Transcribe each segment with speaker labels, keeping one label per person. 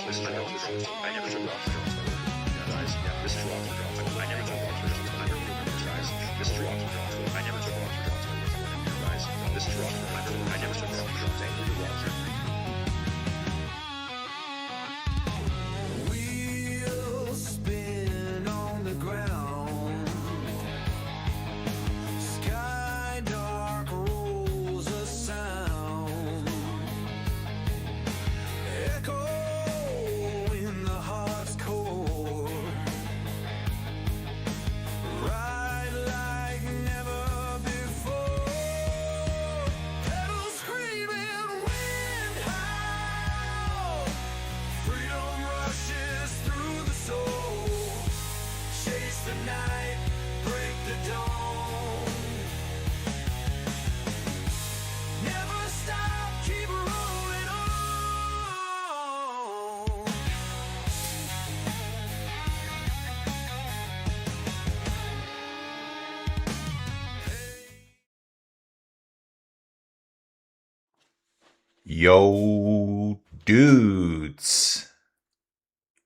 Speaker 1: This is wrong for drops. I never took wrong for drops. Guys, yeah, this is wrong for drops. I never took wrong for drops. I never took guys. This is wrong for drops. I never took wrong for drops. Guys, this is wrong for I never took wrong for drops. I never took wrong for
Speaker 2: Wheels spin on the ground. Sky dark rolls a sound. Echo in the heart's core. Ride like never before. Pedals screaming, wind howl. Freedom rushes through the soul. Chase the night, break the dawn. Never stop, keep rolling on.
Speaker 3: Yo, dudes.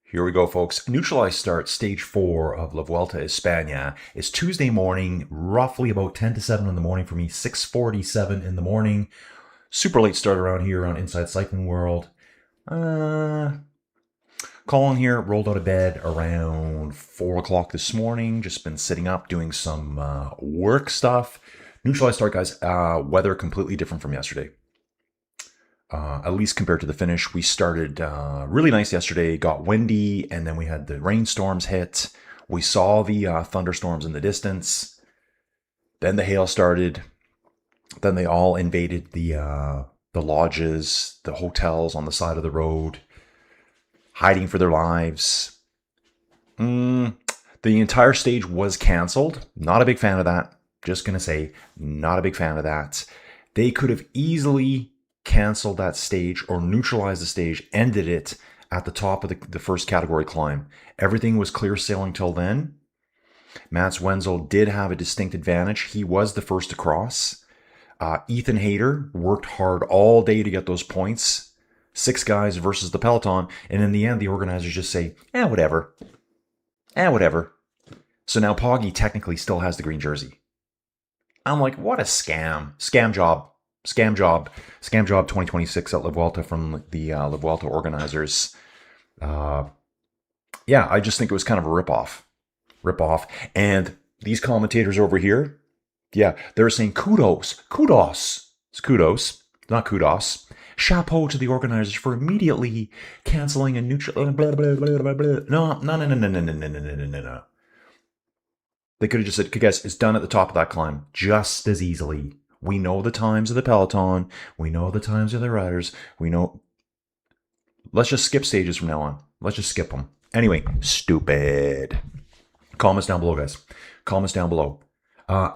Speaker 3: Here we go, folks. Neutralized start, stage 4 of La Vuelta Espana. It's Tuesday morning, roughly about 10 to 7 in the morning for me, 6:47 in the morning. Super late start around here on Inside Cycling World. Colin here, rolled out of bed around 4 o'clock this morning. Just been sitting up, doing some work stuff. Neutralized start, guys. Weather completely different from yesterday. At least compared to the finish. We started really nice yesterday, got windy, and then we had the rainstorms hit. We saw the thunderstorms in the distance. Then the hail started. Then they all invaded the lodges, the hotels on the side of the road, hiding for their lives. The entire stage was canceled. Not a big fan of that. Just going to say, not a big fan of that. They could have easily canceled that stage or neutralized the stage, ended it at the top of the first category climb. Everything was clear sailing till then. Mats Wenzel did have a distinct advantage. He was the first to cross. Ethan Hayter worked hard all day to get those points. 6 guys versus the peloton. And in the end, the organizers just say, whatever. Whatever. So now Poggy technically still has the green jersey. I'm like, what a scam. Scam job 2026 at La Vuelta from the La Vuelta organizers. I just think it was kind of a rip-off. And these commentators over here, they're saying kudos. It's kudos, not kudos. Chapeau to the organizers for immediately canceling a neutral. No. They could have just said, okay, guys, it's done at the top of that climb just as easily. We know the times of the peloton. We know the times of the riders. We know. Let's just skip stages from now on. Let's just skip them. Anyway, stupid. Comments down below, guys. Comments down below.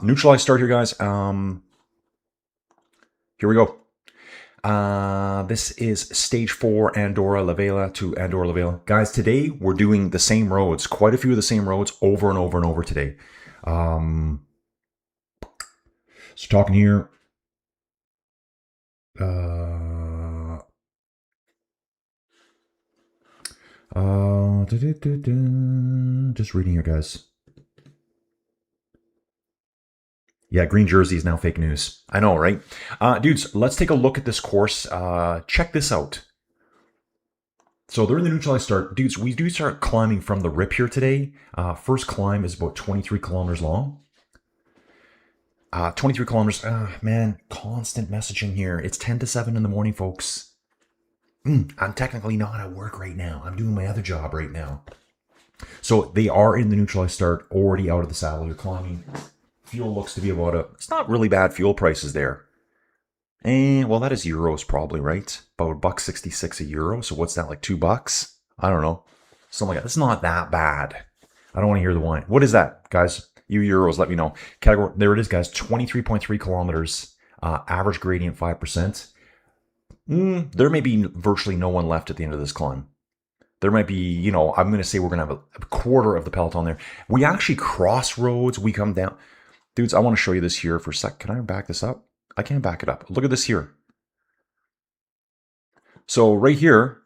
Speaker 3: Neutralized start here, guys. Here we go. This is stage 4, Andorra La Vela to Andorra La Vela. Guys, today we're doing the same roads. Quite a few of the same roads over and over and over today. So talking here, just reading here, guys. Yeah, green jersey is now fake news. I know, right? Dudes, let's take a look at this course. Check this out. So they're in the neutralized start. Dudes, we do start climbing from the rip here today. First climb is about 23 kilometers long. 23 kilometers. Man, constant messaging here. It's 10 to 7 in the morning, folks. I'm technically not at work right now. I'm doing my other job right now. So they are in the neutralized start, already out of the saddle. You're climbing. Fuel looks to be about it's not really bad fuel prices there. Well, that is euros probably, right? About $1.66 a euro. So what's that, like $2? I don't know. Something like that. It's not that bad. I don't want to hear the whine. What is that, guys? You euros, let me know. Category, there it is, guys. 23.3 kilometers. Average gradient 5%. There may be virtually no one left at the end of this climb. There might be, I'm going to say we're going to have a quarter of the peloton there. We actually cross roads. We come down. Dudes, I want to show you this here for a sec. Can I back this up? I can't back it up. Look at this here. So right here,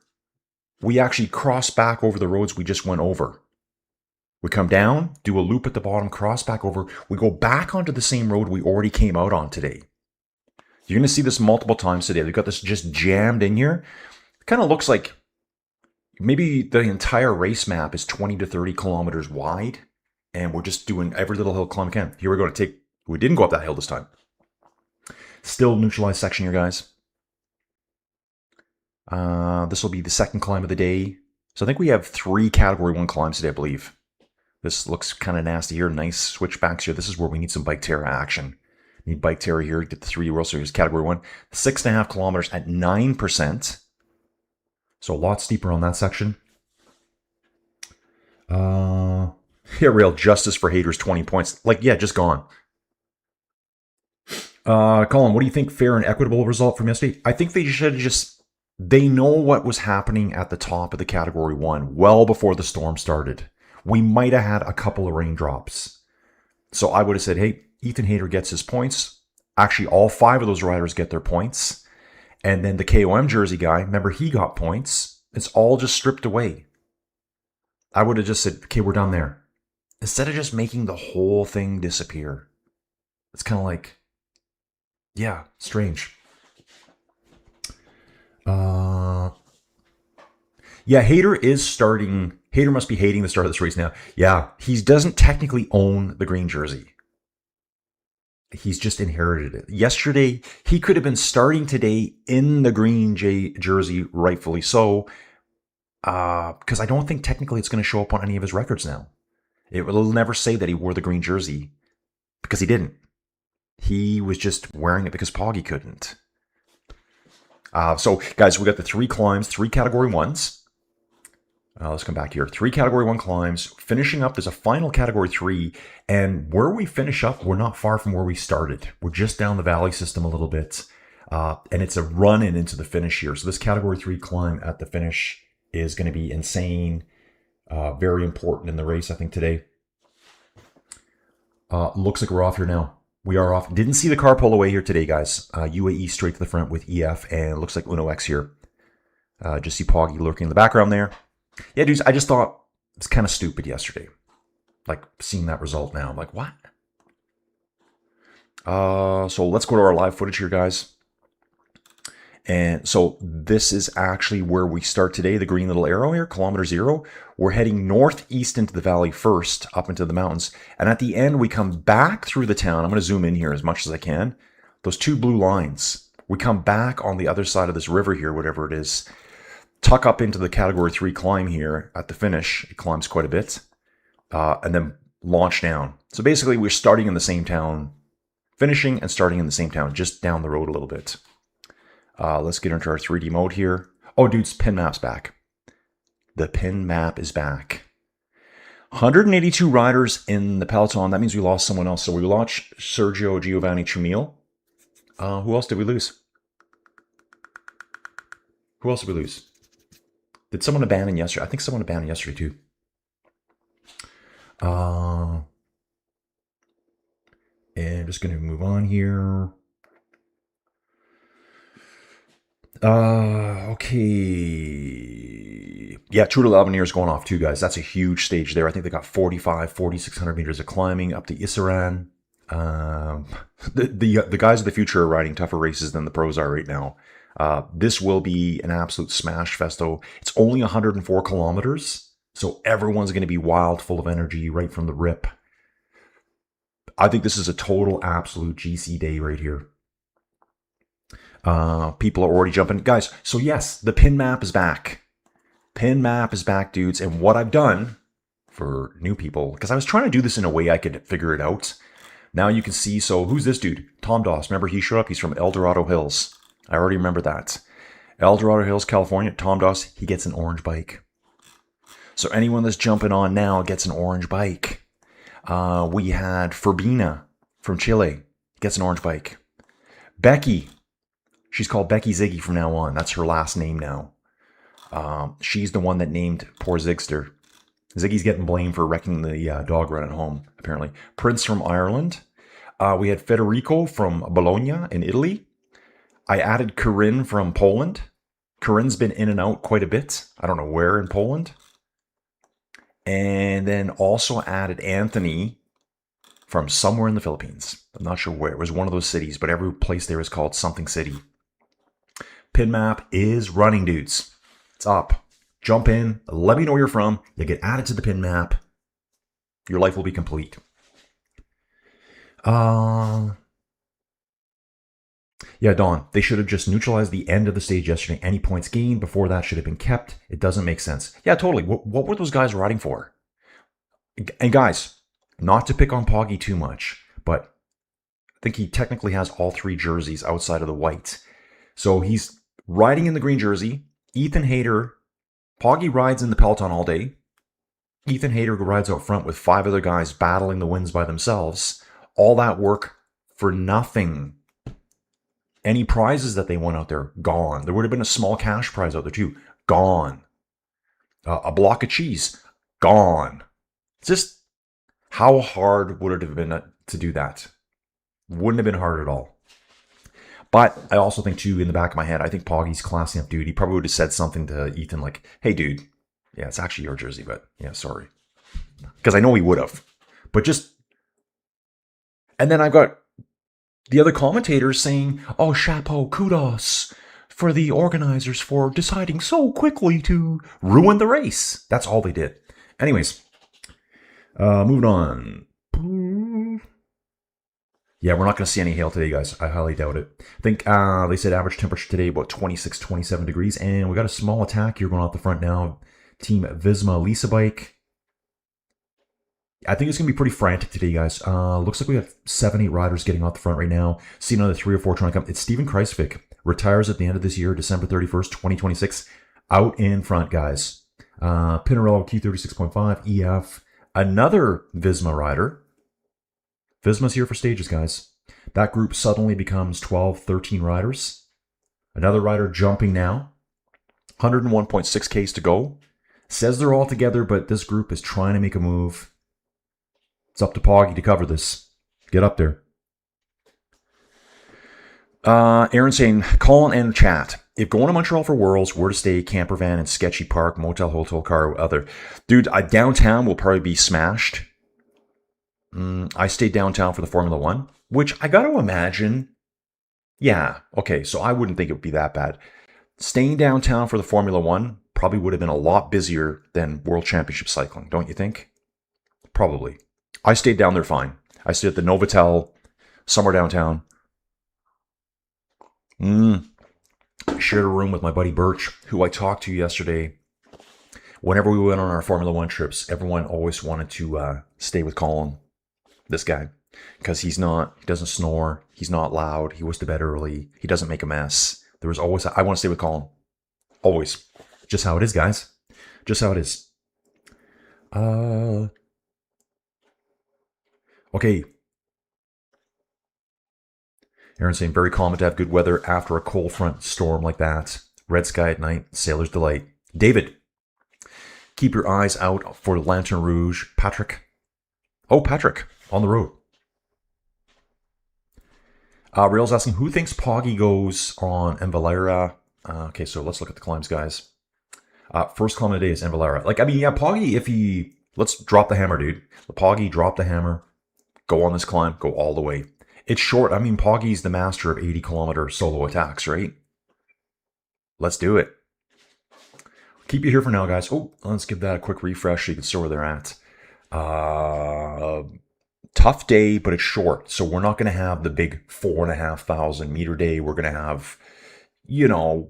Speaker 3: we actually cross back over the roads we just went over. We come down, do a loop at the bottom, cross back over. We go back onto the same road we already came out on today. You're going to see this multiple times today. They've got this just jammed in here. It kind of looks like maybe the entire race map is 20 to 30 kilometers wide, and we're just doing every little hill climb we can. Here we're going to take, we didn't go up that hill this time. Still neutralized section here, guys. This will be the second climb of the day. So I think we have 3 category 1 climbs today, I believe. This looks kind of nasty here. Nice switchbacks here. This is where we need some bike terror action. Need bike terror here to get the 3 World Series category 1. 6.5 kilometers at 9%. So a lot steeper on that section. Yeah, real justice for haters, 20 points. Like, yeah, just gone. Colin, what do you think? Fair and equitable result from yesterday? I think they should have just, they know what was happening at the top of the category 1 well before the storm started. We might have had a couple of raindrops. So I would have said, hey, Ethan Hayter gets his points. Actually, all 5 of those riders get their points. And then the KOM jersey guy, remember, he got points. It's all just stripped away. I would have just said, okay, we're done there. Instead of just making the whole thing disappear. It's kind of like, yeah, strange. Yeah, Hayter is starting. Hayter must be hating the start of this race now. Yeah, he doesn't technically own the green jersey. He's just inherited it. Yesterday, he could have been starting today in the green jersey, rightfully so, because I don't think technically it's going to show up on any of his records now. It will never say that he wore the green jersey, because he didn't. He was just wearing it because Poggy couldn't. So, guys, we got the 3 climbs, 3 category 1s. Let's come back here. 3 category 1 climbs. Finishing up, there's a final category 3. And where we finish up, we're not far from where we started. We're just down the valley system a little bit. And it's a run-in into the finish here. So this category 3 climb at the finish is going to be insane. Very important in the race, I think, today. Looks like we're off here now. We are off. Didn't see the car pull away here today, guys. UAE straight to the front with EF, and it looks like Uno X here. Just see Poggy lurking in the background there. Yeah, dudes, I just thought it's kind of stupid yesterday. Like, seeing that result now. I'm like, what? So let's go to our live footage here, guys. And so this is actually where we start today, the green little arrow here, kilometer 0. We're heading northeast into the valley first, up into the mountains. And at the end, we come back through the town. I'm going to zoom in here as much as I can. Those 2 blue lines. We come back on the other side of this river here, whatever it is. Tuck up into the category 3 climb here at the finish. It climbs quite a bit. And then launch down. So basically, we're starting in the same town, finishing and starting in the same town, just down the road a little bit. Let's get into our 3D mode here. Oh, dudes, pin map's back. The pin map is back. 182 riders in the peloton. That means we lost someone else. So we lost Sergio Giovanni Chumil. Who else did we lose? Who else did we lose? Did someone abandon yesterday? I think someone abandoned yesterday too. And I'm just going to move on here. Okay. Yeah, True to Lavenir is going off too, guys. That's a huge stage there. I think they got 4,600 meters of climbing up to Isaran. The guys of the future are riding tougher races than the pros are right now. This will be an absolute smash festo. It's only 104 kilometers, so everyone's going to be wild, full of energy right from the rip. I think this is a total absolute GC day right here. People are already jumping. Guys, so yes, the pin map is back. Pin map is back, dudes. And what I've done for new people, because I was trying to do this in a way I could figure it out. Now you can see, so who's this dude? Tom Doss. Remember, he showed up. He's from El Dorado Hills. I already remember that. El Dorado Hills, California. Tom Doss, he gets an orange bike. So anyone that's jumping on now gets an orange bike. We had Ferbina from Chile. Gets an orange bike. Becky. She's called Becky Ziggy from now on. That's her last name now. She's the one that named poor Zigster. Ziggy's getting blamed for wrecking the dog run at home, apparently. Prince from Ireland. We had Federico from Bologna in Italy. I added Corinne from Poland. Corinne's been in and out quite a bit. I don't know where in Poland. And then also added Anthony from somewhere in the Philippines. I'm not sure where. It was one of those cities, but every place there is called something city. Pin map is running, dudes. It's up. Jump in. Let me know where you're from. You get added to the pin map. Your life will be complete. Yeah, Don, they should have just neutralized the end of the stage yesterday. Any points gained before that should have been kept. It doesn't make sense. Yeah, totally. What were those guys riding for? And guys, not to pick on Poggy too much, but I think he technically has all 3 jerseys outside of the white. So he's riding in the green jersey. Ethan Hayter, Poggy rides in the peloton all day. Ethan Hayter rides out front with 5 other guys battling the wins by themselves. All that work for nothing. Any prizes that they won out there, gone. There would have been a small cash prize out there too, gone. A block of cheese, gone. Just how hard would it have been to do that? Wouldn't have been hard at all. But I also think too, in the back of my head, I think Poggy's classy enough dude. He probably would have said something to Ethan like, hey dude, yeah, it's actually your jersey, but yeah, sorry. Because I know he would have. But just... And then I've got the other commentators saying, oh, chapeau, kudos for the organizers for deciding so quickly to ruin the race. That's all they did. Anyways, moving on. Yeah, we're not going to see any hail today, guys. I highly doubt it. I think they said average temperature today about 26, 27 degrees. And we got a small attack here going off the front now. Team Visma Lisa Bike. I think it's going to be pretty frantic today, guys. Looks like we have 7, 8 riders getting off the front right now. See another 3 or 4 trying to come. It's Steven Kreisvik. Retires at the end of this year, December 31st, 2026. Out in front, guys. Pinarello Q36.5, EF. Another Visma rider. Visma's here for stages, guys. That group suddenly becomes 12, 13 riders. Another rider jumping now. 101.6 Ks to go. Says they're all together, but this group is trying to make a move. It's up to Poggy to cover this. Get up there. Aaron saying, Colin and chat. If going to Montreal for Worlds, where to stay, camper van and sketchy park, motel, hotel, car, other. Dude, downtown will probably be smashed. I stayed downtown for the Formula One, which I got to imagine. Yeah, okay, so I wouldn't think it would be that bad. Staying downtown for the Formula One probably would have been a lot busier than World Championship cycling, don't you think? Probably. I stayed down there fine. I stayed at the Novotel, somewhere downtown. I shared a room with my buddy Birch, who I talked to yesterday. Whenever we went on our Formula One trips, everyone always wanted to stay with Colin, this guy, because he doesn't snore, he's not loud, he goes to bed early, he doesn't make a mess. There was always, I want to stay with Colin. Always. Just how it is, guys. Just how it is. Okay. Aaron saying, very common to have good weather after a cold front storm like that. Red sky at night, sailor's delight. David, keep your eyes out for Lantern Rouge. Patrick. Oh, Patrick, on the road. Rail's asking, who thinks Poggy goes on Envalera? Okay, so let's look at the climbs, guys. First climb of the day is Envalera. Poggy, let's drop the hammer, dude. Poggy, drop the hammer. Go on this climb, go all the way. It's short. Poggy's the master of 80-kilometer solo attacks, right? Let's do it. Keep you here for now, guys. Oh, let's give that a quick refresh so you can see where they're at. Tough day, but it's short. So we're not going to have the big 4,500 meter day. We're going to have,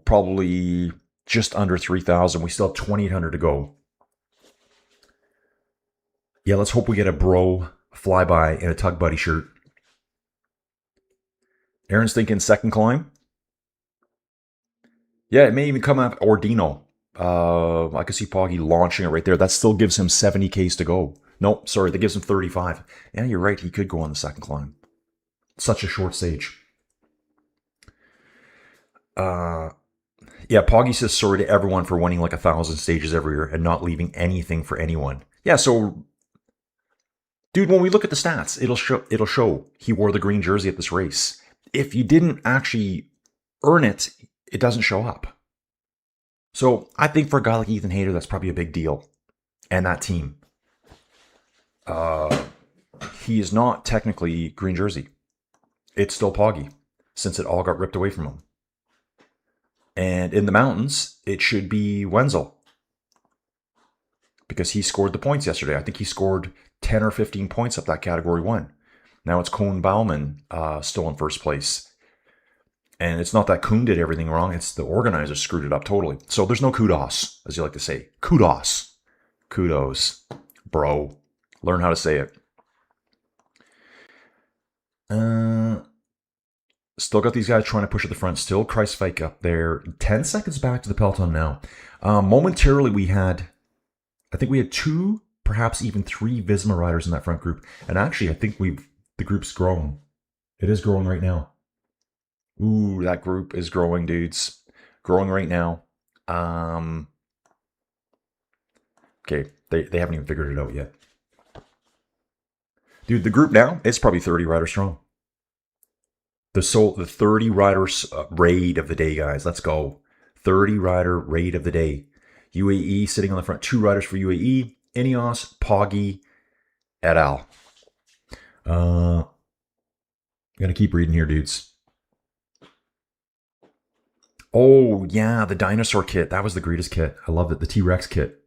Speaker 3: probably just under 3,000. We still have 2,800 to go. Yeah, let's hope we get a bro flyby in a Tug Buddy shirt. Aaron's thinking second climb. Yeah, it may even come up Ordino. I could see Poggy launching it right there. That still gives him 70 Ks to go. Nope, sorry, that gives him 35. Yeah, you're right. He could go on the second climb. Such a short stage. Yeah, Poggy says sorry to everyone for winning like 1,000 stages every year and not leaving anything for anyone. Yeah, so... Dude, when we look at the stats, it'll show he wore the green jersey at this race. If you didn't actually earn it, it doesn't show up. So I think for a guy like Ethan Hayter, that's probably a big deal. And that team. He is not technically green jersey. It's still Poggy, since it all got ripped away from him. And in the mountains, it should be Wenzel. Because he scored the points yesterday. I think he scored 10 or 15 points up that category 1. Now it's Koen Bauman still in first place. And it's not that Koen did everything wrong. It's the organizers screwed it up totally. So there's no kudos, as you like to say. Kudos. Kudos. Bro. Learn how to say it. Still got these guys trying to push at the front. Still Kreisvik up there. 10 seconds back to the peloton now. Momentarily I think we had 2, perhaps even 3 Visma riders in that front group. And actually, I think the group's grown. It is growing right now. Ooh, that group is growing, dudes. Growing right now. Okay, they haven't even figured it out yet. Dude, the group now, it's probably 30 riders strong. The 30 riders raid of the day, guys. Let's go. 30 rider raid of the day. UAE sitting on the front. 2 riders for UAE. Ineos, Poggy, et al. I'm going to keep reading here, dudes. Oh, yeah, the dinosaur kit. That was the greatest kit. I loved it. The T-Rex kit.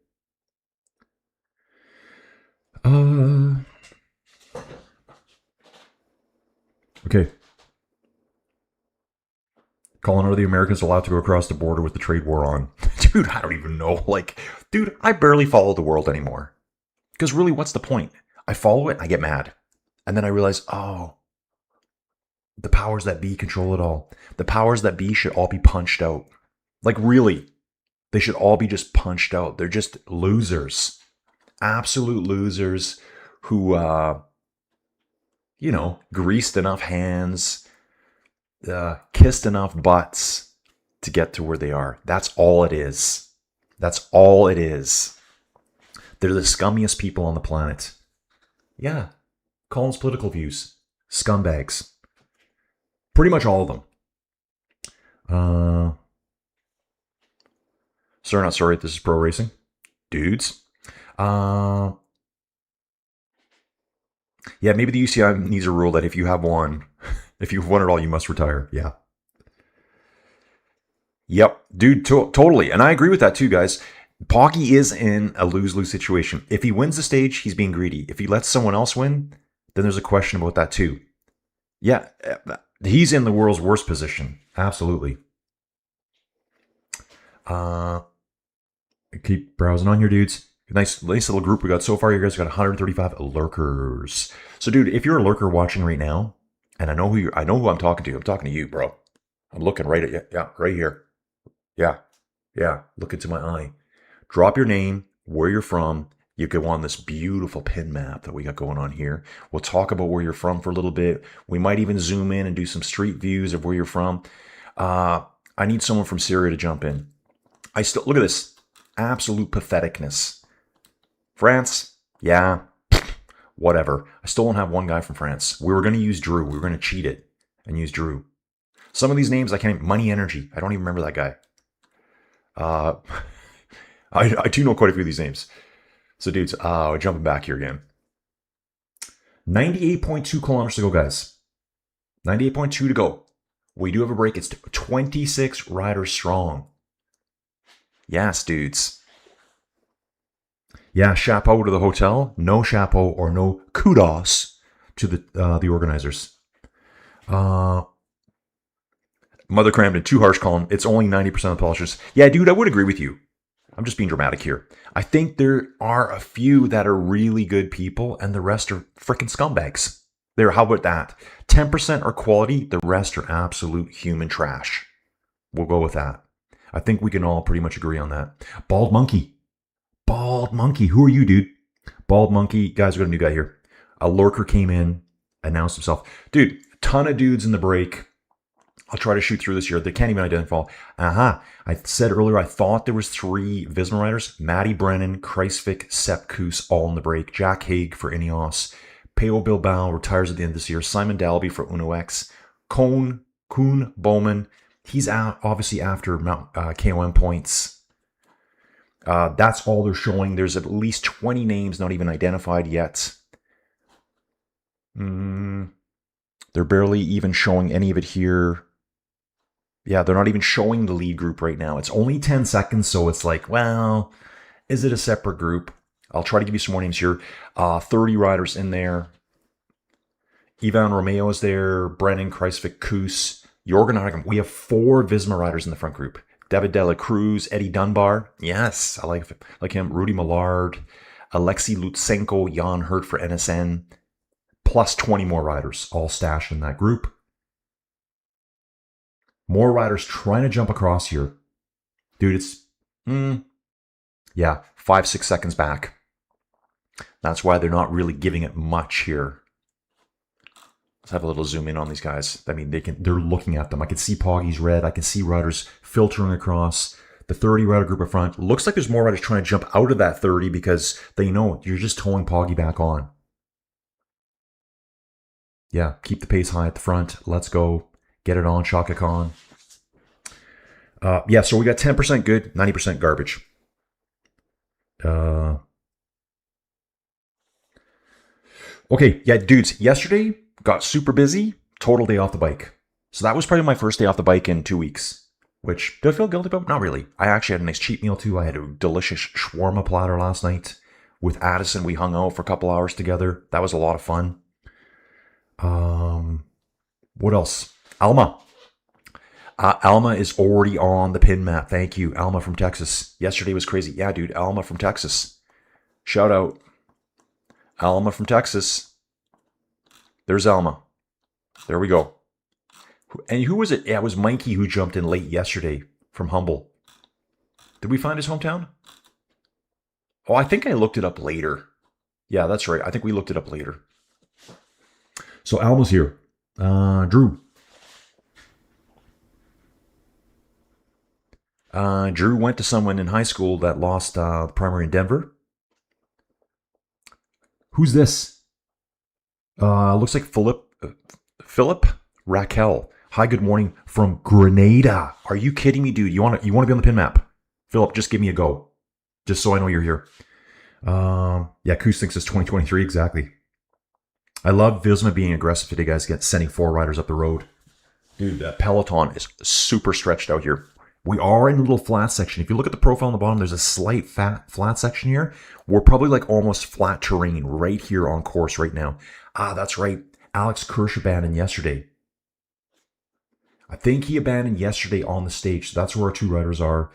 Speaker 3: Okay. Colin, are the Americans allowed to go across the border with the trade war on? Dude, I don't even know. Dude, I barely follow the world anymore. Because really, what's the point? I follow it, I get mad. And then I realize, oh, the powers that be control it all. The powers that be should all be punched out. Really, they should all be just punched out. They're just losers. Absolute losers who, greased enough hands, kissed enough butts to get to where they are. That's all it is. That's all it is. They're the scummiest people on the planet. Yeah. Colin's political views. Scumbags. Pretty much all of them. Sorry, not sorry. This is pro racing. Dudes. Yeah, maybe the UCI needs a rule that if you've won it all, you must retire. Yeah. Yep, dude, totally. And I agree with that too, guys. Poggy is in a lose-lose situation. If he wins the stage, he's being greedy. If he lets someone else win, then there's a question about that too. Yeah, he's in the world's worst position. Absolutely. Keep browsing on here, dudes. Nice little group we got so far. You guys got 135 lurkers. So, dude, if you're a lurker watching right now, and I know who I'm talking to. I'm talking to you, bro. I'm looking right at you. Yeah, right here. Yeah. Look into my eye. Drop your name, where you're from. You go on this beautiful pin map that we got going on here. We'll talk about where you're from for a little bit. We might even zoom in and do some street views of where you're from. I need someone from Syria to jump in. Look at this. Absolute patheticness. France, yeah, whatever. I still don't have one guy from France. We were going to use Drew. We were going to cheat it and use Drew. Some of these names I can't even... Money Energy. I don't even remember that guy. I do know quite a few of these names. So, dudes, jumping back here again. 98.2 kilometers to go, guys. 98.2 to go. We do have a break. It's 26 riders strong. Yes, dudes. Yeah, chapeau to the hotel. No chapeau or no kudos to the organizers. Mother Cramden, too harsh, Colin. It's only 90% of the polishers. Yeah, dude, I would agree with you. I'm just being dramatic here. I think there are a few that are really good people, and the rest are freaking scumbags. How about that? 10% are quality. The rest are absolute human trash. We'll go with that. I think we can all pretty much agree on that. Bald Monkey. Who are you, dude? Bald Monkey. Guys, we got a new guy here. A lurker came in, announced himself. Dude, ton of dudes in the break. I'll try to shoot through this here. They can't even identify. I said earlier I thought there was 3 Visma riders. Matty Brennan, Kreisvik, Sepp Kuss, all in the break. Jack Haig for Ineos. Peo Bilbao retires at the end of this year. Simon Dalby for Uno X. Koen Bowman. He's out, obviously, after KOM points. That's all they're showing. There's at least 20 names not even identified yet. They're barely even showing any of it here. Yeah, they're not even showing the lead group right now. It's only 10 seconds, so it's like, well, is it a separate group? I'll try to give you some more names here. 30 riders in there. Ivan Romeo is there. Brennan, Kreisvik, Koos, Jorgen Hagen. We have 4 Visma riders in the front group. David De La Cruz, Eddie Dunbar. Yes, I like him. Rudy Millard, Alexei Lutsenko, Jan Hurt for NSN. Plus 20 more riders, all stashed in that group. More riders trying to jump across here. Dude, it's, 5-6 seconds back. That's why they're not really giving it much here. Let's have a little zoom in on these guys. I mean, they're looking at them. I can see Poggy's red. I can see riders filtering across. The 30 rider group up front. Looks like there's more riders trying to jump out of that 30 because they know you're just towing Poggy back on. Yeah, keep the pace high at the front. Let's go. Get it on, Shaka Khan. So we got 10% good, 90% garbage. Okay, yeah, dudes, yesterday got super busy, total day off the bike. So that was probably my first day off the bike in 2 weeks, which do I feel guilty about? Not really. I actually had a nice cheat meal too. I had a delicious shawarma platter last night with Addison. We hung out for a couple hours together. That was a lot of fun. What else? Alma. Alma is already on the pin map. Thank you, Alma from Texas. Yesterday was crazy. Yeah, dude, Alma from Texas. Shout out. Alma from Texas. There's Alma. There we go. And who was it? Yeah, it was Mikey who jumped in late yesterday from Humble. Did we find his hometown? Oh, I think I looked it up later. Yeah, that's right. I think we looked it up later. So Alma's here. Drew. Drew went to someone in high school that lost the primary in Denver. Who's this? Looks like Philip Raquel. Hi, good morning from Grenada. Are you kidding me, dude? You want to be on the pin map? Philip, just give me a go, just so I know you're here. Yeah, Koos thinks it's 2023 exactly. I love Visma being aggressive today, guys. Sending 4 riders up the road. Dude, that peloton is super stretched out here. We are in a little flat section. If you look at the profile on the bottom, there's a slight flat section here. We're probably like almost flat terrain right here on course right now. That's right. Alex Kirsch abandoned yesterday. I think he abandoned yesterday on the stage. So that's where our 2 riders are.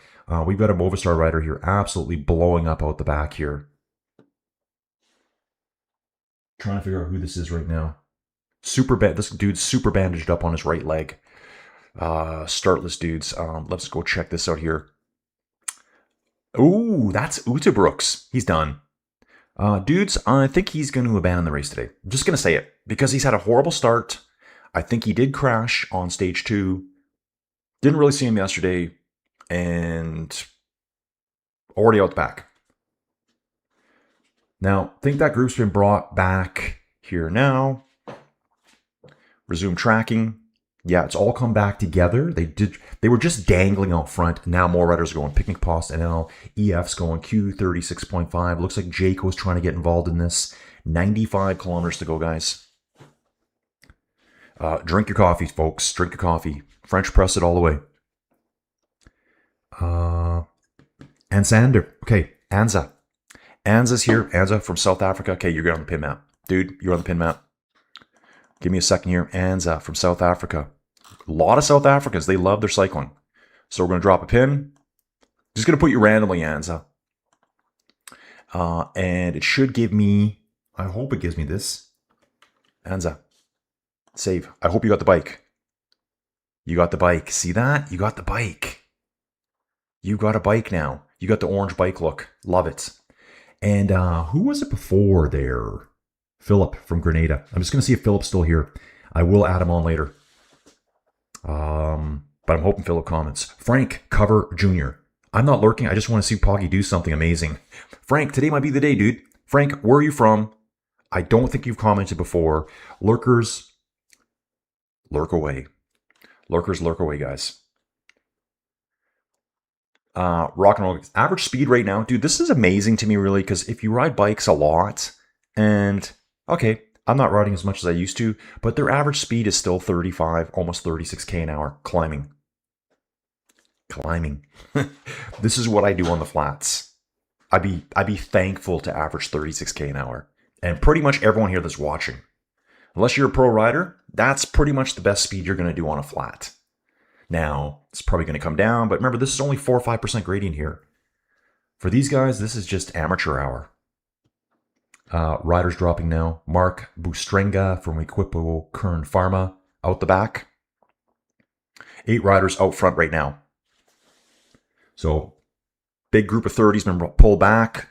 Speaker 3: We've got a Movistar rider here absolutely blowing up out the back here. Trying to figure out who this is right now. This dude's super bandaged up on his right leg. Startless dudes. Let's go check this out here. Ooh, that's Uta Brooks. He's done. Dudes, I think he's going to abandon the race today. I'm just going to say it because he's had a horrible start. I think he did crash on stage 2. Didn't really see him yesterday and already out the back. Now, I think that group's been brought back here now. Resume tracking. Yeah, it's all come back together. They were just dangling out front. Now more riders are going. Picnic Post NL. EF's going Q36.5. Looks like Jayco's trying to get involved in this. 95 kilometers to go, guys. Drink your coffee, folks. Drink your coffee. French press it all the way. And Sander. Okay, Anza. Anza's here. Anza from South Africa. Okay, you're on the pin map. Dude, you're on the pin map. Give me a second here. Anza from South Africa. A lot of South Africans. They love their cycling. So we're going to drop a pin. Just going to put you randomly, Anza. And it should give me... I hope it gives me this. Anza. Save. I hope you got the bike. You got the bike. See that? You got the bike. You got a bike now. You got the orange bike look. Love it. And who was it before there? Philip from Grenada. I'm just going to see if Philip's still here. I will add him on later. But I'm hoping Philip comments. Frank Cover Jr. I'm not lurking. I just want to see Poggy do something amazing. Frank, today might be the day, dude. Frank, where are you from? I don't think you've commented before. Lurkers, lurk away. Lurkers, lurk away, guys. Rock and roll. Average speed right now, dude, this is amazing to me, really, because if you ride bikes a lot, and okay, I'm not riding as much as I used to, but their average speed is still 35, almost 36k an hour climbing. Climbing. This is what I do on the flats. I'd be thankful to average 36k an hour. And pretty much everyone here that's watching, unless you're a pro rider, that's pretty much the best speed you're going to do on a flat. Now, it's probably going to come down, but remember, this is only 4 or 5% gradient here. For these guys, this is just amateur hour. Riders dropping now. Mark Bustrenga from Equipo Kern Pharma out the back. 8 riders out front right now. So, big group of 30s been pulled back.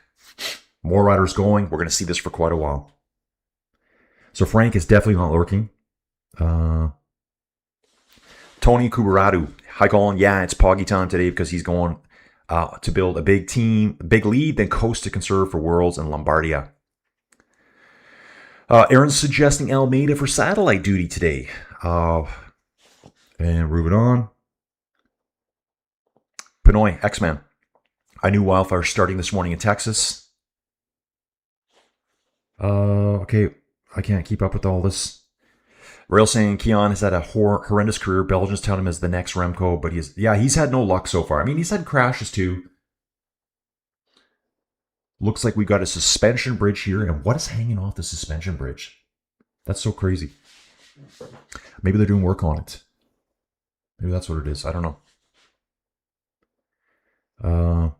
Speaker 3: More riders going. We're going to see this for quite a while. So, Frank is definitely not lurking. Tony Kubaradu. Hi, Colin. Yeah, it's Poggy time today because he's going to build a big team, big lead, then coast to conserve for Worlds in Lombardia. Aaron's suggesting Almeida for satellite duty today. And moving on. Pinoy, X-Man. I knew wildfire starting this morning in Texas. Okay, I can't keep up with all this. Rail saying Keon has had a horrendous career. Belgians tout him as the next Remco, but he's had no luck so far. I mean, he's had crashes too. Looks like we got a suspension bridge here, and what is hanging off the suspension bridge? That's so crazy. Maybe they're doing work on it. Maybe that's what it is. I don't know.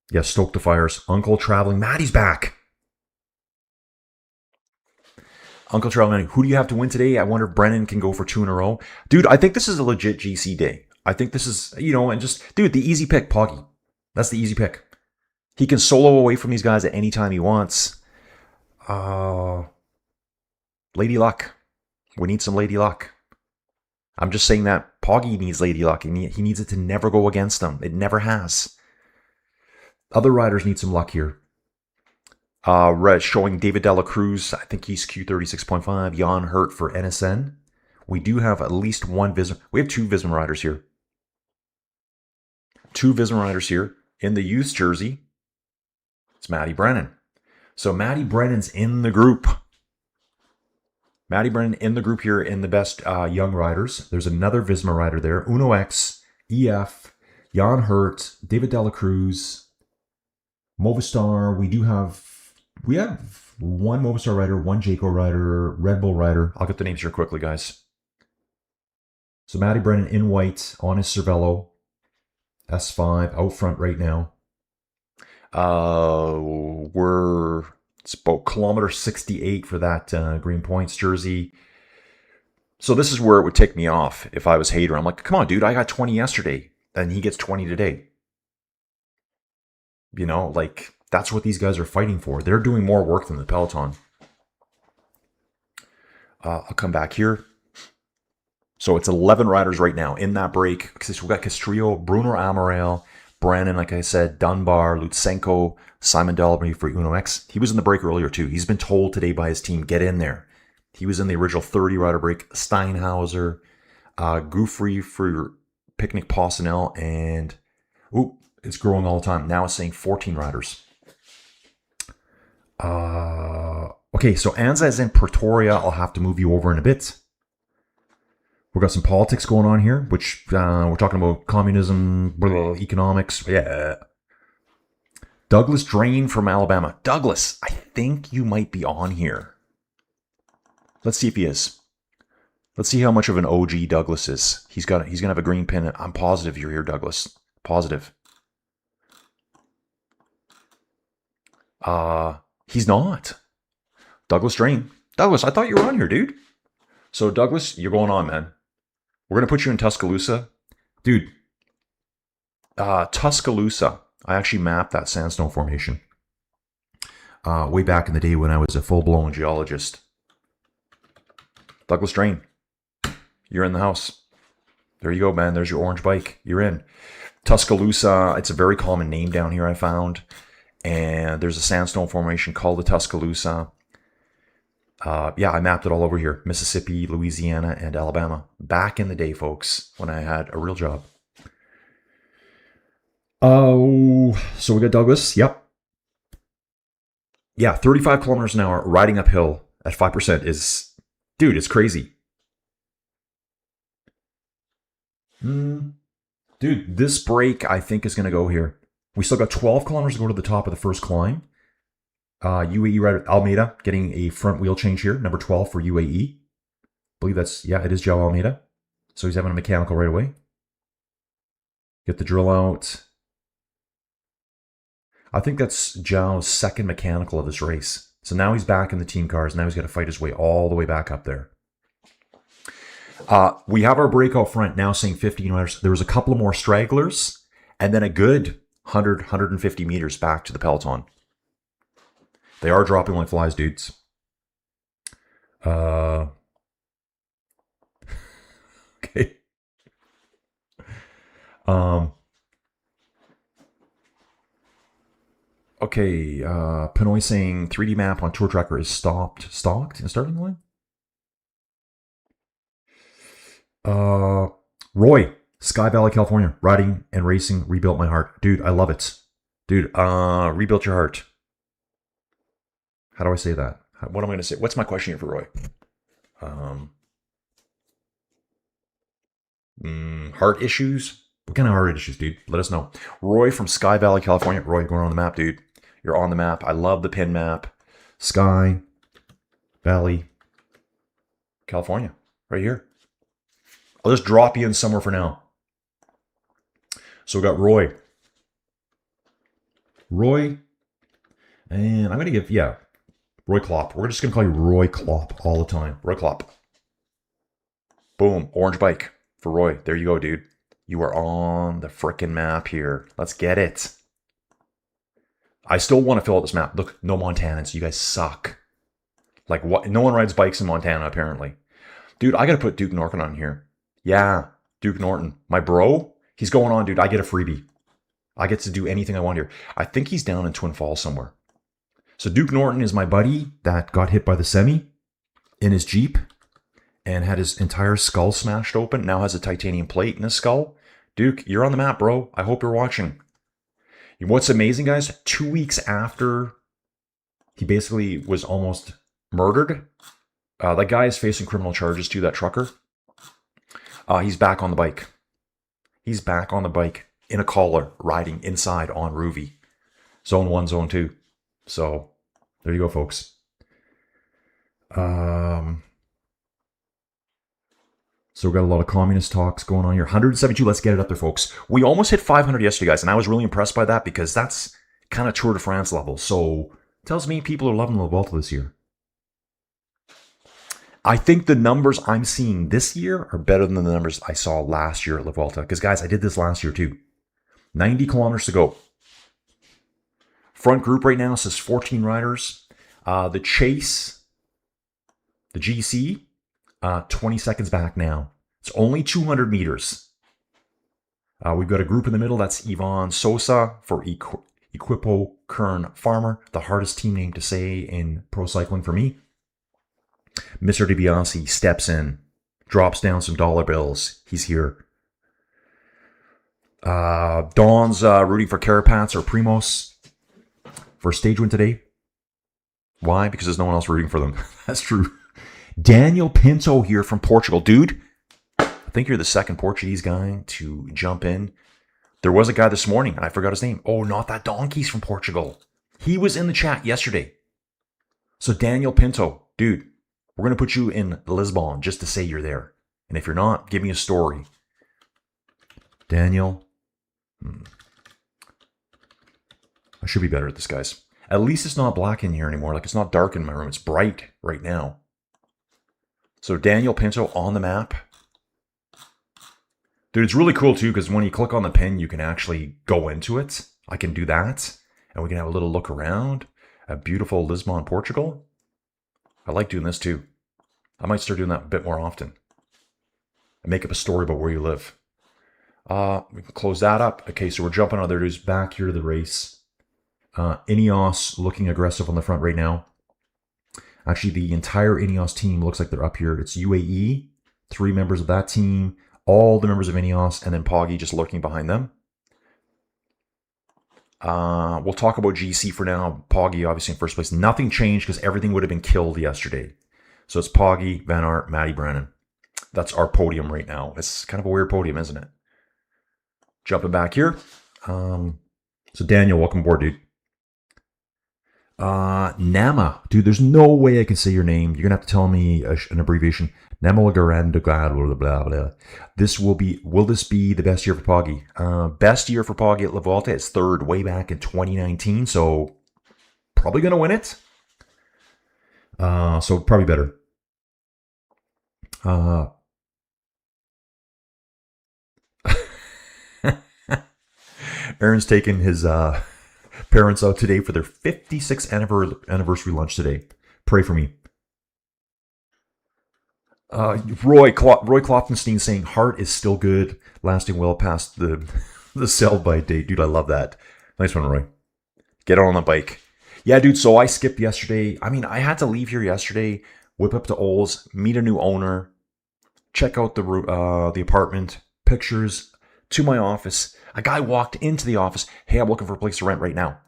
Speaker 3: Yeah, stoke the fires. Uncle traveling. Maddie's back. Uncle Traveling, who do you have to win today? I wonder if Brennan can go for 2 in a row. Dude, I think this is a legit GC day. I think this is, and just, dude, the easy pick, Poggy. That's the easy pick. He can solo away from these guys at any time he wants. Lady Luck. We need some Lady Luck. I'm just saying that Poggy needs Lady Luck. He needs it to never go against them. It never has. Other riders need some luck here. Showing David Dela Cruz. I think he's Q36.5. Jan Hurt for NSN. We do have at least one Visma. We have 2 Visma riders here. 2 Visma riders here. In the youth jersey, it's Matty Brennan. So Matty Brennan's in the group. Matty Brennan in the group here in the best young riders. There's another Visma rider there. Uno X, EF, Jan Hurt, David Dela Cruz, Movistar. We have 1 Movistar rider, 1 Jayco rider, Red Bull rider. I'll get the names here quickly, guys. So Matty Brennan in white on his Cervelo. S5 out front right now. It's about kilometer 68 for that Green Points jersey. So this is where it would tick me off if I was Hader. I'm like, come on, dude, I got 20 yesterday, and he gets 20 today. That's what these guys are fighting for. They're doing more work than the peloton. I'll come back here. So it's 11 riders right now in that break. We've got Castrillo, Bruno Amaral, Brennan, like I said, Dunbar, Lutsenko, Simon Delabry for Uno X. He was in the break earlier too. He's been told today by his team, get in there. He was in the original 30-rider break. Steinhauser, Gouffry for Picnic Possenel, and it's growing all the time. Now it's saying 14 riders. Okay, so Anza is in Pretoria. I'll have to move you over in a bit. We've got some politics going on here, which we're talking about communism, economics. Yeah. Douglas Drain from Alabama. Douglas, I think you might be on here. Let's see if he is. Let's see how much of an OG Douglas is. He's gonna have a green pin. I'm positive you're here, Douglas. Positive. He's not. Douglas Drain. Douglas, I thought you were on here, dude. So Douglas, you're going on, man. We're going to put you in Tuscaloosa. Dude, Tuscaloosa. I actually mapped that sandstone formation way back in the day when I was a full-blown geologist. Douglas Drain, you're in the house. There you go, man. There's your orange bike. You're in. Tuscaloosa, it's a very common name down here, I found. And there's a sandstone formation called the Tuscaloosa. I mapped it all over here. Mississippi, Louisiana, and Alabama. Back in the day, folks, when I had a real job. Oh, so we got Douglas. Yep. Yeah, 35 kilometers an hour riding uphill at 5% is, dude, it's crazy. Dude, this break I think is going to go here. We still got 12 kilometers to go to the top of the first climb. UAE rider Almeida getting a front wheel change here, number 12 for UAE. I believe that's, yeah, it is Joe Almeida. So he's having a mechanical right away. Get the drill out. I think that's Zhao's second mechanical of this race. So now he's back in the team cars. Now he's got to fight his way all the way back up there. We have our break out front now saying 15 meters. There was a couple of more stragglers and then a good 100, 150 meters back to the peloton. They are dropping like flies, dudes. Okay. Okay, Pinoy saying 3D map on Tour Tracker is stocked in the starting line. Roy, Sky Valley, California, riding and racing, rebuilt my heart. Dude, I love it. Dude, rebuilt your heart. How do I say that? What am I going to say? What's my question here for Roy? Heart issues? What kind of heart issues, dude? Let us know. Roy from Sky Valley, California. Roy, going on the map, dude. You're on the map. I love the pin map. Sky Valley, California. Right here. I'll just drop you in somewhere for now. So we got Roy. Roy. And I'm going to give, yeah, Roy Klopp. We're just going to call you Roy Klopp all the time. Roy Klopp. Boom. Orange bike for Roy. There you go, dude. You are on the frickin' map here. Let's get it. I still want to fill out this map. Look, no Montanans. You guys suck. Like, what? No one rides bikes in Montana, apparently. Dude, I got to put Duke Norton on here. Yeah, Duke Norton. My bro, he's going on, dude. I get a freebie. I get to do anything I want here. I think he's down in Twin Falls somewhere. So Duke Norton is my buddy that got hit by the semi in his Jeep and had his entire skull smashed open. Now has a titanium plate in his skull. Duke, you're on the map, bro. I hope you're watching. What's amazing, guys, 2 weeks after he basically was almost murdered, that guy is facing criminal charges too, that trucker. He's back on the bike. He's back on the bike in a collar, riding inside on Ruby. Zone 1, Zone 2. So, there you go, folks. So we've got a lot of communist talks going on here. 172, let's get it up there, folks. We almost hit 500 yesterday, guys, and I was really impressed by that because that's kind of Tour de France level. So, tells me people are loving the Vuelta this year. I think the numbers I'm seeing this year are better than the numbers I saw last year at La Vuelta. Because, guys, I did this last year too. 90 kilometers to go. Front group right now says 14 riders. The Chase, the GC, 20 seconds back now. It's only 200 meters. We've got a group in the middle. That's Ivan Sosa for Equipo Kern Farmer. The hardest team name to say in pro cycling for me. Mr. DiBiase steps in, drops down some dollar bills. He's here. Don's rooting for Carapaz or Primos for stage win today. Why? Because there's no one else rooting for them. That's true. Daniel Pinto here from Portugal. Dude, I think you're the second Portuguese guy to jump in. There was a guy this morning, and I forgot his name. Oh, not that donkey's from Portugal. He was in the chat yesterday. So Daniel Pinto, dude, we're going to put you in Lisbon just to say you're there. And if you're not, give me a story. Daniel. I should be better at this, guys. At least it's not black in here anymore. Like, it's not dark in my room. It's bright right now. So Daniel Pinto on the map. Dude, it's really cool, too, because when you click on the pin, you can actually go into it. I can do that. And we can have a little look around at beautiful Lisbon, Portugal. I like doing this, too. I might start doing that a bit more often. And make up a story about where you live. We can close that up. Okay, so we're jumping on there. Dudes back here to the race. Ineos looking aggressive on the front right now. Actually, the entire Ineos team looks like they're up here. It's UAE, 3 members of that team, all the members of Ineos, and then Poggy just lurking behind them. We'll talk about GC for now. Poggy, obviously, in first place. Nothing changed because everything would have been killed yesterday. So it's Poggy, Van Aert, Matty Brennan. That's our podium right now. It's kind of a weird podium, isn't it? Jumping back here. So Daniel, welcome aboard, dude. Nama. Dude, there's no way I can say your name. You're going to have to tell me an abbreviation. Namalagarandagad, blah, blah, blah. Will this be the best year for Poggy? Best year for Poggy at La Vuelta is third way back in 2019, so probably going to win it. So probably better. Aaron's taking his parents out today for their 56th anniversary lunch today. Pray for me. Roy Klopfenstein saying heart is still good, lasting well past the sell-by date. Dude, I love that. Nice one, Roy. Get on the bike. Yeah, dude, so I skipped yesterday. I mean, I had to leave here yesterday, whip up to Olds, meet a new owner, check out the apartment, pictures, to my office. A guy walked into the office. Hey, I'm looking for a place to rent right now.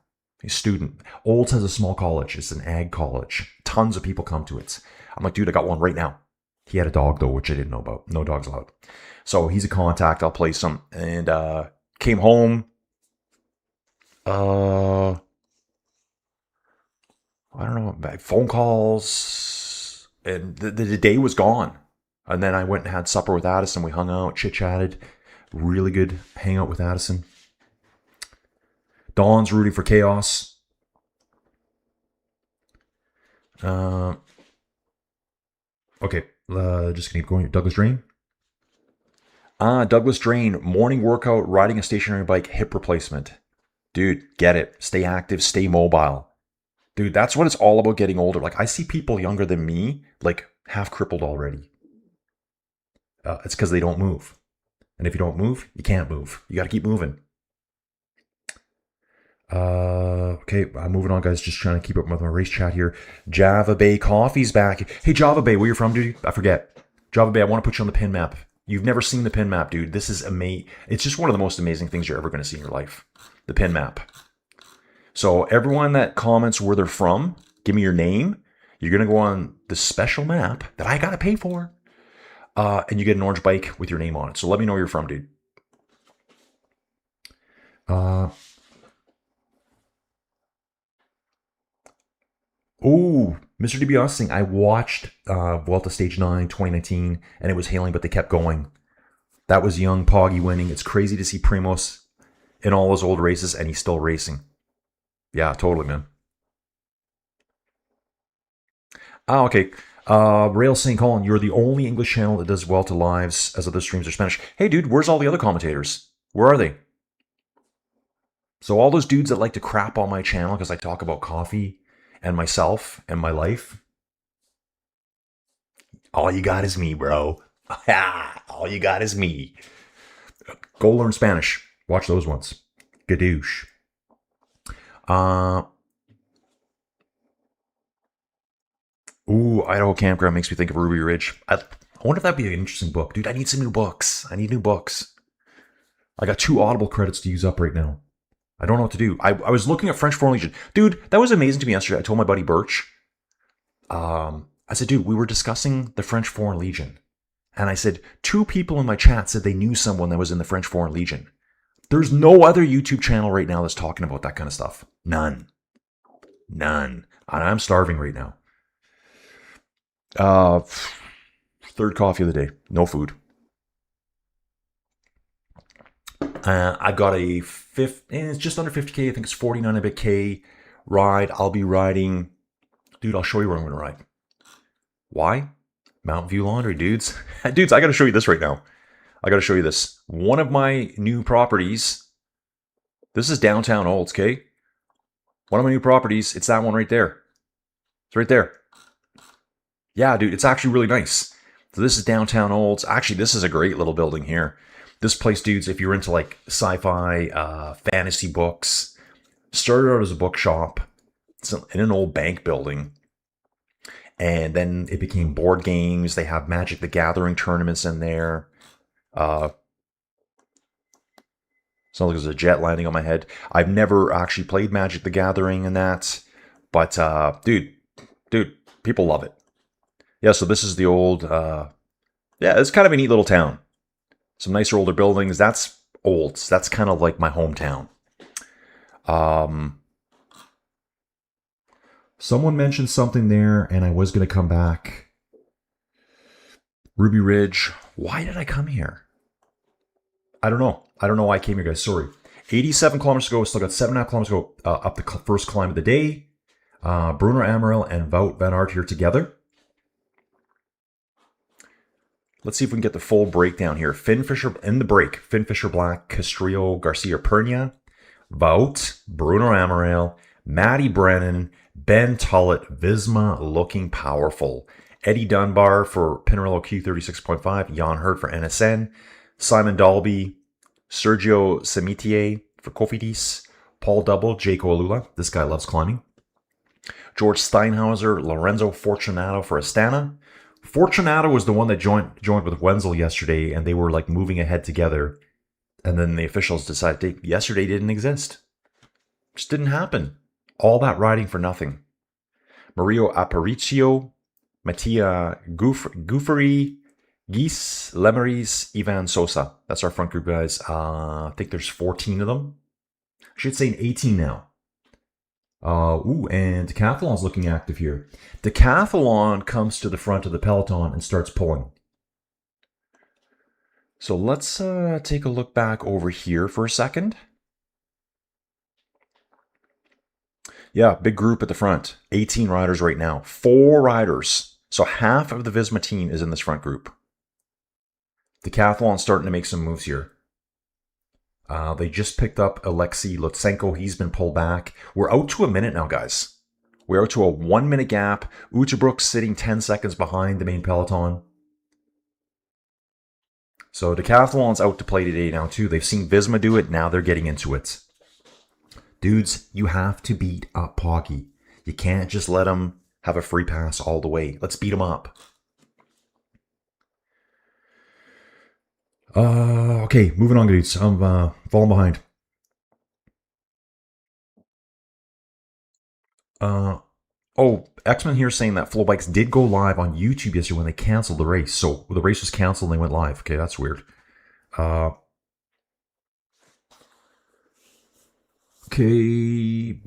Speaker 3: He's a student. Olds has a small college. It's an ag college. Tons of people come to it. I'm like, dude, I got one right now. He had a dog, though, which I didn't know about. No dogs allowed. So he's a contact. I'll place him. And came home. I don't know. Phone calls. And the day was gone. And then I went and had supper with Addison. We hung out, chit-chatted. Really good hangout with Addison. Dawn's rooting for chaos. Okay, just gonna keep going. Douglas Drain. Douglas Drain, morning workout, riding a stationary bike, hip replacement. Dude, get it. Stay active, stay mobile. Dude, that's what it's all about getting older. Like, I see people younger than me, like, half crippled already. It's because they don't move. And if you don't move, you can't move. You got to keep moving. Okay, I'm moving on, guys. Just trying to keep up with my race chat here. Java Bay Coffee's back. Hey, Java Bay, where you from, dude? I forget. Java Bay, I want to put you on the pin map. You've never seen the pin map, dude. This is amazing. It's just one of the most amazing things you're ever going to see in your life. The pin map. So everyone that comments where they're from, give me your name. You're going to go on the special map that I got to pay for. And you get an orange bike with your name on it. So let me know where you're from, dude. Mr. DiBiase saying, I watched Vuelta Stage 9, 2019, and it was hailing, but they kept going. That was young Poggy winning. It's crazy to see Primoz in all his old races, and he's still racing. Yeah, totally, man. Okay. Rail St. Colin, you're the only English channel that does Vuelta lives as other streams are Spanish. Hey, dude, where's all the other commentators? Where are they? So all those dudes that like to crap on my channel because I talk about coffee and myself and my life, all you got is me, bro. All you got is me. Go learn Spanish. Watch those ones. Gadoosh. Idaho Campground makes me think of Ruby Ridge. I wonder if that'd be an interesting book. Dude, I need some new books. I need new books. I got 2 Audible credits to use up right now. I don't know what to do. I was looking at French Foreign Legion. Dude, that was amazing to me yesterday. I told my buddy Birch. I said, dude, we were discussing the French Foreign Legion. And I said, 2 people in my chat said they knew someone that was in the French Foreign Legion. There's no other YouTube channel right now that's talking about that kind of stuff. None. And I'm starving right now. Third coffee of the day. No food. I got a it's just under 50K. I think it's 49 a bit K ride. I'll be riding. Dude, I'll show you where I'm going to ride. Why? Mountain View Laundry, dudes. Dudes, I got to show you this right now. I got to show you this. One of my new properties. This is downtown Olds, okay? One of my new properties. It's that one right there. It's right there. Yeah, dude, it's actually really nice. So this is downtown Olds. Actually, this is a great little building here. This place, dudes, if you're into like sci-fi, fantasy books, started out as a bookshop. It's in an old bank building. And then it became board games. They have Magic the Gathering tournaments in there. So Sounds like there's a jet landing on my head. I've never actually played Magic the Gathering and that. But, dude, people love it. Yeah, so this is the old, yeah, it's kind of a neat little town. Some nicer older buildings. That's old. That's kind of like my hometown. Someone mentioned something there, and I was going to come back. Ruby Ridge. Why did I come here? I don't know. I don't know why I came here, guys. Sorry. 87 kilometers to go. Still got 7.5 kilometers to go up the first climb of the day. Bruno Amaral and Wout van Aert here together. Let's see if we can get the full breakdown here. Finn Fisher in the break. Finn Fisher Black, Castrillo, Garcia Pernia, Wout, Bruno Amaral, Matty Brennan, Ben Tullett, Visma looking powerful. Eddie Dunbar for Pinarello Q36.5, Jan Hurd for NSN, Simon Dalby, Sergio Samitier for Cofidis, Paul Double, Jake Olula. This guy loves climbing. George Steinhauser, Lorenzo Fortunato for Astana. Fortunato was the one that joined with Wenzel yesterday, and they were like moving ahead together. And then the officials decided yesterday didn't exist. Just didn't happen. All that riding for nothing. Mario Aparicio, Mattia Gufferi, Geese, Lemeries, Ivan Sosa. That's our front group, guys. I think there's 14 of them. I should say 18 now. And Decathlon's looking active here. Decathlon comes to the front of the peloton and starts pulling. So let's take a look back over here for a second. Yeah, big group at the front. 18 riders right now. 4 riders. So half of the Visma team is in this front group. Decathlon's starting to make some moves here. They just picked up Alexei Lutsenko. He's been pulled back. We're out to a minute now, guys. We're out to a 1-minute gap. Uterbrook sitting 10 seconds behind the main peloton. So Decathlon's out to play today now, too. They've seen Visma do it. Now they're getting into it. Dudes, you have to beat up Poggy. You can't just let him have a free pass all the way. Let's beat him up. Okay, moving on, dudes. I'm falling behind. X-Men here saying that Flow Bikes did go live on YouTube yesterday when they canceled the race. So the race was canceled and they went live. Okay, that's weird. Okay.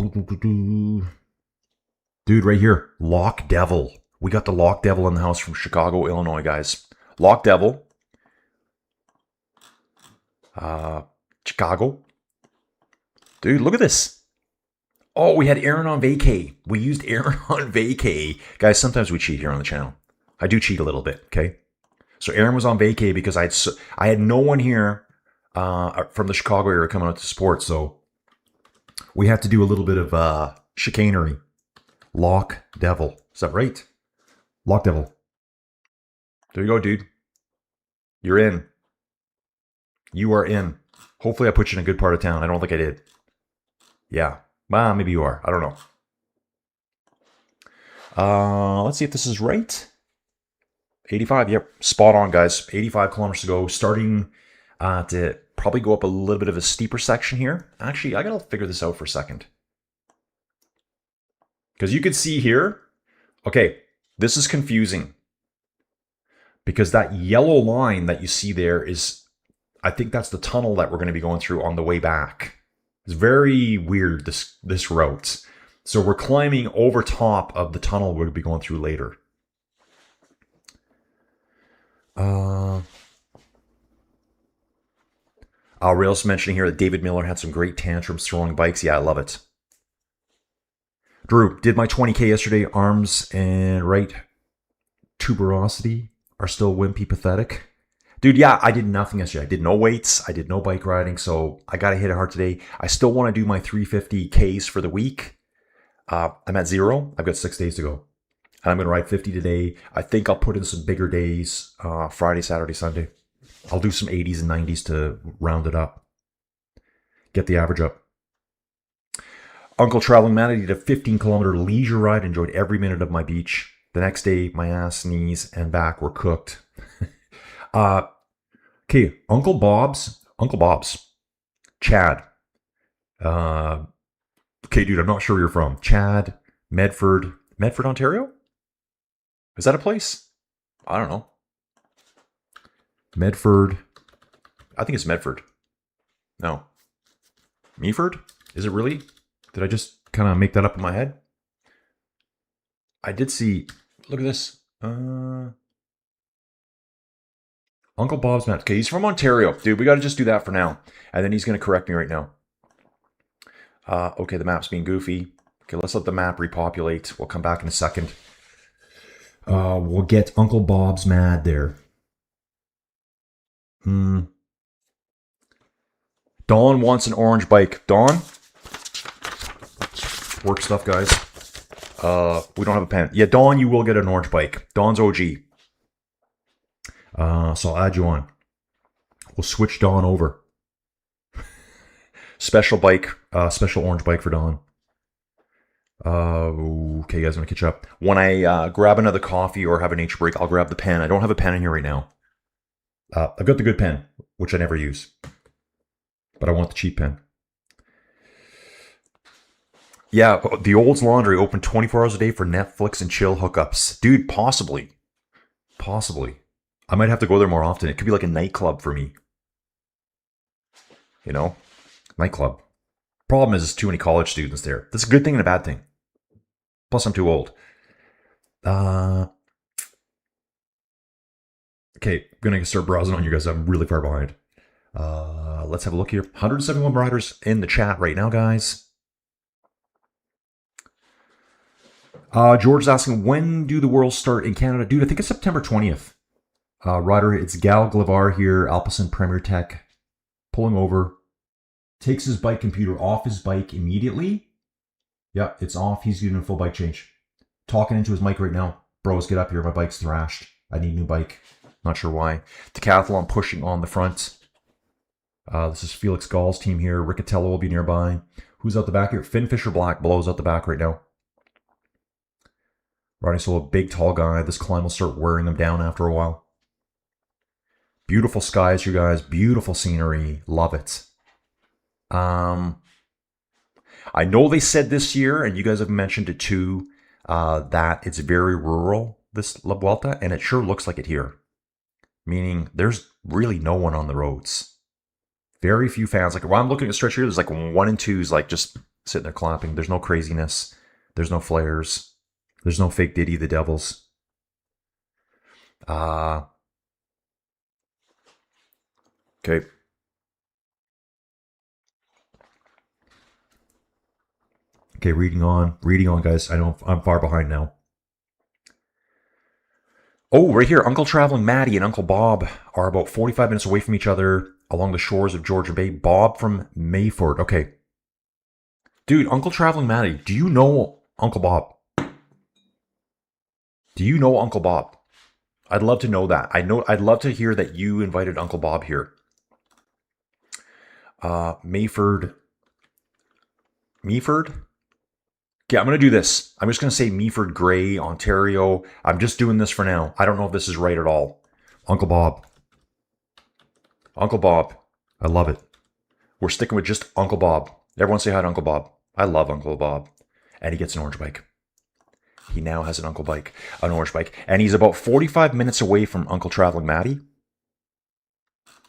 Speaker 3: Dude, right here. Lock Devil. We got the Lock Devil in the house from Chicago, Illinois, guys. Lock Devil. Chicago. Dude, look at this. Oh, we had Aaron on vacay. We used Aaron on vacay. Guys, sometimes we cheat here on the channel. I do cheat a little bit, okay? So Aaron was on vacay because I had no one here from the Chicago area coming out to support, so we had to do a little bit of chicanery. Lock Devil. Is that right? Lock Devil. There you go, dude. You're in. You are in. Hopefully I put you in a good part of town. I don't think I did. Yeah. Well, maybe you are. I don't know. Let's see if this is right. 85. Yep. Spot on, guys. 85 kilometers to go. Starting to probably go up a little bit of a steeper section here. Actually, I got to figure this out for a second. Because you could see here. Okay. This is confusing. Because that yellow line that you see there is... I think that's the tunnel that we're going to be going through on the way back. It's very weird, this route. So we're climbing over top of the tunnel we'll be going through later. Rails mentioning here that David Miller had some great tantrums throwing bikes. Yeah, I love it. Drew, did my 20K yesterday. Arms and right tuberosity are still wimpy pathetic. Dude, yeah, I did nothing yesterday. I did no weights. I did no bike riding, so I got to hit it hard today. I still want to do my 350 Ks for the week. I'm at 0. I've got 6 days to go. And I'm going to ride 50 today. I think I'll put in some bigger days, Friday, Saturday, Sunday. I'll do some 80s and 90s to round it up. Get the average up. Uncle Traveling Man, I did a 15-kilometer leisure ride. Enjoyed every minute of my beach. The next day, my ass, knees, and back were cooked. Okay, Uncle Bob's Chad. Okay, dude, I'm not sure where you're from. Chad, Medford, Ontario? Is that a place? I don't know. Medford. I think it's Medford. No. Meaford? Is it really? Did I just kind of make that up in my head? I did see. Look at this. Uncle Bob's map. Okay, he's from Ontario. Dude, we got to just do that for now. And then he's going to correct me right now. Okay, the map's being goofy. Okay, let's let the map repopulate. We'll come back in a second. We'll get Uncle Bob's mad there. Dawn wants an orange bike. Dawn? Work stuff, guys. We don't have a pen. Yeah, Dawn, you will get an orange bike. Dawn's OG. So I'll add you on. We'll switch Dawn over. Special bike, special orange bike for Dawn. Okay, guys, I'm gonna catch up. When I grab another coffee or have an H break, I'll grab the pen. I don't have a pen in here right now. I've got the good pen, which I never use. But I want the cheap pen. Yeah, the Olds Laundry open 24 hours a day for Netflix and chill hookups. Dude, possibly. Possibly. I might have to go there more often. It could be like a nightclub for me. You know? Nightclub. Problem is, there's too many college students there. That's a good thing and a bad thing. Plus, I'm too old. Okay, I'm gonna start browsing on you guys. I'm really far behind. Let's have a look here. 171 riders in the chat right now, guys. George's asking, when do the Worlds start in Canada? Dude, I think it's September 20th. Rider, it's Gal Glavar here, Alpecin Premier Tech, pulling over. Takes his bike computer off his bike immediately. Yeah, it's off. He's doing a full bike change. Talking into his mic right now. Bros, get up here. My bike's thrashed. I need a new bike. Not sure why. Decathlon pushing on the front. This is Felix Gall's team here. Riccatello will be nearby. Who's out the back here? Finn Fisher Black blows out the back right now. Riding solo, big tall guy. This climb will start wearing him down after a while. Beautiful skies, you guys. Beautiful scenery. Love it. I know they said this year, and you guys have mentioned it too, that it's very rural, this La Vuelta, and it sure looks like it here. Meaning there's really no one on the roads. Very few fans. Like while I'm looking at the stretch here, there's like 1 and 2s like just sitting there clapping. There's no craziness. There's no flares. There's no fake Diddy the Devils. Okay. Okay, reading on, guys. I know I'm far behind now. Oh, right here, Uncle Traveling Matty and Uncle Bob are about 45 minutes away from each other along the shores of Georgian Bay. Bob from Mayford. Okay. Dude, Uncle Traveling Matty, do you know Uncle Bob? Do you know Uncle Bob? I'd love to know that. I'd love to hear that you invited Uncle Bob here. Mayford. Okay, I'm going to do this. I'm just going to say Meaford Gray, Ontario. I'm just doing this for now. I don't know if this is right at all. Uncle Bob. Uncle Bob. I love it. We're sticking with just Uncle Bob. Everyone say hi to Uncle Bob. I love Uncle Bob. And he gets an orange bike. He now has an orange bike. And he's about 45 minutes away from Uncle Traveling Matty.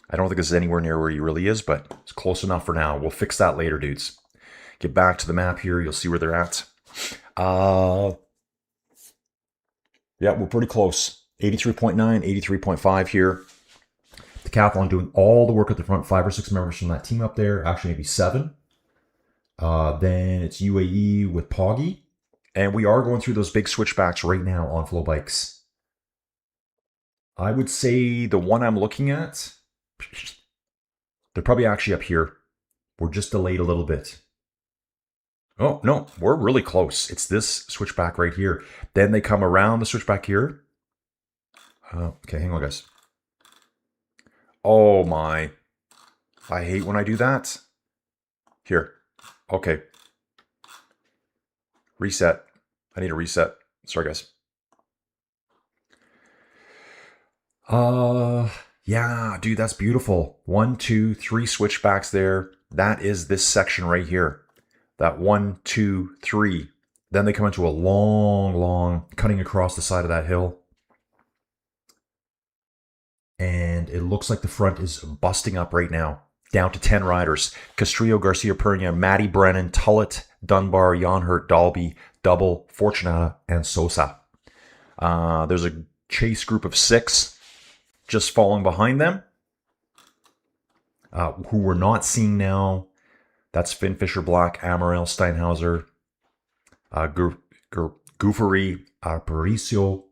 Speaker 3: I don't think this is anywhere near where he really is, but it's close enough for now. We'll fix that later, dudes. Get back to the map here. You'll see where they're at. Yeah, we're pretty close. 83.9, 83.5 here. Decathlon doing all the work at the front. 5 or 6 members from that team up there. Actually, maybe 7. Then it's UAE with Poggy. And we are going through those big switchbacks right now on flow bikes. I would say the one I'm looking at, they're probably actually up here. We're just delayed a little bit. Oh, no, we're really close. It's this switchback right here. Then they come around the switchback here. Okay, hang on, guys. Oh, my. I hate when I do that. Here. Okay. Reset. I need a reset. Sorry, guys. Yeah, dude, that's beautiful. 1, 2, 3 switchbacks there. that is this section right here. That 1, 2, 3. Then they come into a long cutting across the side of that hill. And it looks like the front is busting up right now. Down to 10 riders. Castrillo, Garcia Pernia, Matty Brennan, Tullett, Dunbar, Jan Hurt, Dalby, Double, Fortunata, and Sosa. There's a chase group of 6 just following behind them. Who we're not seeing now. That's Finn Fisher Black, Amaral, Steinhauser, Goofery, Aparicio.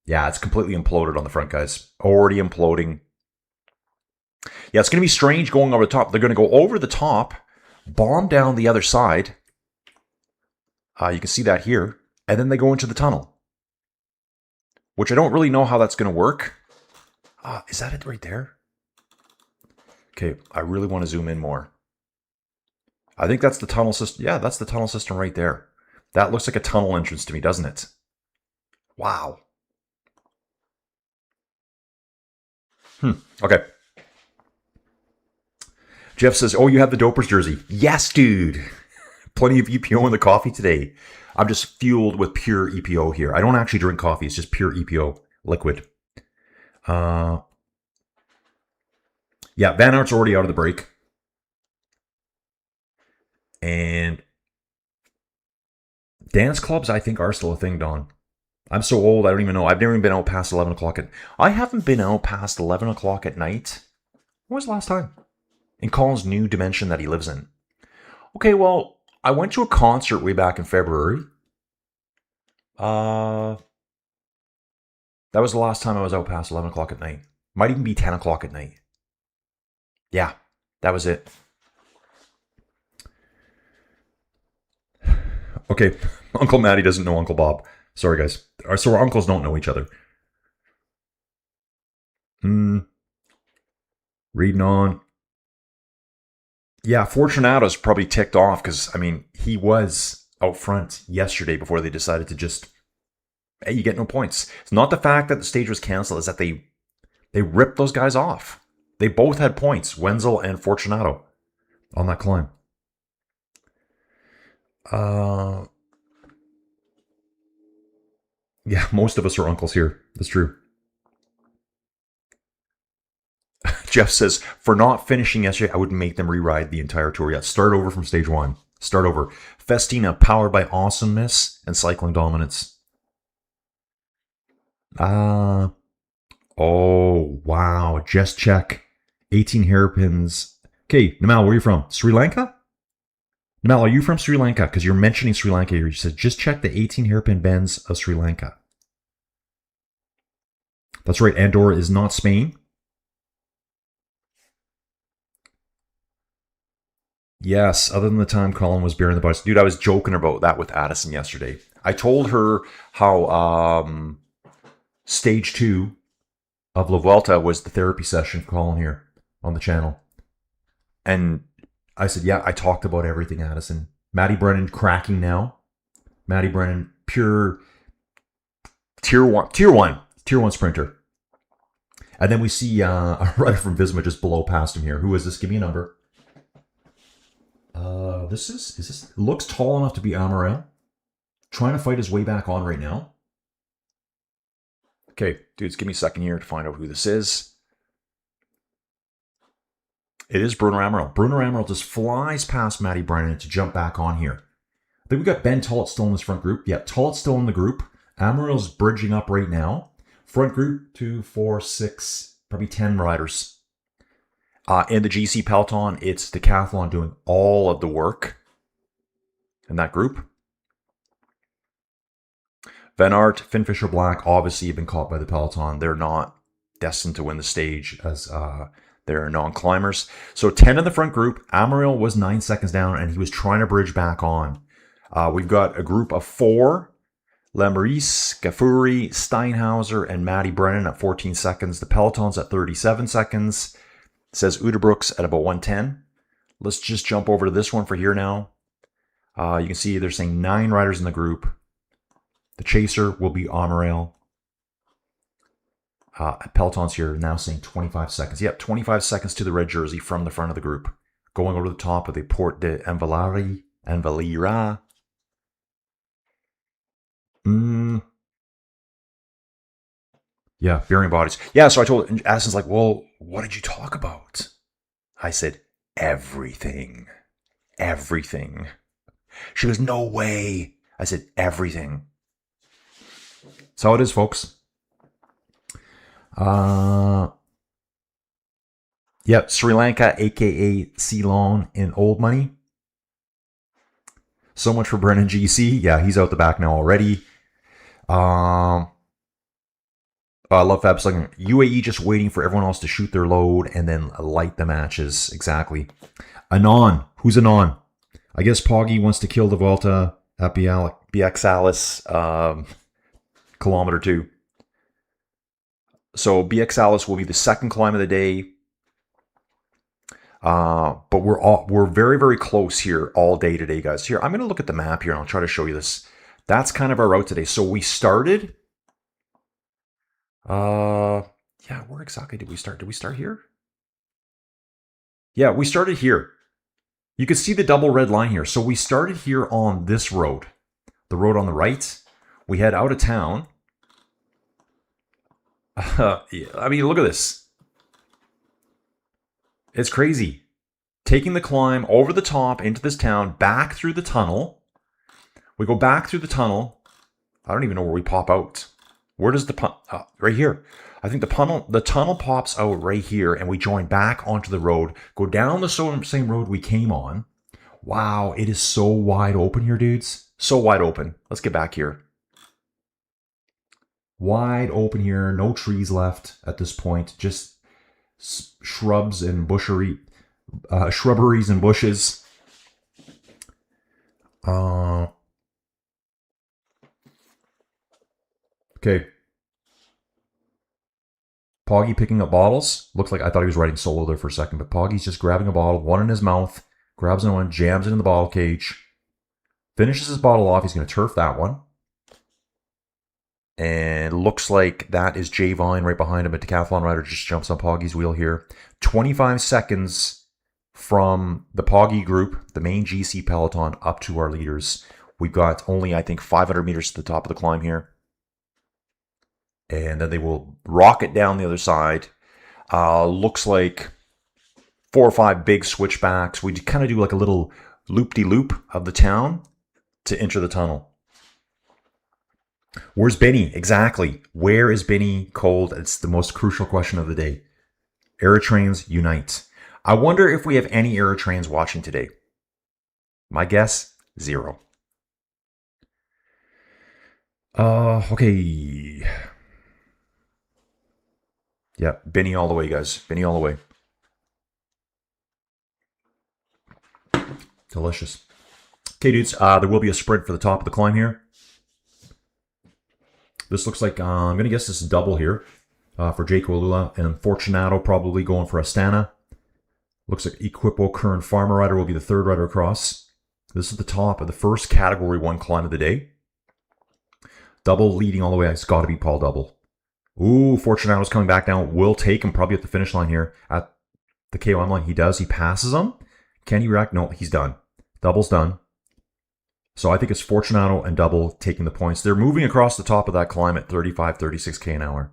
Speaker 3: Yeah, it's completely imploded on the front, guys. Already imploding. Yeah, it's going to be strange going over the top. They're going to go over the top, bomb down the other side. You can see that here. And then they go into the tunnel. Which I don't really know how that's going to work. Is that it right there? Okay, I really want to zoom in more. I think that's the tunnel system. Yeah, that's the tunnel system right there. That looks like a tunnel entrance to me, doesn't it? Wow. Okay. Jeff says, oh, you have the Dopers jersey. Yes, dude. Plenty of EPO in the coffee today. I'm just fueled with pure EPO here. I don't actually drink coffee. It's just pure EPO liquid. Yeah, Van Aert's already out of the break. And dance clubs, I think, are still a thing, Don. I'm so old, I don't even know. I've never even been out past 11 o'clock. I haven't been out past 11 o'clock at night. When was the last time? In Colin's new dimension that he lives in. Okay, well, I went to a concert way back in February. That was the last time I was out past 11 o'clock at night. Might even be 10 o'clock at night. Yeah, that was it. Okay, Uncle Matty doesn't know Uncle Bob. Sorry, guys. So our uncles don't know each other. Reading on. Yeah, Fortunato's probably ticked off because, I mean, he was out front yesterday before they decided to just, hey, you get no points. It's not the fact that the stage was canceled, it's that they ripped those guys off. They both had points, Wenzel and Fortunato, on that climb. Yeah, most of us are uncles here. That's true. Jeff says, for not finishing yesterday, I would make them reride the entire tour. Yeah, start over from stage 1. Start over. Festina, powered by awesomeness and cycling dominance. Oh, wow. Just check. 18 hairpins. Okay, Namal, where are you from? Sri Lanka? Namal, are you from Sri Lanka? Because you're mentioning Sri Lanka here. You said, just check the 18 hairpin bends of Sri Lanka. That's right. Andorra is not Spain. Yes, other than the time Colin was bearing the bus. Dude, I was joking about that with Addison yesterday. I told her how stage 2 of La Vuelta was the therapy session for Colin here on the channel. And I said, yeah, I talked about everything, Addison. Matty Brennan cracking now. Matty Brennan, pure tier one sprinter. And then we see a rider from Visma just below past him here. Who is this? Give me a number. Is this looks tall enough to be Amaral. Trying to fight his way back on right now. Okay, dudes, give me a second here to find out who this is. It is Bruno Amaral. Bruno Amaral just flies past Matty Brennan to jump back on here. I think we got Ben Tullett still in this front group. Yeah, Tullett's still in the group. Amaral's bridging up right now. Front group, 2, 4, 6, probably 10 riders. In the GC Peloton, it's Decathlon doing all of the work in that group. Van Aert, Finn Fisher Black, obviously have been caught by the Peloton. They're not destined to win the stage as they're non-climbers. So 10 in the front group. Amaral was 9 seconds down, and he was trying to bridge back on. We've got a group of 4. Lemarice, Gafuri, Steinhauser, and Matty Brennan at 14 seconds. The Peloton's at 37 seconds. It says Udebrooks at about 110. Let's just jump over to this one for here now. You can see they're saying 9 riders in the group. The chaser will be Amaral. Peloton's here now saying 25 seconds. Yep, 25 seconds to the red jersey from the front of the group. going over the top of the Port de Envalira. Yeah, burying bodies. Yeah, so I told Addison's like, well, what did you talk about? I said, everything. Everything. She goes, no way. I said, everything. That's how it is, folks. Yep, Sri Lanka, aka Ceylon in old money. So much for Brennan GC. Yeah, he's out the back now already. I love Fab Slugging. UAE just waiting for everyone else to shoot their load and then light the matches. Exactly. Anon. Who's Anon? I guess Poggy wants to kill the Vuelta at BX Alice, kilometer 2. So BX Alice will be the second climb of the day. But we're very, very close here all day today, guys. Here, I'm going to look at the map here and I'll try to show you this. That's kind of our route today. So we started... yeah, where exactly did we start? Did we start here? Yeah, we started here. You can see the double red line here. So we started here on this road, the road on the right. We head out of town. Yeah, I mean, look at this. It's crazy. Taking the climb over the top into this town, back through the tunnel. We go back through the tunnel. I don't even know where we pop out. Where does the right here? I think the tunnel pops out right here, and we join back onto the road. Go down the same road we came on. Wow, it is so wide open here, dudes. So wide open. Let's get back here. Wide open here. No trees left at this point. Just shrubs and shrubberies and bushes. Okay. Poggy picking up bottles. Looks like I thought he was riding solo there for a second, but Poggy's just grabbing a bottle, one in his mouth, grabs another one, jams it in the bottle cage, finishes his bottle off. He's going to turf that one. And looks like that is Jay Vine right behind him. A decathlon rider just jumps on Poggy's wheel here. 25 seconds from the Poggy group, the main GC peloton, up to our leaders. We've got only, I think, 500 meters to the top of the climb here. And then they will rocket down the other side. Looks like 4 or 5 big switchbacks. We kind of do like a little loop-de-loop of the town to enter the tunnel. Where's Benny? Exactly. Where is Benny Cold? It's the most crucial question of the day. Aerotrains unite. I wonder if we have any Aerotrains watching today. My guess, 0. Okay. Yeah, Benny all the way, guys. Benny all the way. Delicious. Okay, dudes. There will be a sprint for the top of the climb here. This looks like, I'm going to guess this is double here for Jake Walula. And Fortunato probably going for Astana. Looks like Equipo Kern Farmer Rider will be the third rider across. This is the top of the first Category 1 climb of the day. Double leading all the way. It's got to be Paul Double. Ooh, Fortunato's coming back down. Will take him probably at the finish line here. At the KOM line, he does. He passes him. Can he react? No, he's done. Double's done. So I think it's Fortunato and Double taking the points. They're moving across the top of that climb at 35, 36K an hour.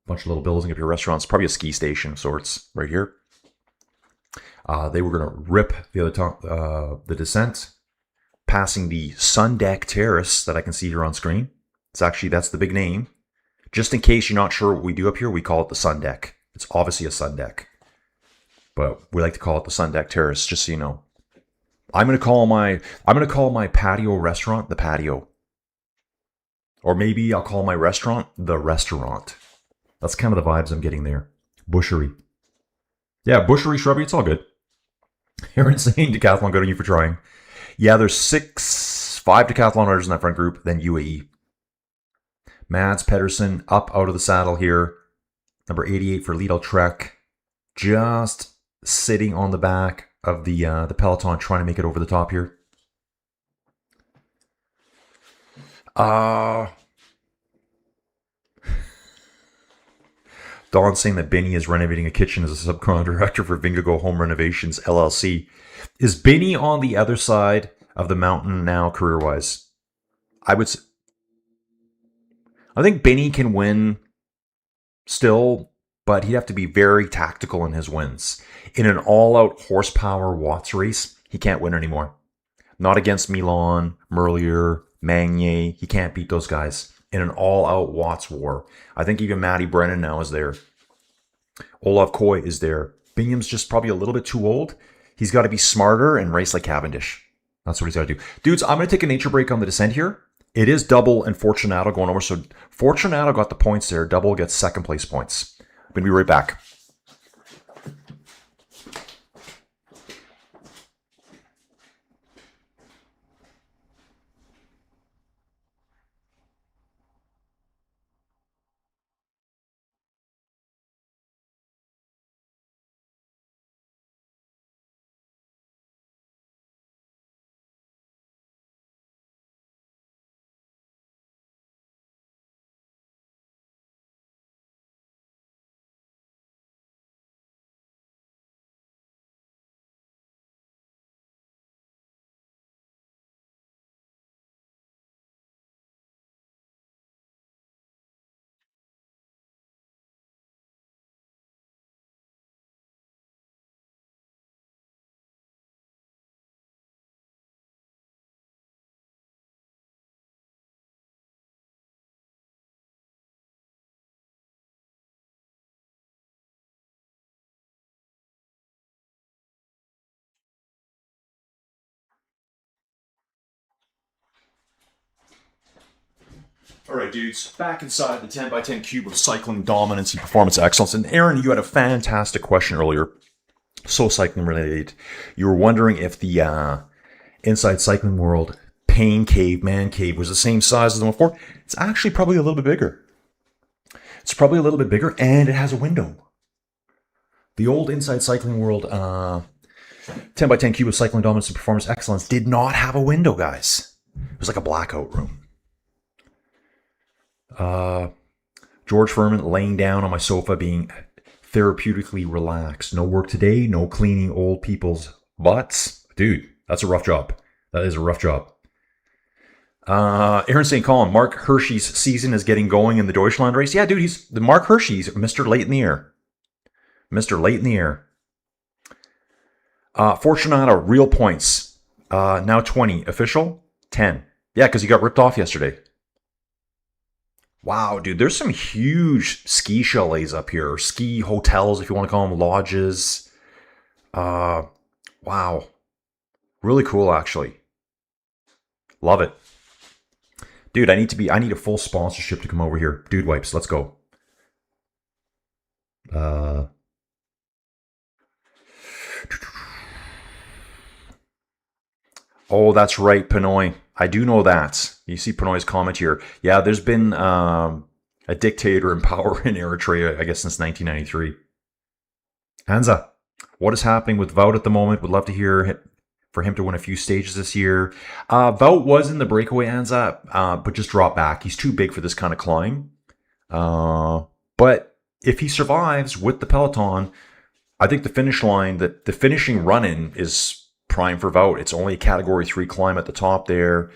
Speaker 3: Bunch of little buildings up here, restaurants. Probably a ski station of sorts right here. They were going to rip the other top, the descent, passing the Sun Deck Terrace that I can see here on screen. That's the big name. Just in case you're not sure what we do up here, we call it the Sun Deck. It's obviously a Sun Deck, but we like to call it the Sun Deck Terrace, just so you know. I'm gonna call my patio restaurant the patio. Or maybe I'll call my restaurant the restaurant. That's kind of the vibes I'm getting there. Bushery. Yeah, Bushery, Shrubbery, it's all good. Aaron saying decathlon, good on you for trying. Yeah, there's 5 decathlon riders in that front group, then UAE. Mads Pedersen up out of the saddle here. Number 88 for Lidl Trek. Just sitting on the back of the peloton, trying to make it over the top here. Don saying that Benny is renovating a kitchen as a subcontractor for Vingago Home Renovations LLC. Is Benny on the other side of the mountain now, career-wise? I would. I think Benny can win still, but he'd have to be very tactical in his wins. In an all-out horsepower Watts race, he can't win anymore. Not against Milan, Merlier, Magnier. He can't beat those guys in an all-out Watts war. I think even Matty Brennan now is there. Olav Koy is there. Bingham's just probably a little bit too old. He's got to be smarter and race like Cavendish. That's what he's got to do. Dudes, I'm going to take a nature break on the descent here. It is Double and Fortunato going over. So Fortunato got the points there. Double gets second place points. I'm going to be right back. All right, dudes, back inside the 10x10 cube of cycling dominance and performance excellence. And Aaron, you had a fantastic question earlier, so cycling related. You were wondering if the Inside Cycling World Pain Cave, Man Cave was the same size as the one before. It's actually probably a little bit bigger. It's probably a little bit bigger, and it has a window. The old Inside Cycling World 10x10 cube of cycling dominance and performance excellence did not have a window, guys. It was like a blackout room. George Furman laying down on my sofa being therapeutically relaxed. No work today, no cleaning old people's butts. Dude, that's a rough job. That is a rough job. Aaron St. Colin, Mark Hershey's season is getting going in the Deutschland race. Yeah, dude, he's the Mark Hershey's Mr. Late in the Air. Mr. Late in the Air. Fortunato, real points. Now 20. Official, 10. Yeah, because he got ripped off yesterday. Wow, dude, there's some huge ski chalets up here. Ski hotels, if you want to call them, lodges. Wow. Really cool, actually. Love it. Dude, I need a full sponsorship to come over here. Dude Wipes, let's go. Oh, that's right, Pinoy. I do know that. You see Pinoy's comment here. Yeah, there's been a dictator in power in Eritrea, I guess, since 1993. Anza, what is happening with Wout at the moment? Would love to hear for him to win a few stages this year. Wout was in the breakaway, Anza, but just dropped back. He's too big for this kind of climb. But if he survives with the peloton, I think the finish line, the finishing run-in is prime for Wout. It's only a Category 3 climb at the top there.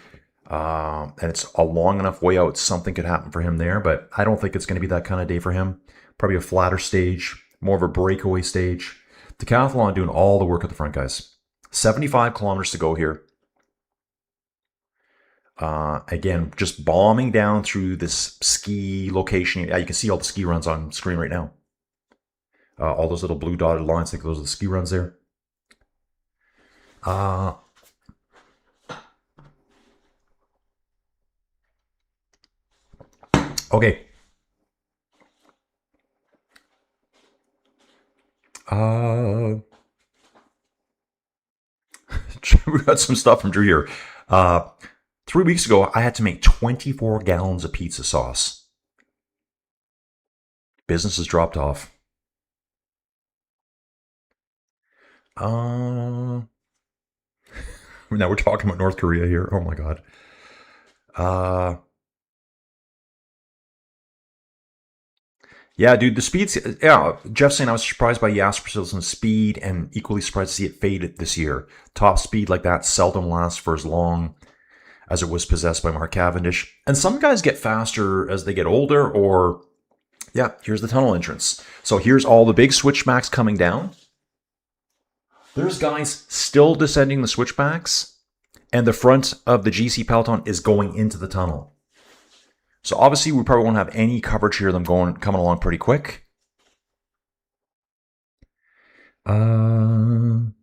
Speaker 3: And it's a long enough way out. Something could happen for him there, but I don't think it's going to be that kind of day for him. Probably a flatter stage, more of a breakaway stage. Decathlon doing all the work at the front, guys. 75 kilometers to go here. Again, just bombing down through this ski location. Yeah, you can see all the ski runs on screen right now. All those little blue dotted lines, I think those are the ski runs there. Okay. We got some stuff from Drew here. 3 weeks ago, I had to make 24 gallons of pizza sauce. Business has dropped off. Now we're talking about North Korea here. Oh my God. Yeah, dude, the speed's. Yeah, Jeff's saying I was surprised by Jaspersen's speed and equally surprised to see it fade this year. Top speed like that seldom lasts for as long as it was possessed by Mark Cavendish. And some guys get faster as they get older, or, yeah, here's the tunnel entrance. So here's all the big switchbacks coming down. There's guys still descending the switchbacks, and the front of the GC peloton is going into the tunnel. So obviously we probably won't have any coverage here of them coming along pretty quick. Wout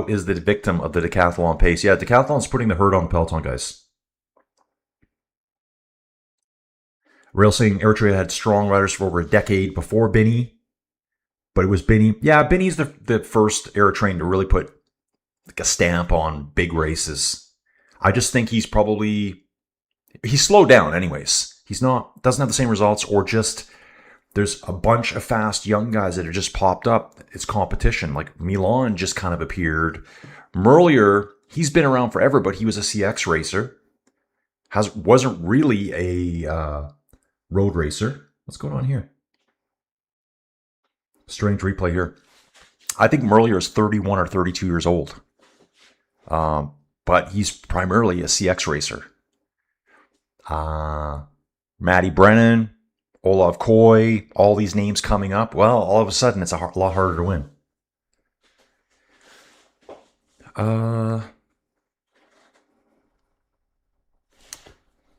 Speaker 3: is the victim of the decathlon pace. Yeah, decathlon's putting the hurt on the peloton, guys. Rail saying Eritrea had strong riders for over a decade before Binny, but it was Binny. Yeah, Binny's the first Eritrean to really put like a stamp on big races. I just think he's slowed down anyways. Doesn't have the same results, or just there's a bunch of fast young guys that have just popped up. It's competition. Like Milan just kind of appeared. Merlier, he's been around forever, but he was a CX racer. Wasn't really a road racer. What's going on here? Strange replay here. I think Merlier is 31 or 32 years old. But he's primarily a CX racer. Matty Brennan, Olav Koy, all these names coming up. Well, all of a sudden, it's a lot harder to win.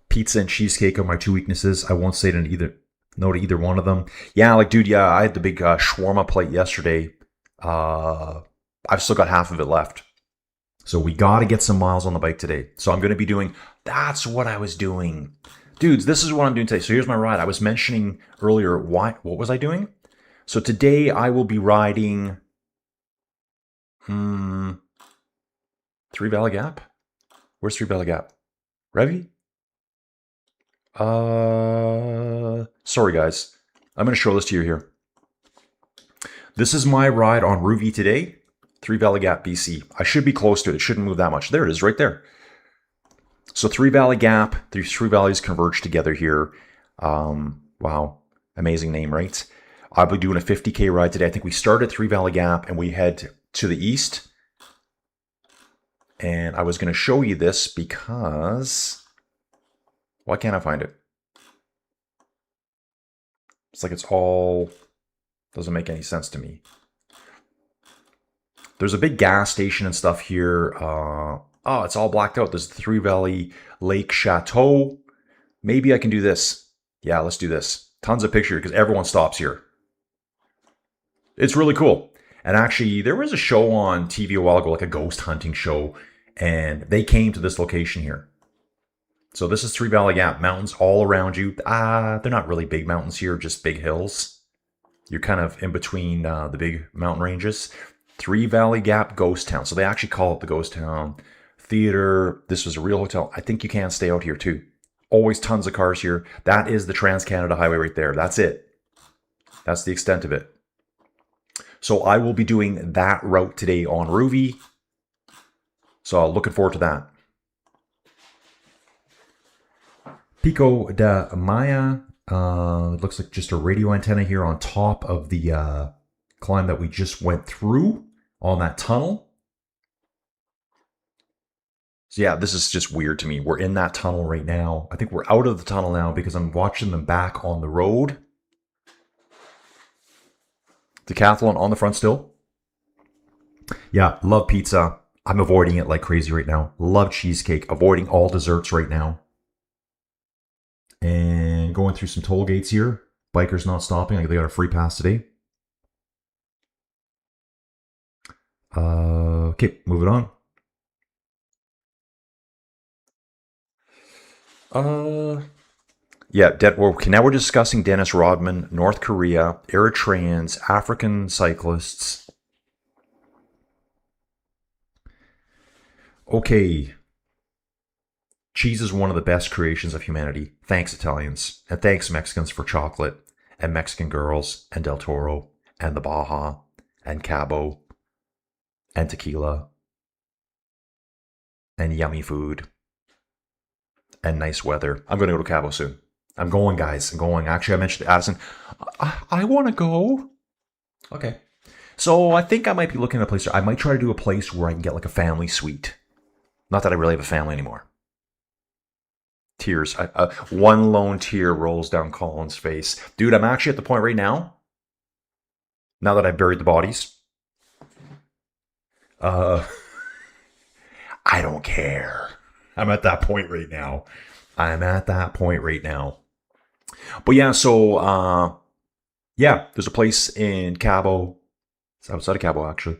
Speaker 3: Pizza and cheesecake are my two weaknesses. I won't say no to either one of them. Yeah, like, dude, yeah, I had the big shawarma plate yesterday. I've still got half of it left. So we got to get some miles on the bike today. So I'm going to be doing, that's what I was doing. Dudes, this is what I'm doing today. So here's my ride. I was mentioning earlier, what was I doing? So today I will be riding, Three Valley Gap? Where's Three Valley Gap? Revy? Sorry guys. I'm going to show this to you here. This is my ride on Ruby today. Three Valley Gap, BC. I should be close to it. It shouldn't move that much. There it is, right there. So Three Valley Gap, these three valleys converge together here. Wow, amazing name, right? I'll be doing a 50K ride today. I think we start at Three Valley Gap and we head to the east. And I was going to show you this because... Why can't I find it? It's like it's all... Doesn't make any sense to me. There's a big gas station and stuff here. Oh, it's all blacked out. There's the Three Valley Lake Chateau. Maybe I can do this. Yeah, let's do this. Tons of pictures because everyone stops here. It's really cool. And actually, there was a show on TV a while ago, like a ghost hunting show, and they came to this location here. So this is Three Valley Gap. Mountains all around you. They're not really big mountains here, just big hills. You're kind of in between the big mountain ranges. Three Valley Gap Ghost Town. So they actually call it the Ghost Town Theater. This was a real hotel. I think you can stay out here too. Always tons of cars here. That is the Trans-Canada Highway right there. That's it. That's the extent of it. So I will be doing that route today on Ruby. So looking forward to that. Pico de Maya. It looks like just a radio antenna here on top of the climb that we just went through on that tunnel. So yeah, this is just weird to me. We're in that tunnel right now. I think we're out of the tunnel now because I'm watching them back on the road. Decathlon on the front still. Yeah, love pizza. I'm avoiding it like crazy right now. Love cheesecake. Avoiding all desserts right now. And going through some toll gates here. Bikers not stopping. They got a free pass today. Okay, moving on. Yeah, okay, now we're discussing Dennis Rodman, North Korea, Eritreans, African cyclists. Okay. Cheese is one of the best creations of humanity. Thanks, Italians. And thanks, Mexicans, for chocolate, and Mexican girls, and Del Toro, and the Baja, and Cabo, and tequila, and yummy food, and nice weather. I'm going to go to Cabo soon. I'm going, guys. I'm going. Actually, I mentioned to Addison, I want to go. Okay. So I think I might be looking at a place. I might try to do a place where I can get like a family suite. Not that I really have a family anymore. Tears. One lone tear rolls down Colin's face. Dude, I'm actually at the point right now, now that I've buried the bodies, I don't care. I'm at that point right now. But yeah, so, yeah, there's a place in Cabo. It's outside of Cabo, actually.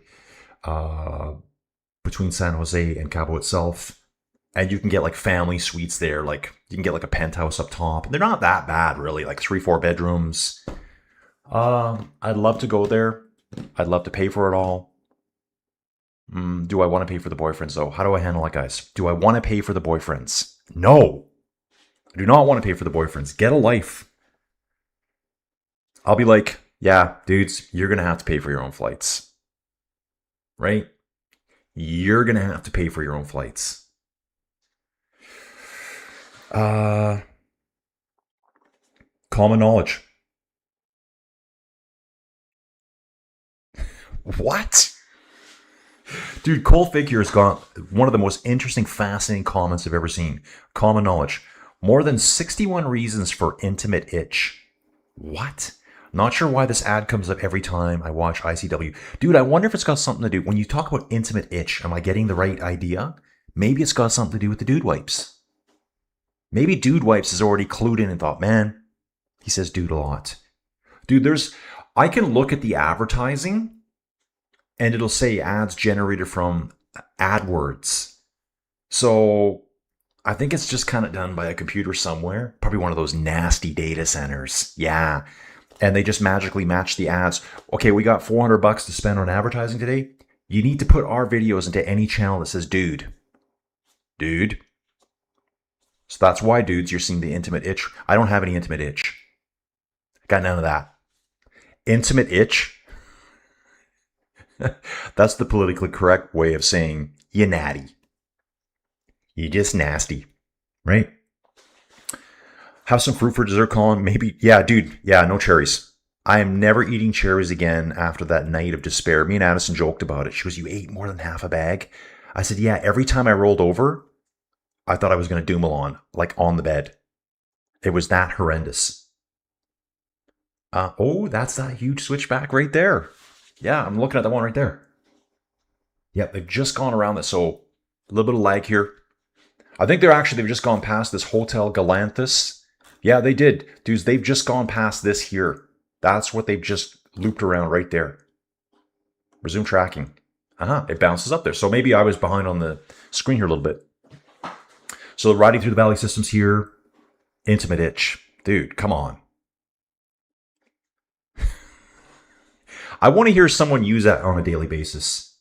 Speaker 3: Between San Jose and Cabo itself. And you can get like family suites there. Like you can get like a penthouse up top. They're not that bad, really. Like 3-4 bedrooms. I'd love to go there. I'd love to pay for it all. Do I want to pay for the boyfriends, though? How do I handle that, guys? Do I want to pay for the boyfriends? No. I do not want to pay for the boyfriends. Get a life. I'll be like, yeah, dudes, you're going to have to pay for your own flights. Right? You're going to have to pay for your own flights. Common knowledge. What? Dude, Cole Figure has got one of the most interesting, fascinating comments I've ever seen. Common knowledge. More than 61 reasons for intimate itch. What? Not sure why this ad comes up every time I watch ICW. Dude, I wonder if it's got something to do. When you talk about intimate itch, am I getting the right idea? Maybe it's got something to do with the dude wipes. Maybe Dude Wipes is already clued in and thought, man, he says dude a lot. Dude, I can look at the advertising and it'll say ads generated from AdWords. So I think it's just kind of done by a computer somewhere. Probably one of those nasty data centers. Yeah. And they just magically match the ads. Okay, we got $400 to spend on advertising today. You need to put our videos into any channel that says dude. Dude. So that's why, dudes, you're seeing the intimate itch. I don't have any intimate itch. I got none of that. Intimate itch? That's the politically correct way of saying you natty. You just nasty. Right? Have some fruit for dessert, Colin. Maybe. Yeah, dude. Yeah, no cherries. I am never eating cherries again after that night of despair. Me and Addison joked about it. She goes, you ate more than half a bag? I said, yeah, every time I rolled over, I thought I was going to doom on, like on the bed. It was that horrendous. Oh, that's that huge switchback right there. Yeah, I'm looking at that one right there. Yep, they've just gone around that, so a little bit of lag here. I think they've just gone past this Hotel Galanthus. Yeah, they did. Dudes, they've just gone past this here. That's what they've just looped around right there. Resume tracking. It bounces up there. So maybe I was behind on the screen here a little bit. So riding through the valley systems here. Intimate itch. Dude, come on. I want to hear someone use that on a daily basis.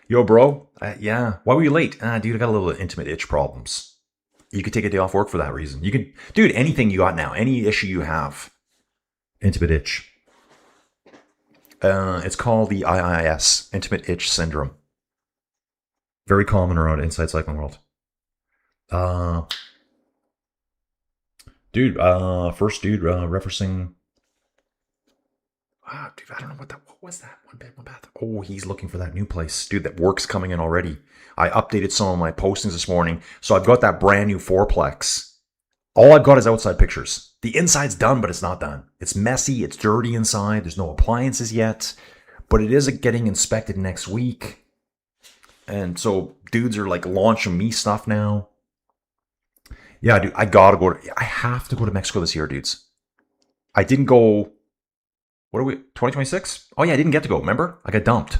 Speaker 3: Yo, bro. Yeah. Why were you late? Dude, I got a little intimate itch problems. You could take a day off work for that reason. You could, dude, anything you got now, any issue you have. Intimate itch. It's called the IIS, Intimate Itch Syndrome. Very common around Inside Cycling World. First dude, referencing. Dude, I don't know what was that? One bed, one bath. Oh, he's looking for that new place. Dude, that work's coming in already. I updated some of my postings this morning. So I've got that brand new fourplex. All I've got is outside pictures. The inside's done, but it's not done. It's messy. It's dirty inside. There's no appliances yet. But it is getting inspected next week. And so dudes are like launching me stuff now. Yeah, dude, I have to go to Mexico this year, dudes. I didn't go, what are we, 2026? Oh yeah, I didn't get to go, remember? I got dumped.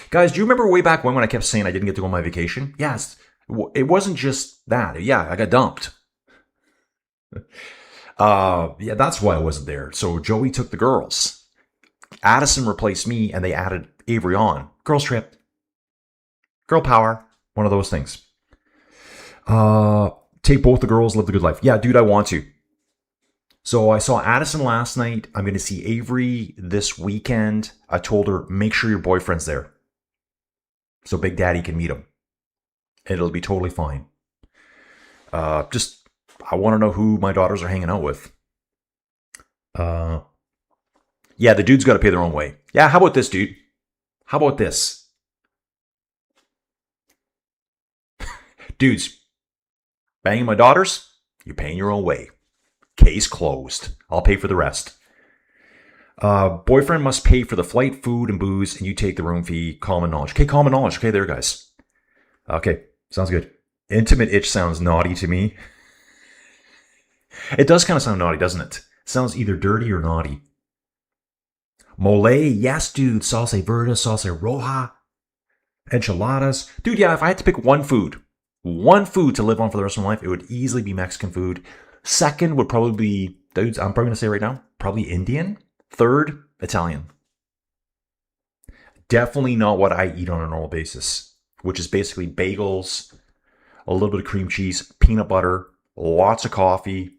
Speaker 3: Guys, do you remember way back when I kept saying I didn't get to go on my vacation? Yes, it wasn't just that. Yeah, I got dumped. Yeah, that's why I wasn't there. So Joey took the girls. Addison replaced me, and they added Avery on. Girls trip. Girl power. One of those things. Take both the girls, live the good life. Yeah, dude, I want to. So I saw Addison last night. I'm going to see Avery this weekend. I told her, make sure your boyfriend's there. So Big Daddy can meet him. It'll be totally fine. Just I want to know who my daughters are hanging out with. Yeah, the dude's got to pay their own way. Yeah, how about this, dude? How about this? Dudes, banging my daughters, you're paying your own way. Case closed. I'll pay for the rest. Boyfriend must pay for the flight, food, and booze, and you take the room fee. Common knowledge. Okay, common knowledge. Okay, there, guys. Okay, sounds good. Intimate itch sounds naughty to me. It does kind of sound naughty, doesn't it? Sounds either dirty or naughty. Mole, yes, dude. Salsa verde, salsa roja, enchiladas. Dude, yeah, if I had to pick one food to live on for the rest of my life, it would easily be Mexican food. Second would probably be, dudes, I'm probably going to say right now, probably Indian. Third, Italian. Definitely not what I eat on a normal basis, which is basically bagels, a little bit of cream cheese, peanut butter, lots of coffee,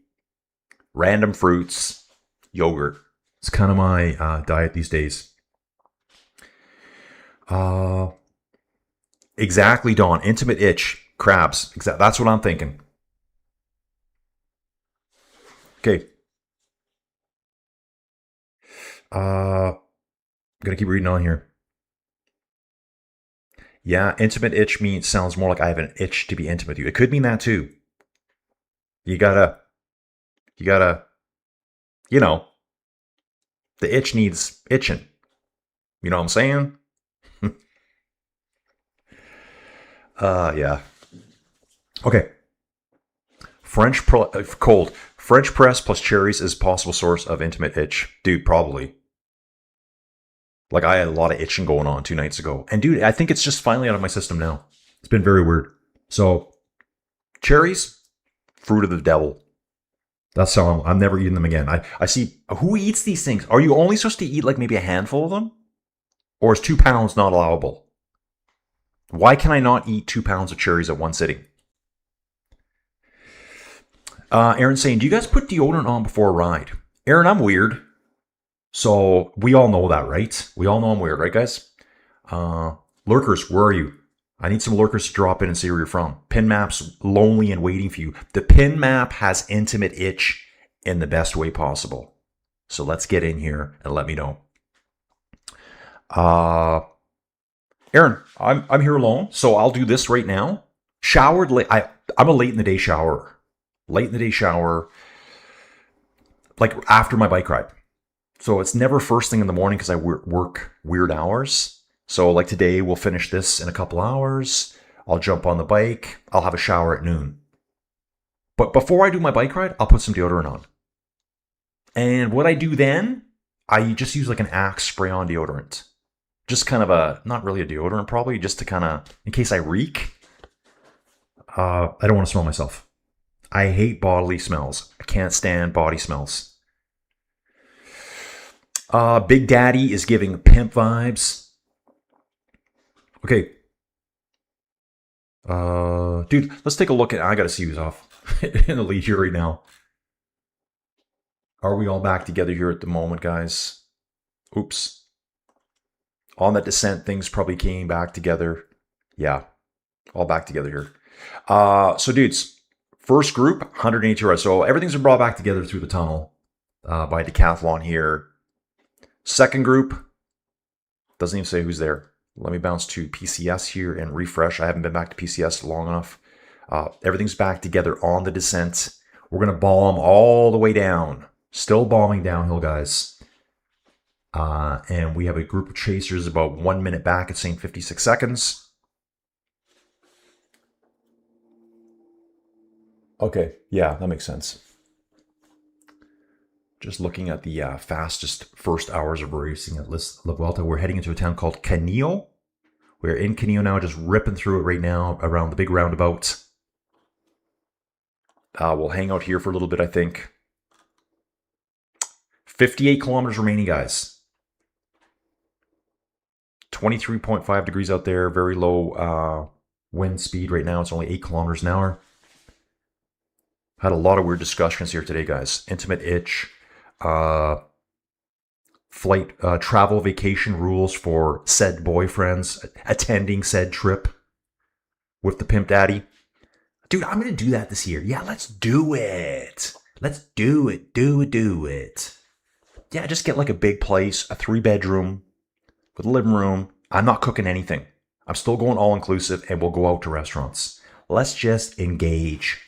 Speaker 3: random fruits, yogurt. It's kind of my diet these days. Exactly, Dawn. Intimate itch. Crabs. That's what I'm thinking. Okay. I'm going to keep reading on here. Yeah, intimate itch sounds more like I have an itch to be intimate with you. It could mean that too. You gotta, you know, the itch needs itching. You know what I'm saying? Yeah. Okay. Cold. French press plus cherries is possible source of intimate itch. Dude, probably. Like, I had a lot of itching going on 2 nights ago. And dude, I think it's just finally out of my system now. It's been very weird. So, cherries, fruit of the devil. That's how I'm never eating them again. I see, who eats these things? Are you only supposed to eat like maybe a handful of them? Or is 2 pounds not allowable? Why can I not eat 2 pounds of cherries at one sitting? Aaron's saying, do you guys put deodorant on before a ride? Aaron, I'm weird. So we all know that, right? We all know I'm weird, right, guys? Lurkers, where are you? I need some lurkers to drop in and see where you're from. Pin map's lonely and waiting for you. The pin map has intimate itch in the best way possible. So let's get in here and let me know. Aaron, I'm here alone, so I'll do this right now. Showered late. I'm a late in the day shower. Late in the day shower, like after my bike ride. So it's never first thing in the morning because I work weird hours. So like today, we'll finish this in a couple hours. I'll jump on the bike. I'll have a shower at noon. But before I do my bike ride, I'll put some deodorant on. And what I do then, I just use like an Axe spray-on deodorant. Just kind of not really a deodorant probably, just to kind of, in case I reek. I don't want to smell myself. I hate bodily smells. I can't stand body smells. Big Daddy is giving pimp vibes. Okay. Dude, let's take a look at, I gotta see who's off in the lead here right now. Are we all back together here at the moment, guys? Oops. On that descent, things probably came back together. Yeah, all back together here. So dudes, first group, 182 rides. So everything's been brought back together through the tunnel by Decathlon here. Second group, doesn't even say who's there. Let me bounce to PCS here and refresh. I haven't been back to PCS long enough. Everything's back together on the descent. We're going to bomb all the way down. Still bombing downhill, guys. And we have a group of chasers about 1 minute back at saying 56 seconds. Okay, yeah, that makes sense. Just looking at the fastest first hours of racing at La Vuelta. We're heading into a town called Canillo. We're in Canillo now, just ripping through it right now around the big roundabout. We'll hang out here for a little bit, I think. 58 kilometers remaining, guys. 23.5 degrees out there. Very low wind speed right now. It's only 8 kilometers an hour. Had a lot of weird discussions here today, guys. Intimate itch. Flight travel vacation rules for said boyfriends attending said trip with the pimp daddy. Dude, I'm going to do that this year. Yeah, let's do it. Let's do it. Do it. Yeah, just get like a big place, a 3-bedroom with a living room. I'm not cooking anything. I'm still going all inclusive and we'll go out to restaurants. Let's just engage.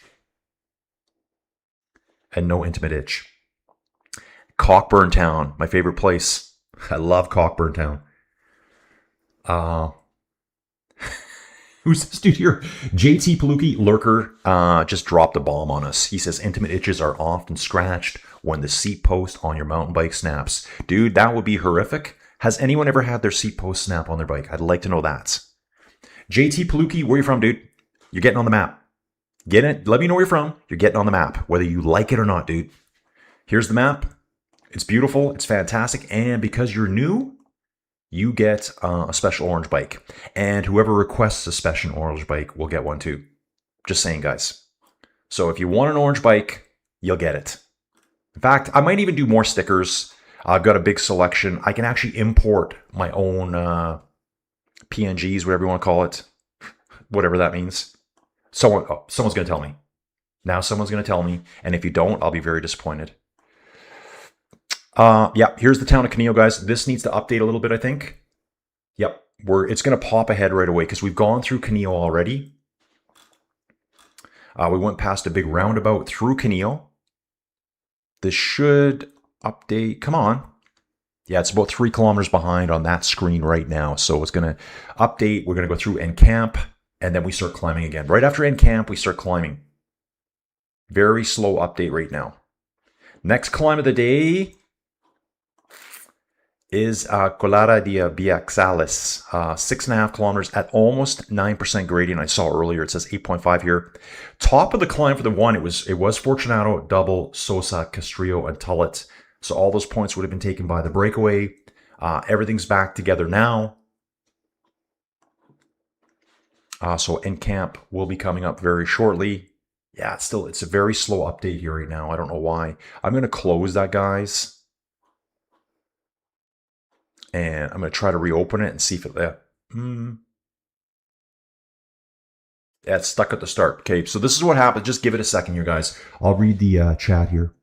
Speaker 3: And no intimate itch. Cockburn Town, my favorite place. I love Cockburn Town. Who's this dude here? JT Paluki Lurker just dropped a bomb on us. He says intimate itches are often scratched when the seat post on your mountain bike snaps. Dude, that would be horrific. Has anyone ever had their seat post snap on their bike? I'd like to know that. JT Paluki, where you from, dude? You're getting on the map. Get it? Let me know where you're from. You're getting on the map, whether you like it or not, dude. Here's the map. It's beautiful. It's fantastic. And because you're new, you get a special orange bike. And whoever requests a special orange bike will get one too. Just saying, guys. So if you want an orange bike, you'll get it. In fact, I might even do more stickers. I've got a big selection. I can actually import my own PNGs, whatever you want to call it. Whatever that means. Someone's going to tell me. Now someone's going to tell me. And if you don't, I'll be very disappointed. Yeah, here's the town of Canillo, guys. This needs to update a little bit, I think. Yep, it's going to pop ahead right away because we've gone through Canillo already. We went past a big roundabout through Canillo. This should update. Come on. Yeah, it's about 3 kilometers behind on that screen right now. So it's going to update. We're going to go through Encamp, and then we start climbing again. Right after Encamp, we start climbing. Very slow update right now. Next climb of the day is Colada de Biaxalis, 6.5 kilometers at almost 9% gradient. I saw earlier, it says 8.5 here. Top of the climb for the one, it was Fortunato, Double, Sosa, Castrillo, and Tullet. So all those points would have been taken by the breakaway. Everything's back together now. So Encamp will be coming up very shortly. Yeah, it's a very slow update here right now. I don't know why. I'm going to close that, guys. And I'm going to try to reopen it and see if it... Yeah, it's stuck at the start. Okay, so this is what happened. Just give it a second here, guys. I'll read the chat here.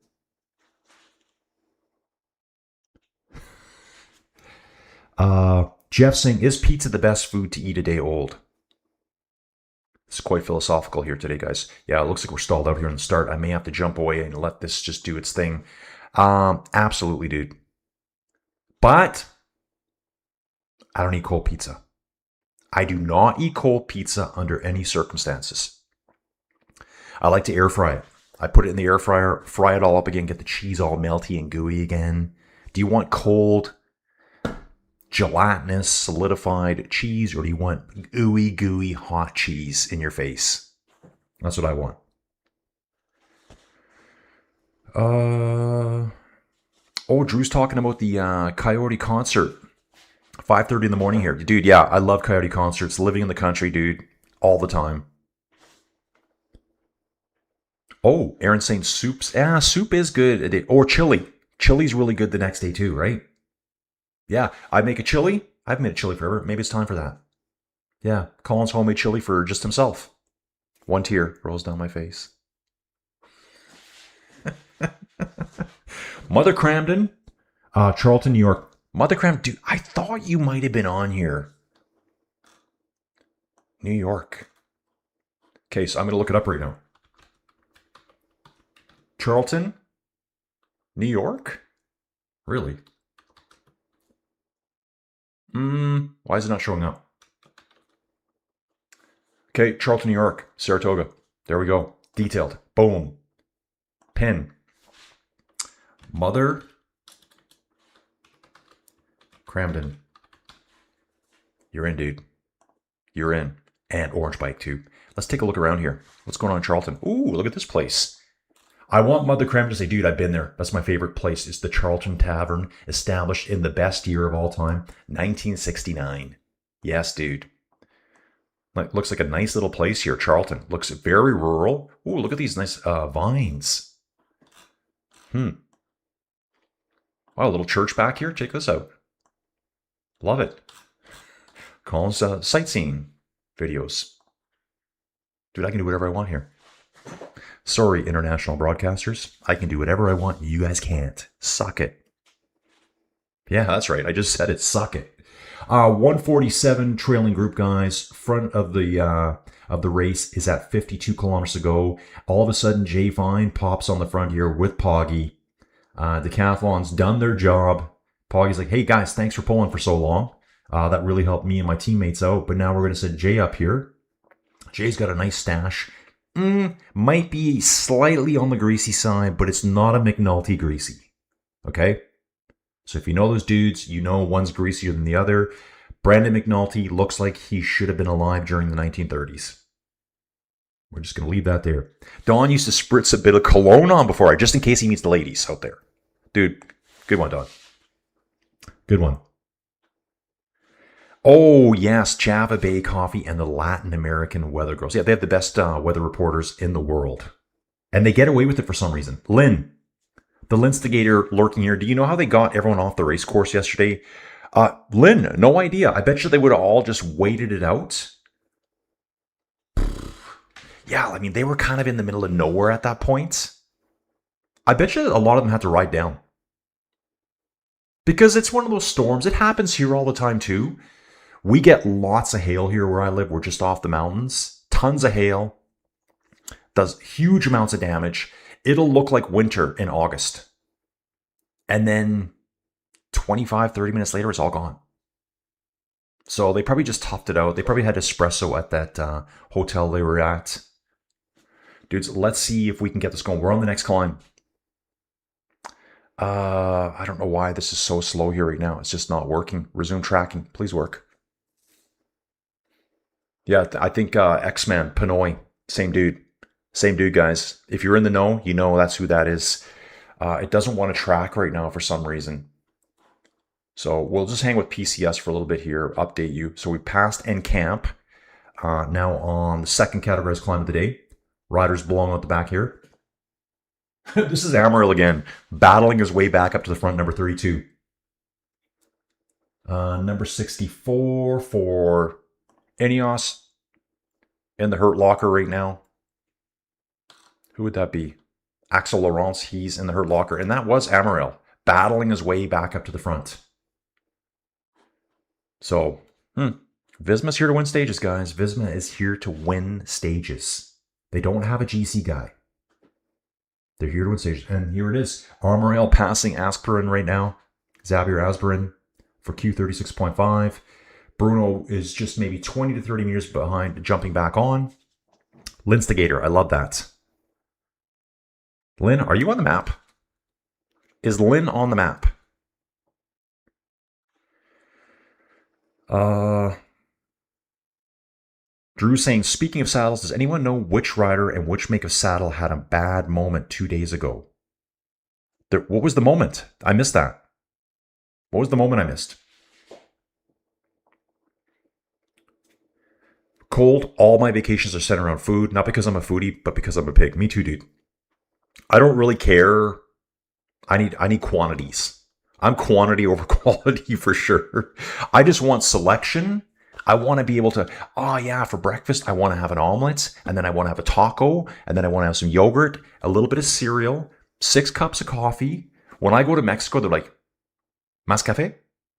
Speaker 3: Jeff saying, is pizza the best food to eat a day old? It's quite philosophical here today, guys. Yeah, it looks like we're stalled out here in the start. I may have to jump away and let this just do its thing. Absolutely, dude. But I don't eat cold pizza. I do not eat cold pizza under any circumstances. I like to air fry it. I put it in the air fryer, fry it all up again, get the cheese all melty and gooey again. Do you want cold, gelatinous, solidified cheese, or do you want ooey gooey hot cheese in your face? That's what I want. Oh, Drew's talking about the Coyote concert. 5:30 in the morning here. Dude, yeah, I love Coyote concerts. Living in the country, dude, all the time. Oh, Aaron saying soups. Yeah, soup is good. Or chili. Chili's really good the next day too, right? Yeah, I make a chili. I haven't made a chili forever. Maybe it's time for that. Yeah, Colin's homemade chili for just himself. One tear rolls down my face. Mother Cramden, Charlton, New York. Mother Cramden, dude, I thought you might have been on here. New York. Okay, so I'm going to look it up right now. Charlton, New York? Really? Why is it not showing up? Okay, Charlton, New York, Saratoga. There we go. Detailed. Boom. Pin. Mother Cramden. You're in, dude. You're in. And Orange Bike, too. Let's take a look around here. What's going on in Charlton? Ooh, look at this place. I want Mother Cramden to say, dude, I've been there. That's my favorite place. It's the Charlton Tavern, established in the best year of all time, 1969. Yes, dude. Looks like a nice little place here, Charlton. Looks very rural. Ooh, look at these nice vines. Wow, a little church back here. Check this out. Love it. Colin's sightseeing videos. Dude, I can do whatever I want here. Sorry, international broadcasters. I can do whatever I want. You guys can't. Suck it. Yeah, that's right. I just said it. Suck it. 147 trailing group, guys. Front of the race is at 52 kilometers to go. All of a sudden, Jay Vine pops on the front here with Poggy. Decathlon's done their job. Poggy's like, hey guys, thanks for pulling for so long. That really helped me and my teammates out. But now we're going to set Jay up here. Jay's got a nice stash. Might be slightly on the greasy side, but it's not a McNulty greasy. Okay? So if you know those dudes, you know one's greasier than the other. Brandon McNulty looks like he should have been alive during the 1930s. We're just going to leave that there. Don used to spritz a bit of cologne on before, just in case he meets the ladies out there. Dude, good one, Don. Good one. Oh, yes, Java Bay Coffee and the Latin American Weather Girls. Yeah, they have the best weather reporters in the world. And they get away with it for some reason. Lynn, the Linstigator lurking here. Do you know how they got everyone off the race course yesterday? Lynn, no idea. I bet you they would have all just waited it out. Yeah, I mean, they were kind of in the middle of nowhere at that point. I bet you a lot of them had to ride down. Because it's one of those storms. It happens here all the time, too. We get lots of hail here where I live. We're just off the mountains. Tons of hail. Does huge amounts of damage. It'll look like winter in August. And then 25, 30 minutes later, it's all gone. So they probably just toughed it out. They probably had espresso at that hotel they were at. Dudes, let's see if we can get this going. We're on the next climb. I don't know why this is so slow here right now. It's just not working. Resume tracking. Please work. Yeah, I think X-Man, Pinoy, same dude. Same dude, guys. If you're in the know, you know that's who that is. It doesn't want to track right now for some reason. So we'll just hang with PCS for a little bit here, update you. So we passed Encamp. Now on the second categorized climb of the day. Riders belong out the back here. This is Amaral again, battling his way back up to the front, number 32. Number 64 for Ineos in the hurt locker right now. Who would that be? Axel Laurence, he's in the hurt locker. And that was Amaral, battling his way back up to the front. So, Visma's here to win stages, guys. Visma is here to win stages. They don't have a GC guy. They're here to win stages. And here it is. Amaral passing Aspirin right now. Xavier Aspirin for Q36.5. Bruno is just maybe 20 to 30 meters behind, jumping back on. Linstigator, I love that. Lynn, are you on the map? Is Lynn on the map? Drew saying, speaking of saddles, does anyone know which rider and which make of saddle had a bad moment 2 days ago? What was the moment? I missed that. What was the moment I missed? Cold, all my vacations are centered around food, not because I'm a foodie, but because I'm a pig. Me too, dude. I don't really care. I need quantities. I'm quantity over quality for sure. I just want selection. I want to be able to, for breakfast, I want to have an omelet, and then I want to have a taco, and then I want to have some yogurt, a little bit of cereal, 6 cups of coffee. When I go to Mexico, they're like, "Mas café?"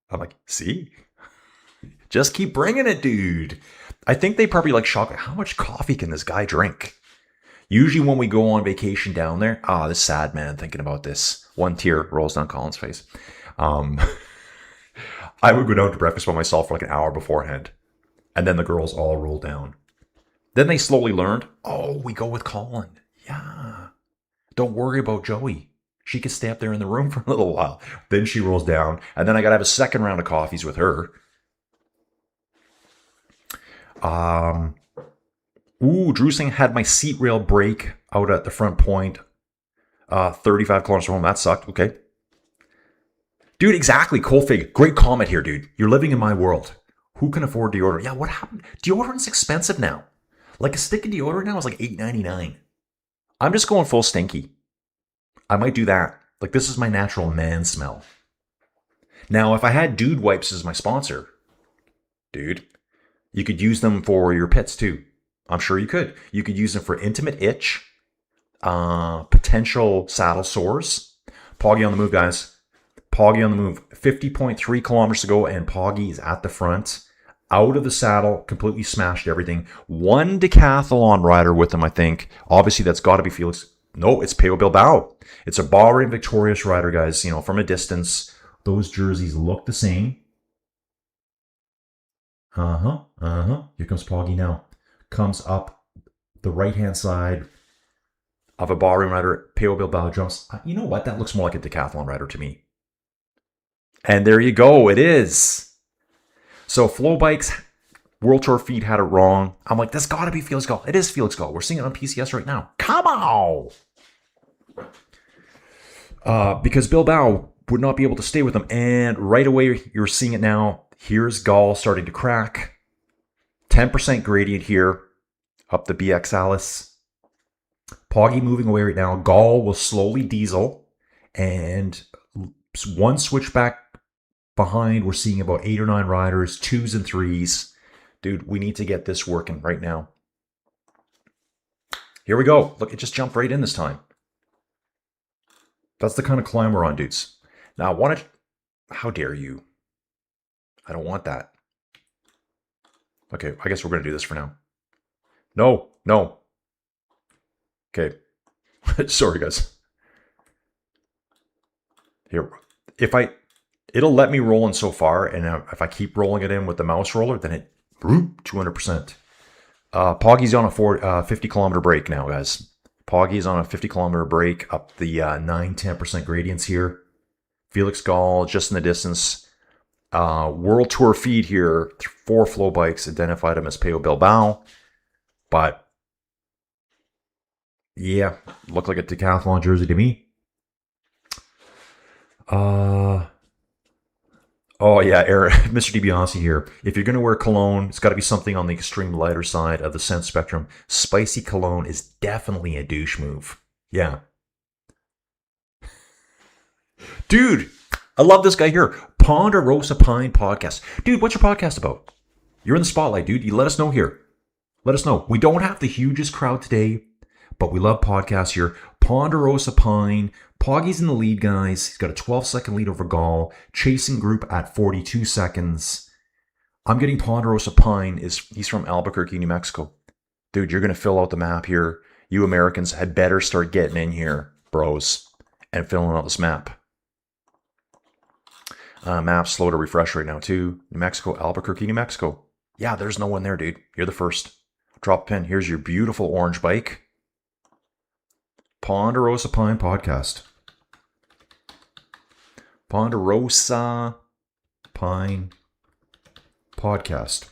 Speaker 3: I'm like, "See? Just keep bringing it, dude." I think they probably like shock. How much coffee can this guy drink? Usually when we go on vacation down there, this sad man thinking about this. One tear rolls down Colin's face. I would go down to breakfast by myself for like an hour beforehand. And then the girls all roll down. Then they slowly learned, we go with Colin. Yeah. Don't worry about Joey. She could stay up there in the room for a little while. Then she rolls down. And then I got to have a second round of coffees with her. Drew saying had my seat rail break out at the front point. 35 kilometers from home. That sucked. Okay. Dude, exactly. Colfig. Great comment here, dude. You're living in my world. Who can afford deodorant? Yeah, what happened? Deodorant's expensive now. Like a stick of deodorant now is like $8.99. I'm just going full stinky. I might do that. Like, this is my natural man smell. Now, if I had Dude Wipes as my sponsor, dude, you could use them for your pets too. I'm sure you could. You could use them for intimate itch, potential saddle sores. Poggy on the move, guys. Poggy on the move. 50.3 kilometers to go, and Poggy is at the front. Out of the saddle, completely smashed everything. One decathlon rider with him, I think. Obviously, that's got to be Felix. No, it's Peo Bilbao. It's a Bahrain victorious rider, guys. You know, from a distance, those jerseys look the same. Here comes Poggy now. Comes up the right-hand side of a Bahrain rider. Peo Bilbao jumps. You know what? That looks more like a decathlon rider to me. And there you go. It is. So Flow Bikes, World Tour feed had it wrong. I'm like, that's got to be Felix Gall. It is Felix Gall. We're seeing it on PCS right now. Come on! Because Bilbao would not be able to stay with them. And right away, you're seeing it now. Here's Gall starting to crack. 10% gradient here up the BX Alice. Poggy moving away right now. Gall will slowly diesel. And one switchback behind, we're seeing about 8 or 9 riders, 2s and 3s. Dude, we need to get this working right now. Here we go. Look, it just jumped right in this time. That's the kind of climb we're on, dudes. Now, I want to... How dare you? I don't want that. Okay, I guess we're going to do this for now. No. Okay. Sorry, guys. Here. It'll let me roll in so far, and if I keep rolling it in with the mouse roller, then it 200%. Poggy's on a 50-kilometer break now, guys. Poggy's on a 50-kilometer break up the 9-10% gradients here. Felix Gall just in the distance. World Tour feed here. 4 Flow Bikes identified him as Peo Bilbao. But, yeah, looked like a decathlon jersey to me. Oh, yeah, Mr. DiBiase here. If you're going to wear cologne, it's got to be something on the extreme lighter side of the scent spectrum. Spicy cologne is definitely a douche move. Yeah. Dude, I love this guy here. Ponderosa Pine Podcast. Dude, what's your podcast about? You're in the spotlight, dude. You let us know here. Let us know. We don't have the hugest crowd today, but we love podcasts here. Ponderosa Pine. Poggy's in the lead, guys. He's got a 12-second lead over Gall. Chasing group at 42 seconds. I'm getting Ponderosa Pine. He's from Albuquerque, New Mexico. Dude, you're going to fill out the map here. You Americans had better start getting in here, bros, and filling out this map. Map's slow to refresh right now, too. New Mexico, Albuquerque, New Mexico. Yeah, there's no one there, dude. You're the first. Drop a pin. Here's your beautiful orange bike. Ponderosa Pine Podcast. Ponderosa Pine Podcast.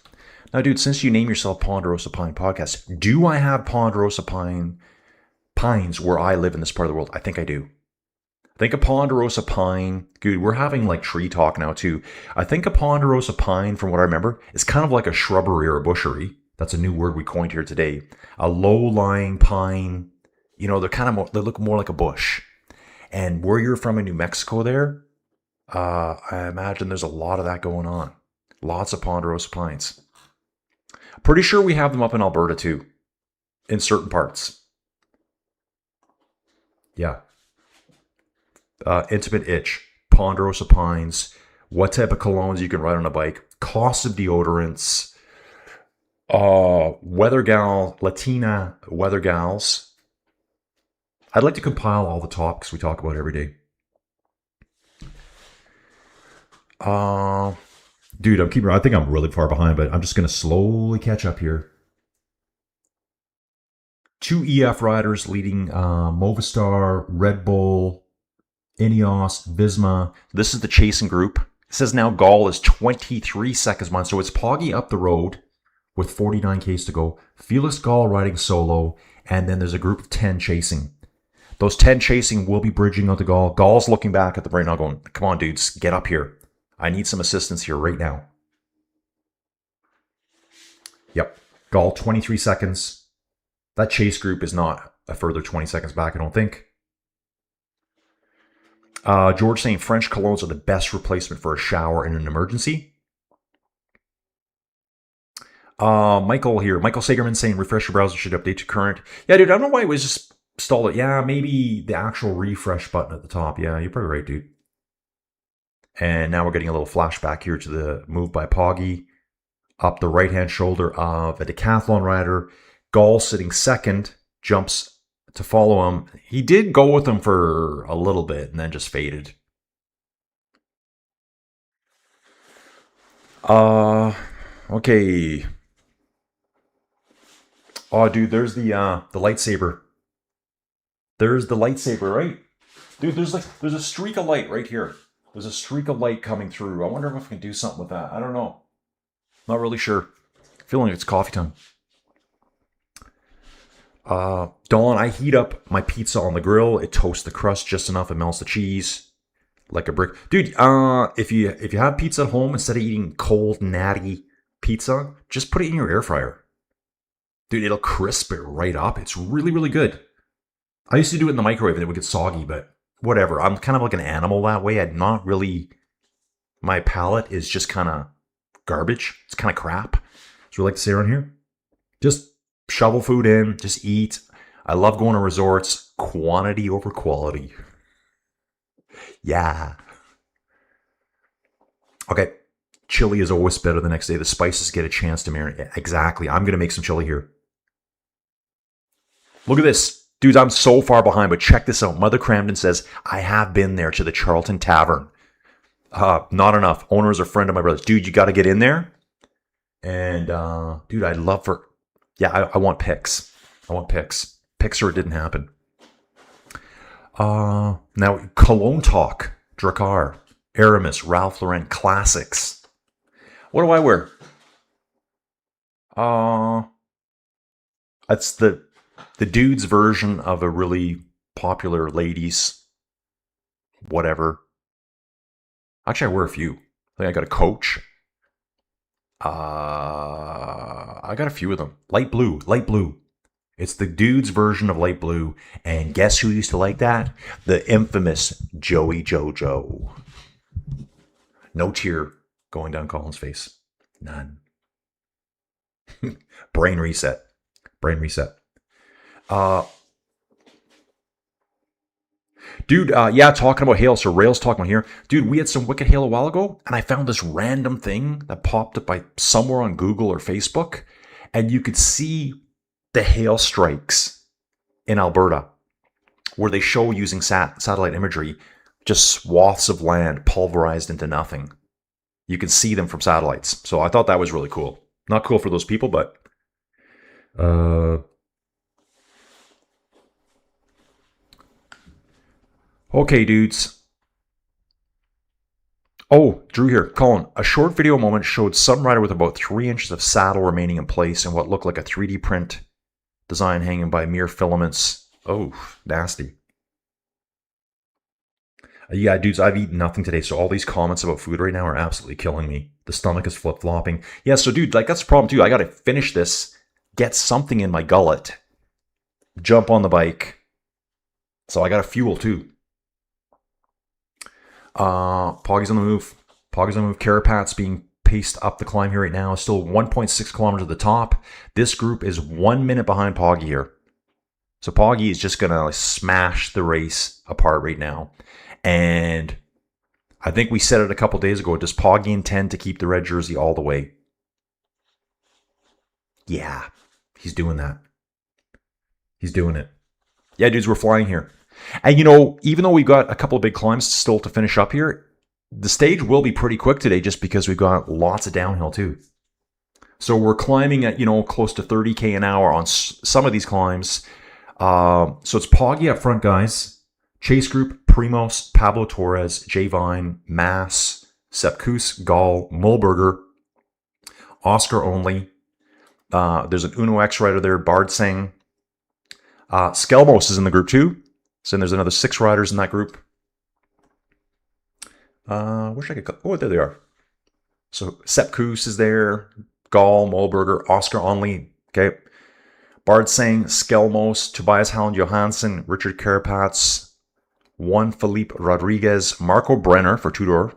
Speaker 3: Now, dude, since you name yourself Ponderosa Pine Podcast, do I have Ponderosa Pines where I live in this part of the world? I think I do. I think a Ponderosa Pine, dude, we're having like tree talk now too. I think a Ponderosa Pine, from what I remember, is kind of like a shrubbery or a bushery. That's a new word we coined here today. A low-lying pine. You know, they look more like a bush. And where you're from in New Mexico there, I imagine there's a lot of that going on. Lots of Ponderosa pines. Pretty sure we have them up in Alberta too. In certain parts. Yeah. Intimate itch. Ponderosa pines. What type of colognes you can ride on a bike. Cost of deodorants. Latina weather gals. I'd like to compile all the topics we talk about every day. Dude, I think I'm really far behind, but I'm just going to slowly catch up here. 2 EF riders leading Movistar, Red Bull, Ineos, Visma. This is the chasing group. It says now Gall is 23 seconds behind, so it's Poggy up the road with 49 Ks to go. Felix Gall riding solo, and then there's a group of 10 chasing. Those 10 chasing will be bridging out to Gall. Gall's looking back at the right now going, come on, dudes, get up here. I need some assistance here right now. Yep. Gall, 23 seconds. That chase group is not a further 20 seconds back, I don't think. George saying French colognes are the best replacement for a shower in an emergency. Michael here. Michael Sagerman saying refresh your browser should update to current. Yeah, dude, I don't know why it was just stalled it. Yeah, maybe the actual refresh button at the top. Yeah, you're probably right, dude. And now we're getting a little flashback here to the move by Poggy up the right-hand shoulder of a decathlon rider. Gall sitting second, jumps to follow him. He did go with him for a little bit and then just faded. Okay. Oh, dude, there's the lightsaber. There's the lightsaber, right? Dude, there's a streak of light right here. There's a streak of light coming through. I wonder if I can do something with that. I don't know. Not really sure. Feeling like it's coffee time. Dawn, I heat up my pizza on the grill. It toasts the crust just enough. It melts the cheese like a brick. Dude, if you have pizza at home, instead of eating cold, natty pizza, just put it in your air fryer. Dude, it'll crisp it right up. It's really, really good. I used to do it in the microwave and it would get soggy, but whatever. I'm kind of like an animal that way. I'm not really... My palate is just kind of garbage. It's kind of crap. As we like to say around here. Just shovel food in. Just eat. I love going to resorts. Quantity over quality. Yeah. Okay. Chili is always better the next day. The spices get a chance to marinate. Exactly. I'm going to make some chili here. Look at this. Dudes, I'm so far behind, but check this out. Mother Cramden says, I have been there to the Charlton Tavern. Not enough. Owner is a friend of my brother's. Dude, you got to get in there. And, dude, I'd love for... Yeah, I want pics. I want pics. Pics or it didn't happen. Now, Cologne Talk. Drakkar. Aramis. Ralph Lauren. Classics. What do I wear? That's the dude's version of a really popular ladies whatever. Actually, I wear a few. I think I got a Coach. I got a few of them. Light blue. Light blue. It's the dude's version of light blue. And guess who used to like that? The infamous Joey Jojo. No tear going down Colin's face. None. Brain reset. Brain reset. Dude, yeah, talking about hail. So Rail's talking about here. Dude, we had some wicked hail a while ago, and I found this random thing that popped up by somewhere on Google or Facebook, and you could see the hail strikes in Alberta, where they show using satellite imagery, just swaths of land pulverized into nothing. You can see them from satellites. So I thought that was really cool. Not cool for those people, but... Okay, dudes. Oh, Drew here. Colin, a short video moment showed some rider with about 3 inches of saddle remaining in place and what looked like a 3D print design hanging by mere filaments. Oh, nasty. Yeah, dudes, I've eaten nothing today, so all these comments about food right now are absolutely killing me. The stomach is flip-flopping. Yeah, so dude, like that's the problem too. I gotta finish this, get something in my gullet, jump on the bike. So I gotta fuel too. Poggy's on the move. Poggy's on the move. Carapat's being paced up the climb here right now. Still 1.6 kilometers at the top. This group is 1 minute behind Poggy here. So Poggy is just gonna smash the race apart right now. And I think we said it a couple days ago. Does Poggy intend to keep the red jersey all the way? Yeah, he's doing that. He's doing it. Yeah, dudes, we're flying here. And you know, even though we've got a couple of big climbs still to finish up here, the stage will be pretty quick today just because we've got lots of downhill too. So we're climbing at, you know, close to 30k an hour on some of these climbs. So it's Poggy up front, guys. Chase group, Primos, Pablo Torres, Jay Vine, Mass, Sepp Kuss, Gall, Mulberger, Oscar only. There's an Uno X rider there, Bard Singh. Skelmos is in the group too. So then there's another 6 riders in that group. Wish I could... Oh, there they are. So Sepp Kuss is there. Gall, Mulberger, Oscar only. Okay. Bard Singh, Skelmos, Tobias Halland Johansson, Richard Carapats, Juan Felipe Rodriguez, Marco Brenner for Tudor,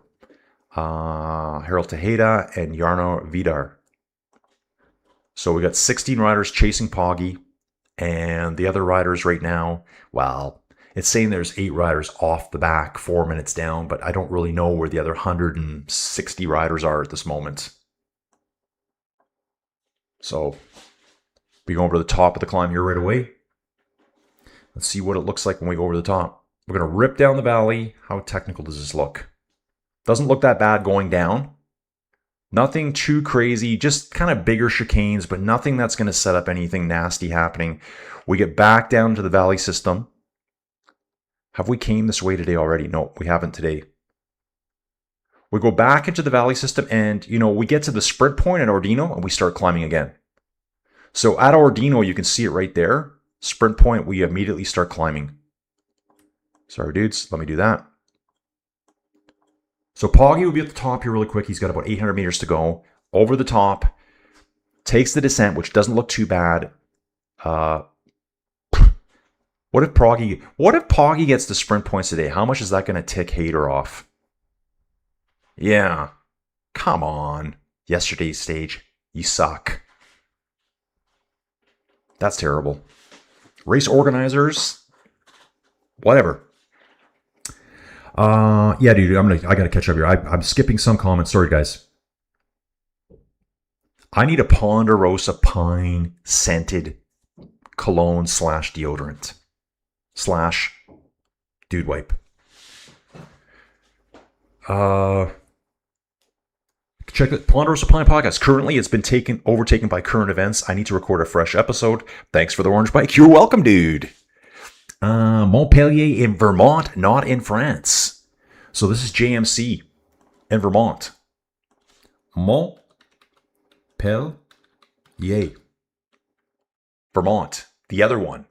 Speaker 3: Harold Tejeda, and Jarno Vidar. So we got 16 riders chasing Poggy, and the other riders right now, well, it's saying there's 8 riders off the back, 4 minutes down, but I don't really know where the other 160 riders are at this moment. So we go over to the top of the climb here right away. Let's see what it looks like when we go over the top. We're going to rip down the valley. How technical does this look? Doesn't look that bad going down. Nothing too crazy, just kind of bigger chicanes, but nothing that's going to set up anything nasty happening. We get back down to the valley system. Have we came this way today already? No, we haven't today. We go back into the valley system and, we get to the sprint point at Ordino and we start climbing again. So at Ordino, you can see it right there. Sprint point, we immediately start climbing. Sorry, dudes. Let me do that. So Poggy will be at the top here really quick. He's got about 800 meters to go. Over the top. Takes the descent, which doesn't look too bad. What if Poggy gets the sprint points today? How much is that going to tick Hader off? Yeah. Come on. Yesterday's stage. You suck. That's terrible. Race organizers. Whatever. Yeah, dude, I gotta catch up here. I'm skipping some comments. Sorry, guys. I need a Ponderosa Pine scented cologne / deodorant / dude wipe. Check the Ponderosa Pine podcast. Currently, it's been overtaken by current events. I need to record a fresh episode. Thanks for the orange bike. You're welcome, dude. Montpellier in Vermont, not in France. So this is JMC in Vermont. Montpellier. Vermont. The other one.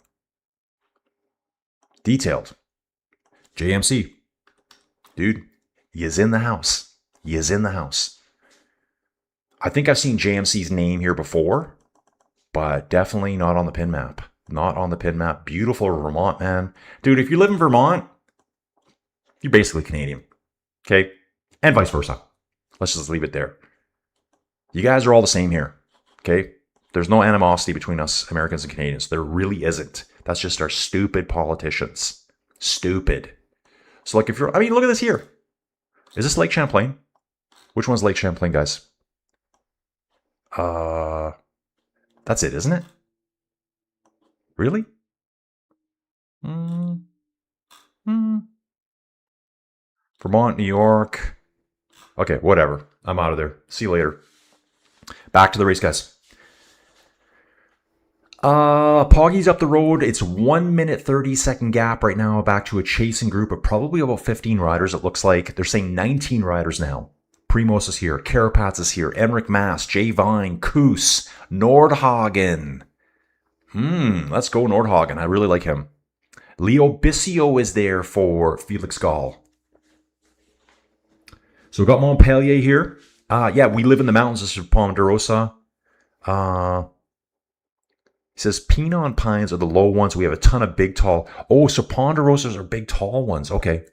Speaker 3: Detailed. JMC. Dude, he is in the house. He is in the house. I think I've seen JMC's name here before, but definitely not on the pin map. Not on the pin map. Beautiful Vermont, man. Dude, if you live in Vermont, you're basically Canadian. Okay? And vice versa. Let's just leave it there. You guys are all the same here. Okay? There's no animosity between us Americans and Canadians. There really isn't. That's just our stupid politicians. Stupid. So, look at this here. Is this Lake Champlain? Which one's Lake Champlain, guys? That's it, isn't it? Really? Vermont, New York. Okay, whatever. I'm out of there. See you later. Back to the race, guys. Poggy's up the road. It's 1 minute 30-second gap right now back to a chasing group of probably about 15 riders, it looks like. They're saying 19 riders now. Primos is here. Carapaz is here. Enric Mas, Jay Vine, Koos, Nordhagen. Let's go Nordhagen. I really like him. Leo Bissio is there for Felix Gall. So we got Montpellier here. Yeah, we live in the mountains. This is Ponderosa. He says Pinon pines are the low ones. We have a ton of big, tall. Oh, so Ponderosas are big, tall ones. Okay.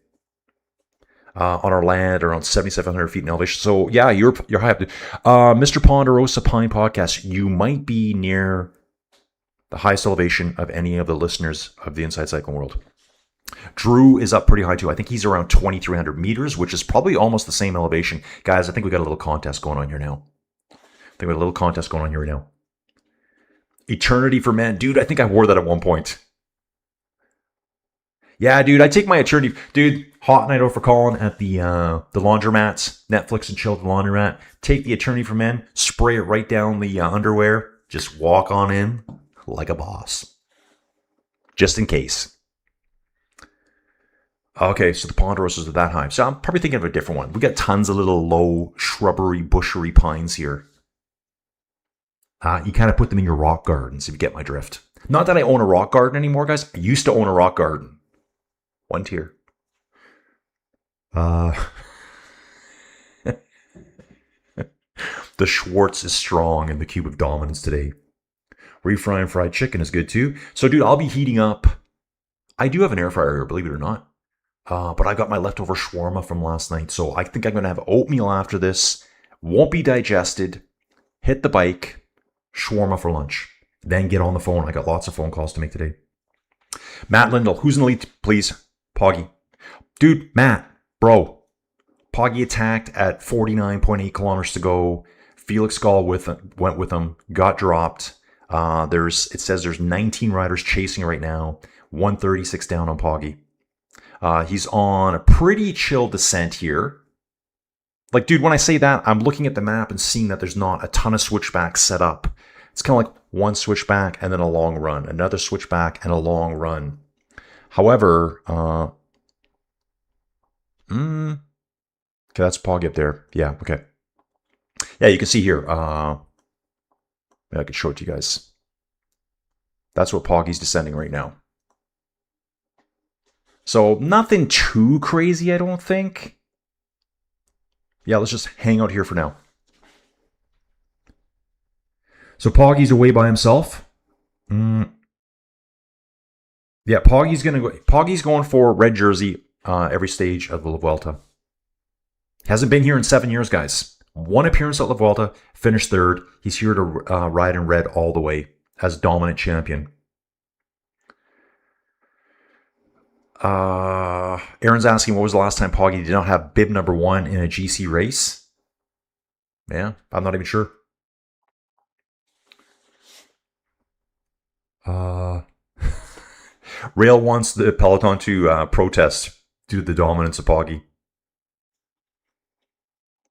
Speaker 3: On our land, around 7,700 feet in elevation. So yeah, you're high up. Mr. Ponderosa Pine Podcast, you might be near the highest elevation of any of the listeners of the Inside Cycling World. Drew is up pretty high too. I think he's around 2,300 meters, which is probably almost the same elevation. Guys, I think we got a little contest going on here now. Eternity for Men. Dude, I think I wore that at one point. Yeah, dude, I take my eternity. Dude, hot night out for Colin at the laundromats. Netflix and chill at the laundromat. Take the Eternity for Men, spray it right down the underwear. Just walk on in like a boss. Just in case. Okay, so the Ponderosas are that high. So I'm probably thinking of a different one. We got tons of little low shrubbery, bushery pines here. You kind of put them in your rock gardens, if you get my drift. Not that I own a rock garden anymore, guys. I used to own a rock garden. One tier. The Schwartz is strong in the Cube of Dominance today. Refrying fried chicken is good too. So, dude, I'll be heating up. I do have an air fryer here, believe it or not. But I got my leftover shawarma from last night. So I think I'm going to have oatmeal after this. Won't be digested. Hit the bike. shawarma for lunch. Then get on the phone. I got lots of phone calls to make today. Matt Lindell, who's in the lead, please? Poggy. Dude, Matt, bro. Poggy attacked at 49.8 kilometers to go. Felix Gall went with him, got dropped. It says there's 19 riders chasing right now. 136 down on Poggy. He's on a pretty chill descent here. Like, dude, when I say that, I'm looking at the map and seeing that there's not a ton of switchbacks set up. It's kind of like one switchback and then a long run, another switchback and a long run. However, okay, that's Poggy up there. Yeah, okay. Yeah, you can see here. I can show it to you guys. That's what Poggy's descending right now. So nothing too crazy, I don't think. Yeah, let's just hang out here for now. So Poggy's away by himself. Yeah, Poggy's going for red jersey every stage of the Vuelta. Hasn't been here in 7 years, guys. One appearance at La Vuelta, finished third. He's here to ride in red all the way as dominant champion. Aaron's asking, what was the last time Poggy did not have bib number 1 in a GC race? Yeah, I'm not even sure. Rail wants the peloton to protest due to the dominance of Poggy.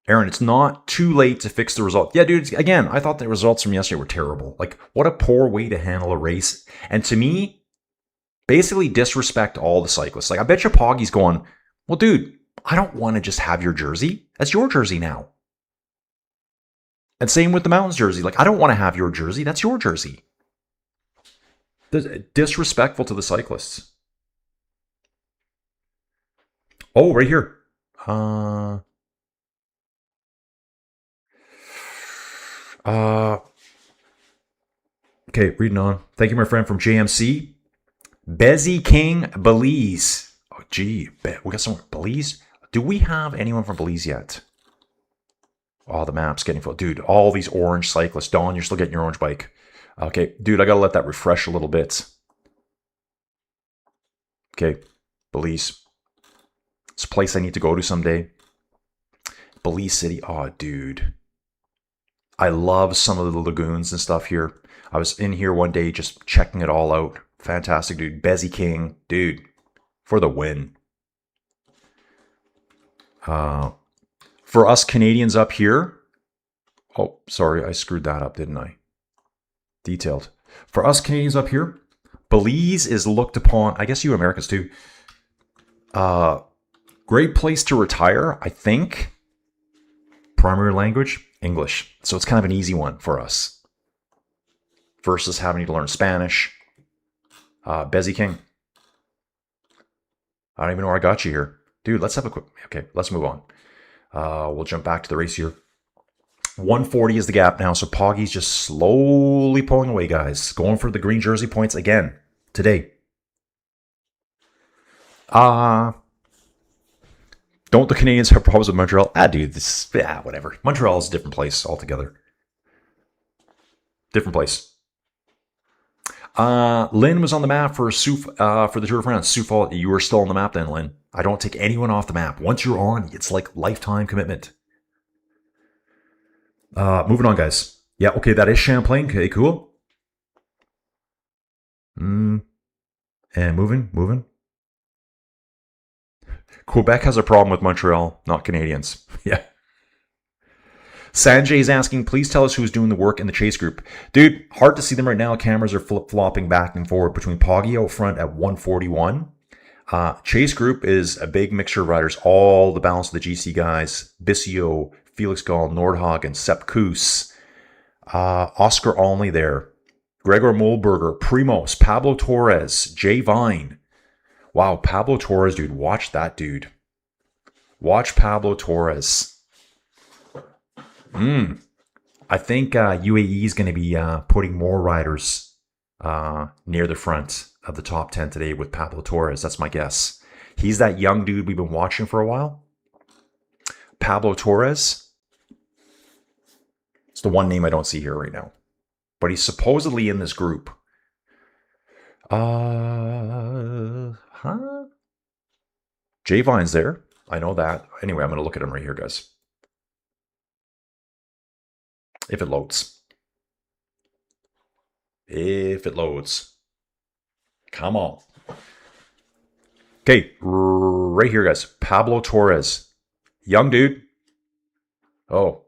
Speaker 3: Aaron, it's not too late to fix the result. Yeah, dude, again, I thought the results from yesterday were terrible. Like, what a poor way to handle a race. And to me, basically disrespect all the cyclists. Like, I bet you Poggy's going, well, dude, I don't want to just have your jersey. That's your jersey now. And same with the Mountains jersey. Like, I don't want to have your jersey. That's your jersey. Disrespectful to the cyclists. Oh, right here. Okay, reading on. Thank you, my friend from JMC. Bezzy King, Belize. Oh, gee, we got someone Belize. Do we have anyone from Belize yet? Oh, the map's getting full. Dude, all these orange cyclists. Dawn, you're still getting your orange bike. Okay, dude, I gotta let that refresh a little bit. Okay, Belize. It's a place I need to go to someday. Belize City. Oh, dude. I love some of the lagoons and stuff here. I was in here one day just checking it all out. Fantastic, dude. Bezzy King, dude, for the win. For us Canadians up here. Oh, sorry, I screwed that up, didn't I? Detailed. For us Canadians up here, Belize is looked upon, I guess you Americans too. Great place to retire, I think. Primary language, English. So it's kind of an easy one for us. Versus having to learn Spanish. Bezzy King. I don't even know where I got you here. Dude, let's have a quick... Okay, let's move on. We'll jump back to the race here. 140 is the gap now, so Poggy's just slowly pulling away, guys. Going for the green jersey points again today. Don't the Canadians have problems with Montreal? Dude, whatever. Montreal is a different place altogether. Different place. Lynn was on the map for the Tour de France. Sioux Falls, you were still on the map then, Lynn. I don't take anyone off the map. Once you're on, it's like lifetime commitment. Moving on, guys. Yeah, okay, that is Champlain. Okay, cool. And moving. Quebec has a problem with Montreal, not Canadians. Yeah. Sanjay's asking, please tell us who's doing the work in the chase group. Dude, hard to see them right now. Cameras are flip-flopping back and forward between Poggy out front at 141. Chase group is a big mixture of riders. All the balance of the GC guys. Bissio, Felix Gall, Nordhagen, Sepp Kuss. Oscar Olney there. Gregor Mollberger, Primos, Pablo Torres, Jay Vine. Wow, Pablo Torres, dude. Watch that dude. Watch Pablo Torres. I think UAE is going to be putting more riders near the front of the top 10 today with Pablo Torres. That's my guess. He's that young dude we've been watching for a while. Pablo Torres. It's the one name I don't see here right now. but he's supposedly in this group. Jay Vine's there. I know that. Anyway, I'm going to look at him right here, guys. If it loads. If it loads. Come on. Okay, right here, guys. Pablo Torres. Young dude. Oh,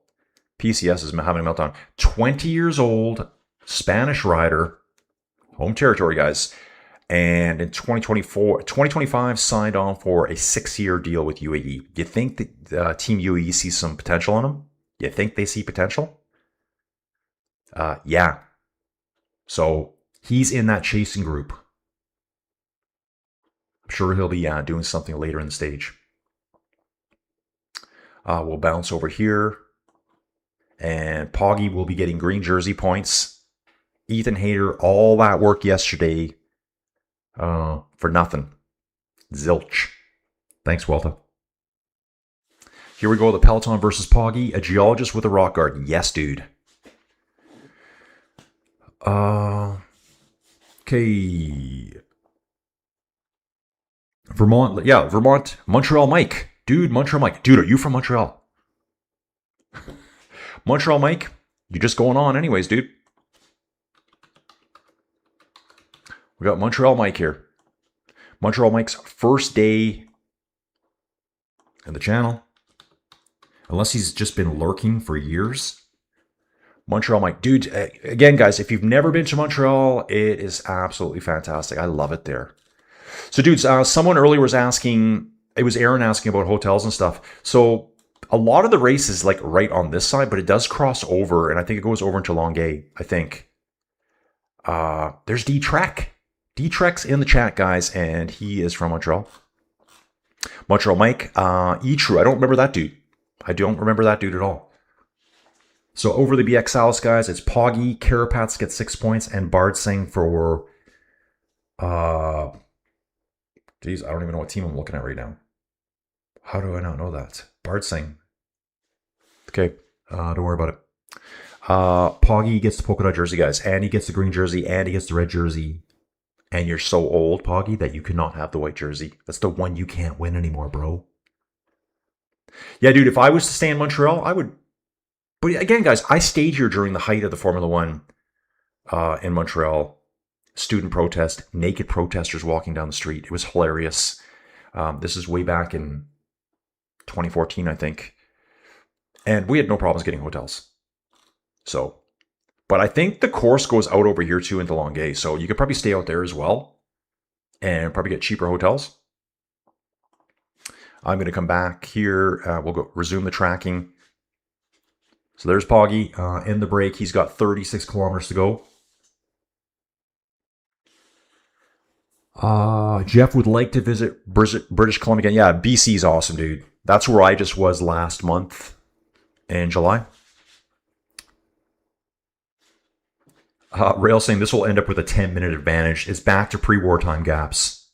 Speaker 3: PCS is having a meltdown. 20 years old, Spanish rider. Home territory, guys. And in 2025, signed on for a 6-year deal with UAE. You think that Team UAE sees some potential in him? You think they see potential? Yeah. So he's in that chasing group. I'm sure he'll be doing something later in the stage. We'll bounce over here. And Poggy will be getting green jersey points. Ethan Hayter, all that work yesterday for nothing. Zilch. Thanks, Vuelta. Here we go, the Peloton versus Poggy. A geologist with a rock garden. Yes, dude. Okay. Vermont. Yeah, Vermont. Montreal Mike. Dude, Montreal Mike. Dude, are you from Montreal? Montreal Mike, you're just going on anyways, dude. We got Montreal Mike here. Montreal Mike's first day in the channel. Unless he's just been lurking for years. Montreal Mike. Dude, again, guys, if you've never been to Montreal, it is absolutely fantastic. I love it there. So, dudes, someone earlier was asking, it was Aaron asking about hotels and stuff. So, a lot of the race is like right on this side, but it does cross over, and I think it goes over into Longueuil, I think. There's D-Trek. D-Trek's in the chat, guys, and he is from Montreal. Montreal Mike. E-True. I don't remember that dude. I don't remember that dude at all. So over the BXLs, guys, it's Poggy, Carapats get 6 points, and Bard Singh for, geez, I don't even know what team I'm looking at right now. How do I not know that? Bard Singh. Okay, don't worry about it. Poggy gets the polka dot jersey, guys, and he gets the green jersey, and he gets the red jersey. And you're so old, Poggy, that you cannot have the white jersey. That's the one you can't win anymore, bro. Yeah, dude, if I was to stay in Montreal, I would. But again, guys, I stayed here during the height of the Formula One in Montreal. Student protest, naked protesters walking down the street. It was hilarious. This is way back in 2014, I think. And we had no problems getting hotels. So, but I think the course goes out over here too into Longueuil. So you could probably stay out there as well and probably get cheaper hotels. I'm going to come back here. We'll go resume the tracking. So there's Poggy in the break. He's got 36 kilometers to go. Jeff would like to visit British Columbia again. Yeah, BC's awesome, dude. That's where I just was last month in July. Rail saying this will end up with a 10-minute advantage. It's back to pre-wartime gaps.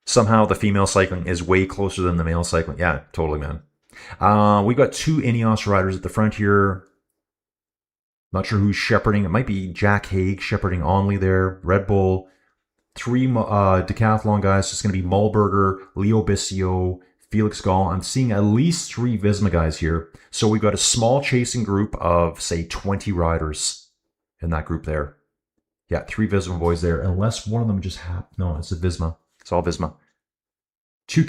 Speaker 3: Somehow the female cycling is way closer than the male cycling. Yeah, totally, man. We've got 2 Ineos riders at the front here. Not sure who's shepherding. It might be Jack Haig shepherding Onley there. Red Bull. 3 decathlon guys. It's going to be Mulberger, Leo Bissio, Felix Gall. I'm seeing at least 3 Visma guys here. So we've got a small chasing group of, say, 20 riders in that group there. Yeah, 3 Visma boys there. Unless one of them just no, it's a Visma. It's all Visma. 2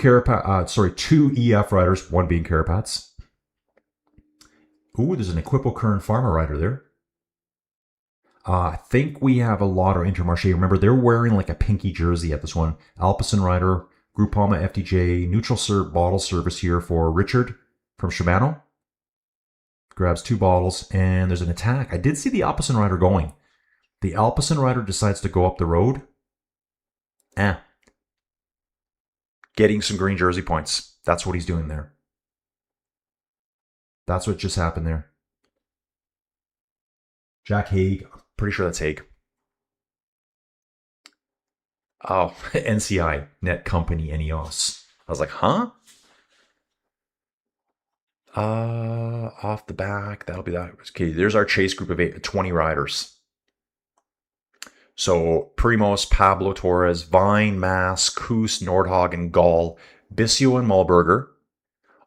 Speaker 3: EF riders, 1 being Carapats. Ooh, there's an Equipo Kern Pharma rider there. I think we have a lot of Intermarché. Remember, they're wearing like a pinky jersey at this one. Alpecin rider, Groupama FDJ, neutral bottle service here for Richard from Shimano. Grabs 2 bottles, and there's an attack. I did see the Alpecin rider going. The Alpecin rider decides to go up the road. Getting some green jersey points. That's what he's doing there. That's what just happened there. Jack Haig. I'm pretty sure that's Haig. Oh, NCI, Net Company, Ineos. I was like, huh? Off the back, that'll be that. Okay, there's our chase group of 20 riders. So Primos, Pablo Torres, Vine, Mass, Koos, Nordhog, and Gall, Bissio and Malberger,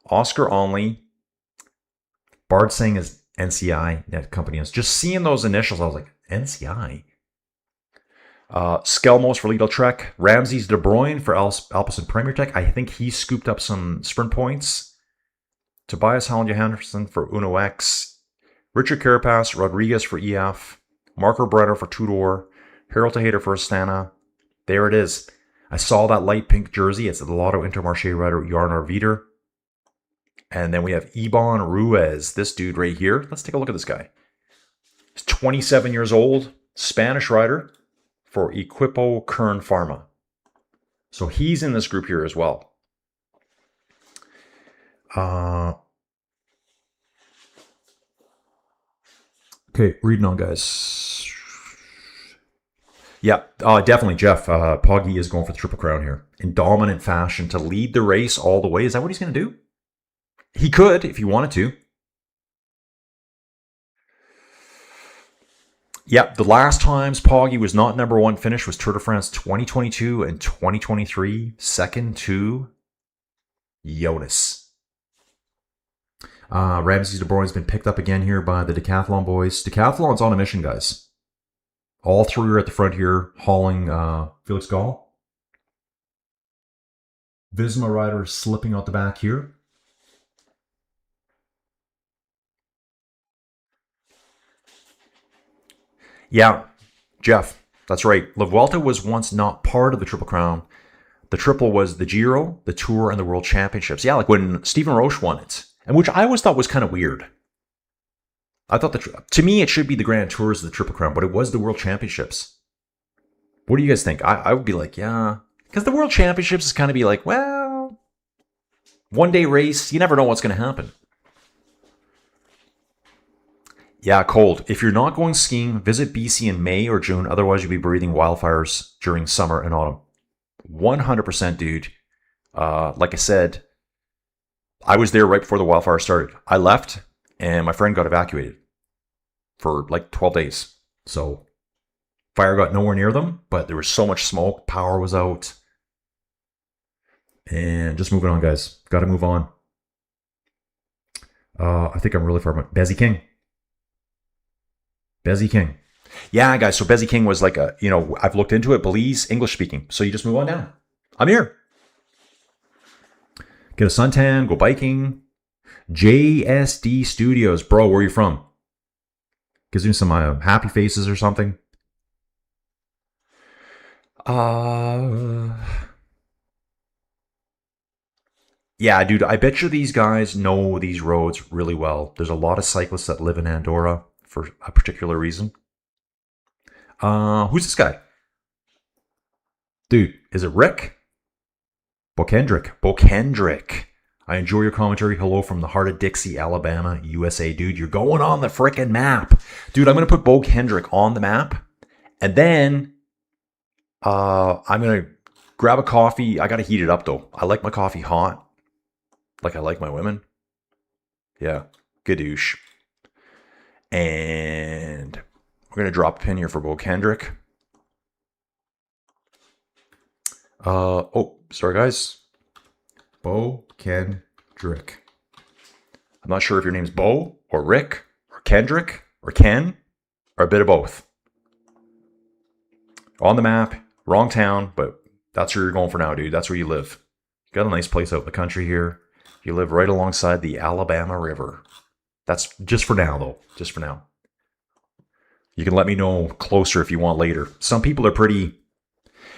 Speaker 3: Oscar Onley, Bard saying is NCI, net company is. Just seeing those initials, I was like, NCI? Skelmos for Lidl Trek, Ramses De Bruyne for Alpecin Premier Tech. I think he scooped up some sprint points. Tobias Holland Johansson for Uno X, Richard Carapace, Rodriguez for EF, Marco Brenner for Tudor, Harold Tehater for Astana. There it is. I saw that light pink jersey. It's the Lotto Intermarché rider Yarnar Vider. And then we have Iban Ruiz, this dude right here. Let's take a look at this guy. He's 27 years old, Spanish rider for Equipo Kern Pharma. So he's in this group here as well. Okay, reading on, guys. Yeah, definitely, Jeff. Poggy is going for the Triple Crown here in dominant fashion to lead the race all the way. Is that what he's going to do? He could if he wanted to. Yeah, the last times Poggy was not number one finish was Tour de France 2022 and 2023, second to Jonas. Ramses De Bruyne's been picked up again here by the Decathlon boys. Decathlon's on a mission, guys. All three are at the front here, hauling Felix Gall. Visma rider slipping out the back here. Yeah, Jeff, that's right. La Vuelta was once not part of the Triple Crown. The Triple was the Giro, the Tour, and the World Championships. Yeah, like when Stephen Roche won it, and which I always thought was kind of weird. I thought to me it should be the Grand Tours of the Triple Crown, but it was the World Championships. What do you guys think? I would be like, yeah, because the World Championships is kind of be like, well, one day race, you never know what's going to happen. Yeah, cold. If you're not going skiing, visit BC in May or June. Otherwise, you'll be breathing wildfires during summer and autumn. 100%, dude. Like I said, I was there right before the wildfire started. I left, and my friend got evacuated for like 12 days. So fire got nowhere near them, but there was so much smoke. Power was out. And just moving on, guys. Got to move on. I think I'm really far behind. Bezzy King. Bezzy King. Yeah, guys, so Bezzy King was like a, I've looked into it, Belize, English speaking. So you just move on down. I'm here. Get a suntan, go biking. JSD Studios. Bro, where are you from? Gives me some happy faces or something. Yeah, dude, I bet you these guys know these roads really well. There's a lot of cyclists that live in Andorra for a particular reason. Who's this guy? Dude, is it Rick? Bokendrick. I enjoy your commentary. Hello from the heart of Dixie, Alabama, USA. Dude, you're going on the frickin' map. Dude, I'm going to put Bokendrick on the map. And then I'm going to grab a coffee. I got to heat it up, though. I like my coffee hot. Like I like my women. Yeah, gadoosh. And we're going to drop a pin here for Bokendrick. Sorry, guys. Bokendrick. I'm not sure if your name's Bo or Rick or Kendrick or Ken or a bit of both. On the map, wrong town, but that's where you're going for now, dude. That's where you live. You got a nice place out in the country here. You live right alongside the Alabama River. That's just for now, though. Just for now. You can let me know closer if you want later. Some people are pretty...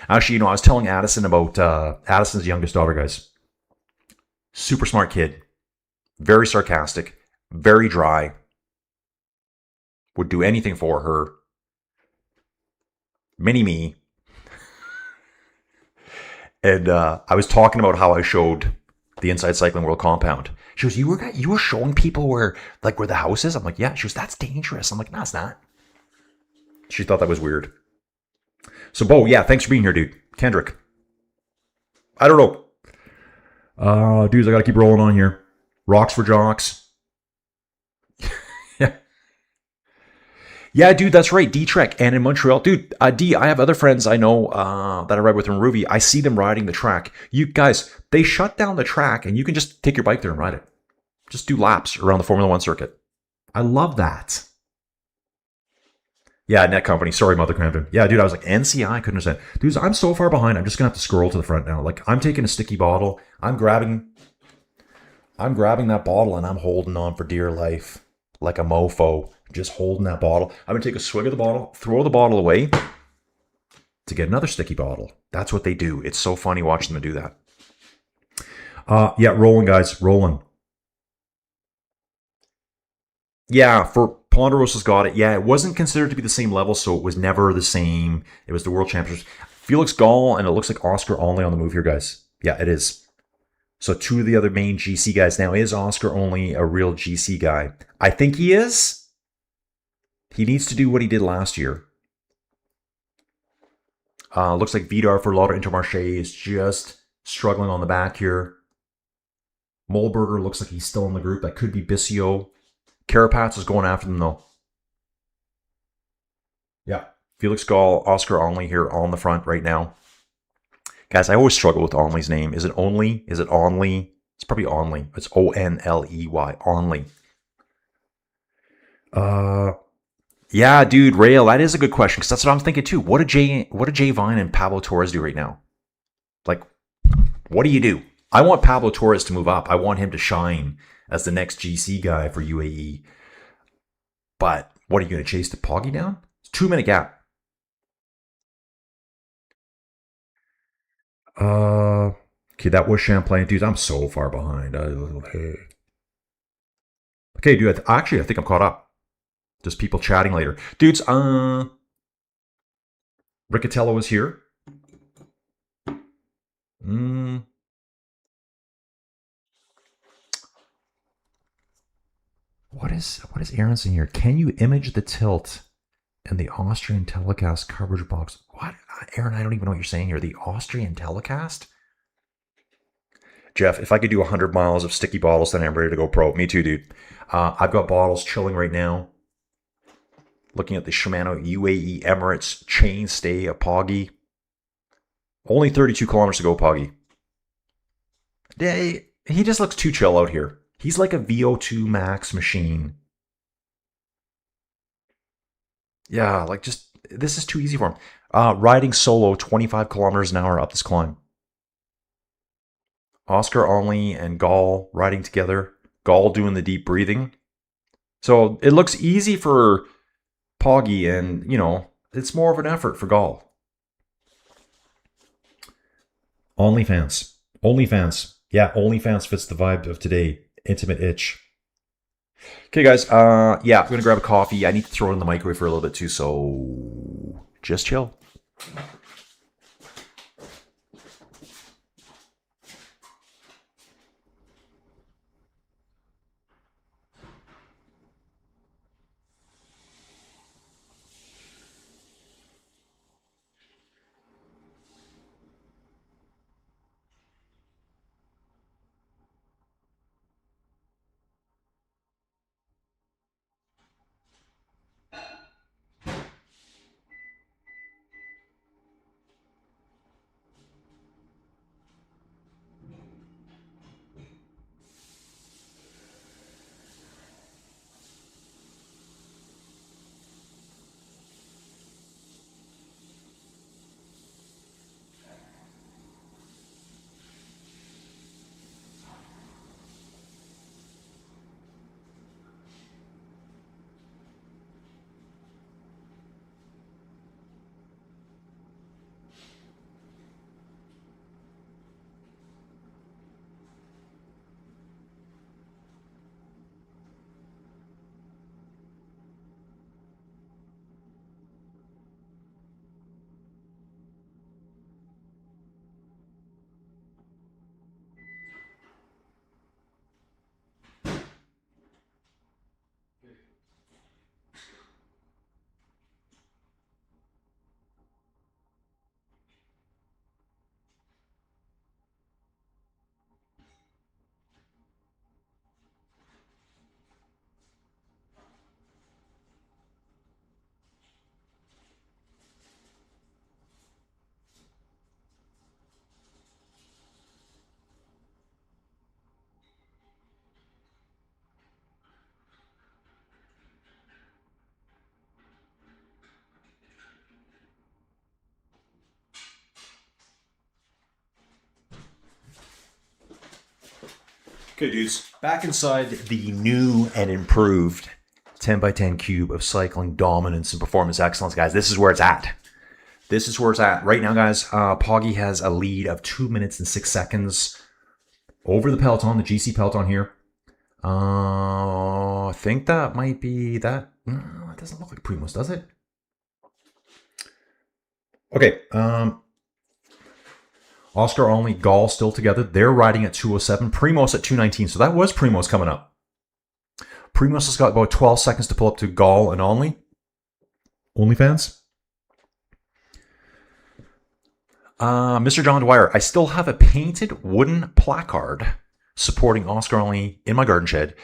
Speaker 3: Actually, I was telling Addison about Addison's youngest daughter, guys. Super smart kid. Very sarcastic. Very dry. Would do anything for her. Mini-me. And I was talking about how I showed the Inside Cycling World compound. She goes, you were showing people where the house is? I'm like, yeah. She goes, that's dangerous. I'm like, no, it's not. She thought that was weird. So, Bo, yeah, thanks for being here, dude. Kendrick. I don't know. Dudes, I gotta keep rolling on here. Rocks for jocks. Yeah. Yeah, dude, that's right. D Trek and in Montreal, dude. D, I have other friends I know that I ride with in Ruby. I see them riding the track. You guys, they shut down the track, and you can just take your bike there and ride it. Just do laps around the Formula One circuit. I love that. Yeah, Net Company. Sorry, Mother Crampton. Yeah, dude, I was like NCI. I couldn't understand. Dudes, I'm so far behind. I'm just gonna have to scroll to the front now. Like I'm taking a sticky bottle. I'm grabbing that bottle and I'm holding on for dear life, like a mofo. Just holding that bottle. I'm gonna take a swig of the bottle, throw the bottle away to get another sticky bottle. That's what they do. It's so funny watching them do that. Yeah, rolling, guys, rolling. Yeah, for Ponderosa's got it. Yeah, it wasn't considered to be the same level, so it was never the same. It was the World Championships. Felix Gall, and it looks like Oscar Only on the move here, guys. Yeah, it is. So two of the other main GC guys now. Is Oscar Only a real GC guy? I think he is. He needs to do what he did last year. Looks like Vidar for Lauder Intermarché is just struggling on the back here. Molberger looks like he's still in the group. That could be Bissio. Carapaz is going after them though. Yeah. Felix Gall, Oscar Only here on the front right now. Guys, I always struggle with Onley's name. Is it Only? Is it Only? It's probably Only. It's Onley. Only. Yeah, dude, Rail, that is a good question because that's what I'm thinking too. What do Jay Vine and Pablo Torres do right now? Like, what do you do? I want Pablo Torres to move up. I want him to shine as the next GC guy for UAE. But what are you going to chase the Poggy down? It's 2 minute gap. Okay, that was Champlain. Dude, I'm so far behind. Okay, dude, actually, I think I'm caught up. Just people chatting later. Dudes, Riccatello is here. What is Aronson here? Can you image the tilt in the Austrian telecast coverage box? What? Aaron, I don't even know what you're saying here. The Austrian telecast? Jeff, if I could do 100 miles of sticky bottles, then I'm ready to go pro. Me too, dude. I've got bottles chilling right now. Looking at the Shimano UAE Emirates chainstay of Poggy. Only 32 kilometers to go, Poggy. He just looks too chill out here. He's like a VO2 max machine. Yeah, like just, this is too easy for him. Riding solo 25 kilometers an hour up this climb. Oscar Only and Gall riding together. Gall doing the deep breathing. So it looks easy for Poggy, and, it's more of an effort for Gall. OnlyFans. OnlyFans. Yeah, OnlyFans fits the vibe of today. Intimate itch. Okay, guys. Yeah, I'm going to grab a coffee. I need to throw it in the microwave for a little bit too, so just chill. Okay, dudes. Back inside the new and improved 10x10 cube of cycling dominance and performance excellence, guys. This is where it's at. This is where it's at. Right now, guys, Poggy has a lead of 2 minutes and 6 seconds over the Peloton, the GC Peloton here. I think that might be that. No, it doesn't look like Primoz, does it? Okay. Oscar only, Gall still together. They're riding at 2:07. Primoz at 2:19. So that was Primoz coming up. Primoz has got about 12 seconds to pull up to Gall and Only. OnlyFans. Mr. John Dwyer, I still have a painted wooden placard supporting Oscar Only in my garden shed.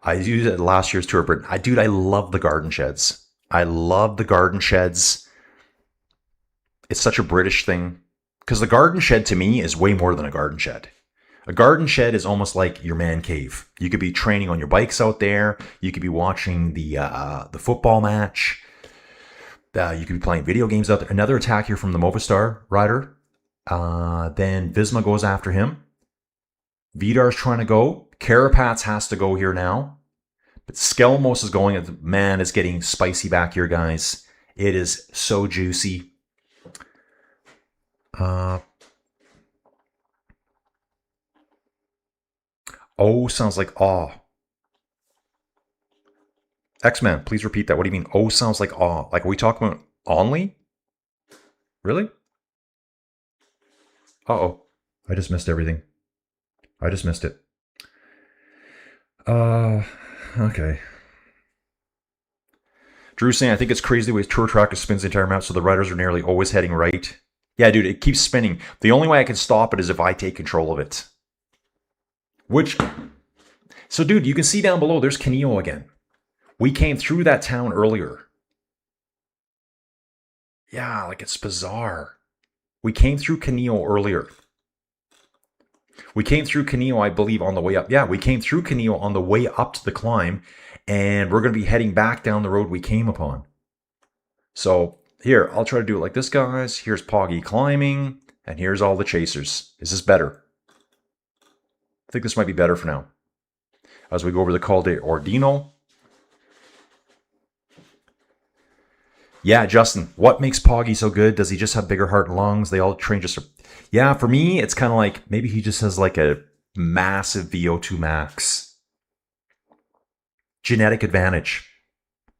Speaker 3: I used it at last year's tour, but I love the garden sheds. I love the garden sheds. It's such a British thing. Because the garden shed to me is way more than a garden shed. A garden shed is almost like your man cave. You could be training on your bikes out there. You could be watching the football match. You could be playing video games out there. Another attack here from the Movistar rider. Then Visma goes after him. Vidar's trying to go. Carapaz has to go here now. But Skelmos is going. Man, it's getting spicy back here, guys. It is so juicy. Oh sounds like aw. X-Man, please repeat that. What do you mean? Oh sounds like aw. Like, are we talking about only? Really? Uh-oh. I just missed everything. I just missed it. Okay. Drew's saying, I think it's crazy the way Tour Tracker spins the entire map, so the riders are nearly always heading right. Yeah, dude, it keeps spinning. The only way I can stop it is if I take control of it. So, dude, you can see down below, there's Canillo again. We came through that town earlier. Yeah, like it's bizarre. We came through Canillo earlier. We came through Canillo, I believe, on the way up. Yeah, we came through Canillo on the way up to the climb, and we're going to be heading back down the road we came upon. So, here, I'll try to do it like this, guys. Here's Poggy climbing, and here's all the chasers. Is this better? I think this might be better for now. As we go over the Col de Ordino. Yeah, Justin, what makes Poggy so good? Does he just have bigger heart and lungs? They all train just... Yeah, for me, it's kind of like, maybe he just has like a massive VO2 max. Genetic advantage.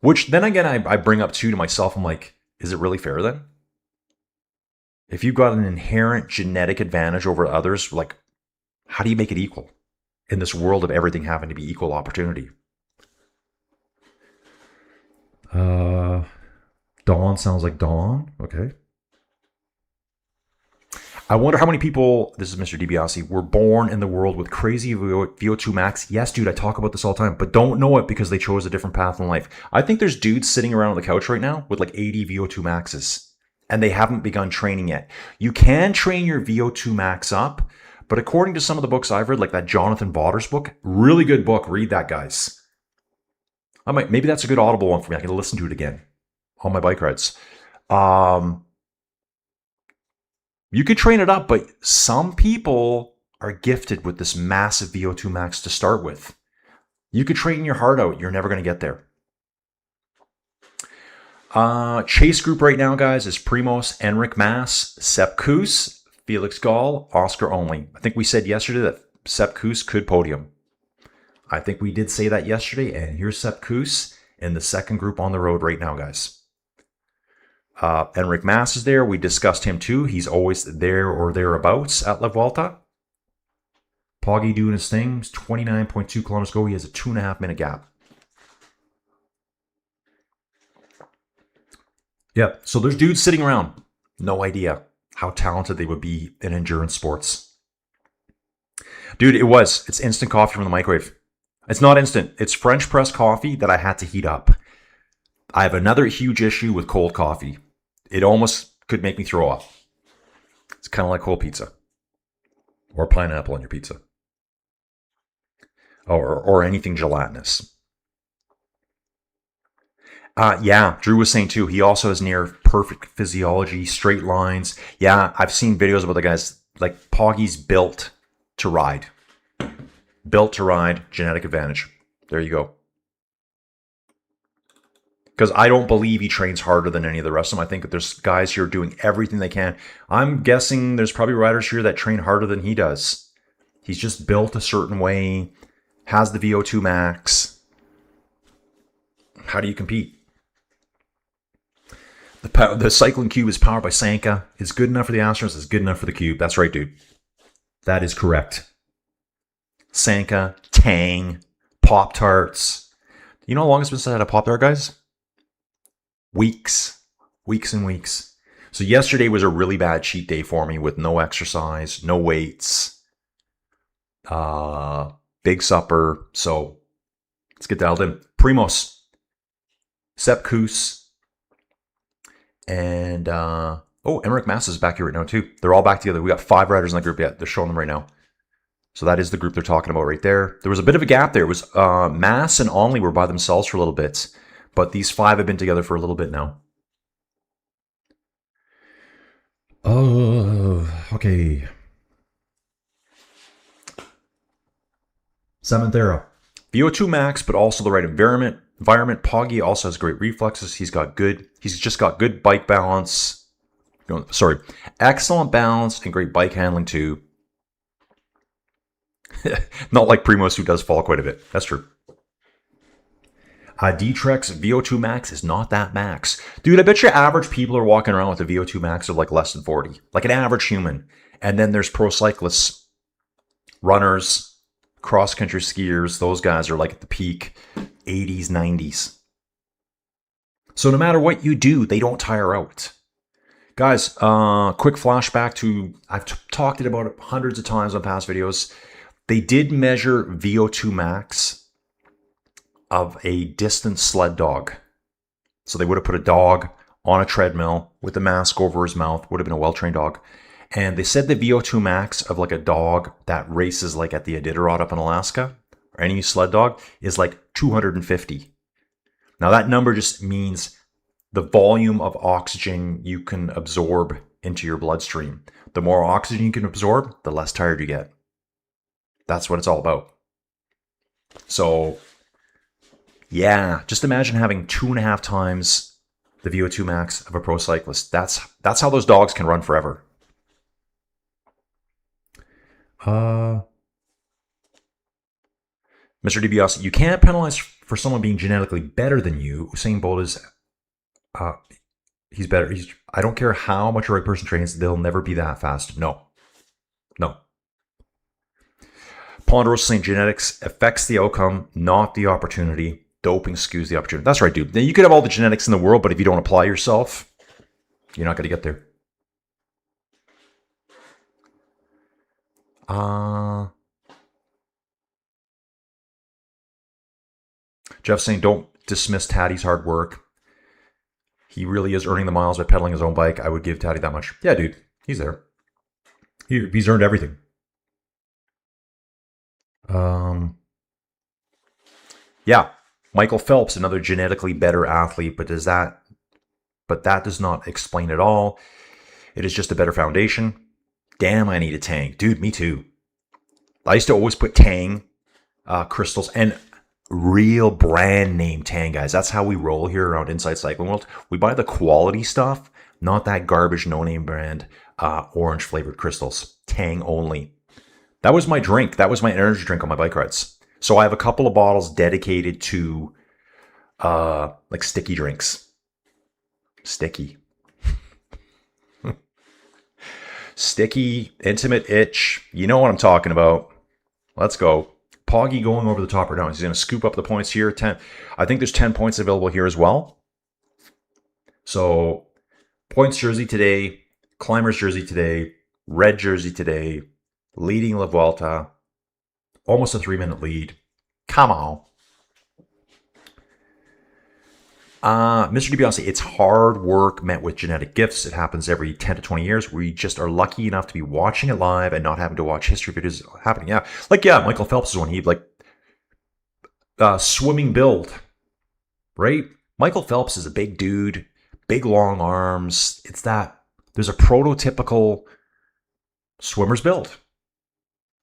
Speaker 3: Which, then again, I bring up too to myself. I'm like, is it really fair then? If you've got an inherent genetic advantage over others, like, how do you make it equal? In this world of everything having to be equal opportunity. Dawn sounds like Dawn. Okay. I wonder how many people, this is Mr. DiBiase, were born in the world with crazy VO2 max. Yes, dude, I talk about this all the time, but don't know it because they chose a different path in life. I think there's dudes sitting around on the couch right now with like 80 VO2 maxes, and they haven't begun training yet. You can train your VO2 max up, but according to some of the books I've read, like that Jonathan Vaughters book, really good book. Read that, guys. Maybe that's a good Audible one for me. I can listen to it again on my bike rides. You could train it up, but some people are gifted with this massive VO2 max to start with. You could train your heart out. You're never going to get there. Chase group right now, guys, is Primoz, Enric Mas, Sepp Kuss, Felix Gall, Oscar Only. I think we said yesterday that Sepp Kuss could podium. I think we did say that yesterday, and here's Sepp Kuss in the second group on the road right now, guys. Enric Mas is there. We discussed him too. He's always there or thereabouts at La Vuelta. Poggy doing his thing. 29.2 kilometers go. He has a 2.5 minute gap. Yeah, so there's dudes sitting around. No idea how talented they would be in endurance sports. Dude, it's instant coffee from the microwave. It's not instant. It's French press coffee that I had to heat up. I have another huge issue with cold coffee. It almost could make me throw up. It's kind of like cold pizza. Or pineapple on your pizza. Or anything gelatinous. Yeah, Drew was saying too, he also has near perfect physiology, straight lines. Yeah, I've seen videos about the guys, like Poggy's built to ride. built to ride, genetic advantage. There you go. Because I don't believe he trains harder than any of the rest of them. I think that there's guys here doing everything they can. I'm guessing there's probably riders here that train harder than he does. He's just built a certain way, has the VO2 max. How do you compete? The cycling cube is powered by Sanka. It's good enough for the Astros. It's good enough for the cube. That's right, dude. That is correct. Sanka, Tang, Pop-Tarts. You know how long it's been since I had a Pop-Tart, guys? Weeks. Weeks and weeks. So yesterday was a really bad cheat day for me with no exercise, no weights, big supper. So let's get dialed in. Primos, Sepp Kuss, and Emmerich Massa is back here right now too. They're all back together. We got 5 riders in that group yet. They're showing them right now. So that is the group they're talking about right there. There was a bit of a gap there. It was Mass and Onley were by themselves for a little bit, but these 5 have been together for a little bit now. Oh, okay. 7th era. VO2 max, but also the right environment. Poggy also has great reflexes. He's just got good bike balance. Excellent balance and great bike handling too. Not like Primos, who does fall quite a bit. That's true. D-Trex VO2 max is not that max. Dude, I bet you average people are walking around with a VO2 max of like less than 40. Like an average human. And then there's pro cyclists, runners, cross-country skiers. Those guys are like at the peak 80s, 90s. So no matter what you do, they don't tire out. Guys, quick flashback to, I've talked about it hundreds of times on past videos. They did measure VO2 max of a distance sled dog. So they would have put a dog on a treadmill with a mask over his mouth, would have been a well-trained dog. And they said the VO2 max of like a dog that races like at the Iditarod up in Alaska, or any sled dog, is like 250. Now that number just means the volume of oxygen you can absorb into your bloodstream. The more oxygen you can absorb, the less tired you get. That's what it's all about. So, yeah, just imagine having 2.5 times the VO2 max of a pro cyclist. That's how those dogs can run forever. Mr. DiBiase, you can't penalize for someone being genetically better than you. Usain Bolt is, he's better. I don't care how much a right person trains, they'll never be that fast. No. Ponderosa saying genetics affects the outcome, not the opportunity. Doping skews the opportunity. That's right, dude. Now, you could have all the genetics in the world, but if you don't apply yourself, you're not going to get there. Jeff saying, don't dismiss Taddy's hard work. He really is earning the miles by pedaling his own bike. I would give Taddy that much. Yeah, dude. He's there. He's earned everything. Yeah. Michael Phelps, another genetically better athlete, but that does not explain it all. It is just a better foundation. Damn, I need a Tang. Dude, me too. I used to always put Tang crystals and real brand name Tang, guys. That's how we roll here around Inside Cycling World. We buy the quality stuff, not that garbage no-name brand orange flavored crystals. Tang only. That was my drink. That was my energy drink on my bike rides. So I have a couple of bottles dedicated to like sticky drinks. Sticky. Sticky, intimate itch. You know what I'm talking about. Let's go. Poggy going over the top or down. He's going to scoop up the points here. 10. I think there's 10 points available here as well. So points jersey today, climbers jersey today, red jersey today, leading La Vuelta. Almost a 3-minute lead. Come on. Mr. DiBiase, it's hard work met with genetic gifts. It happens every 10 to 20 years. We just are lucky enough to be watching it live and not having to watch history videos happening. Yeah. Michael Phelps is one. He swimming build, right? Michael Phelps is a big dude, big long arms. There's a prototypical swimmer's build.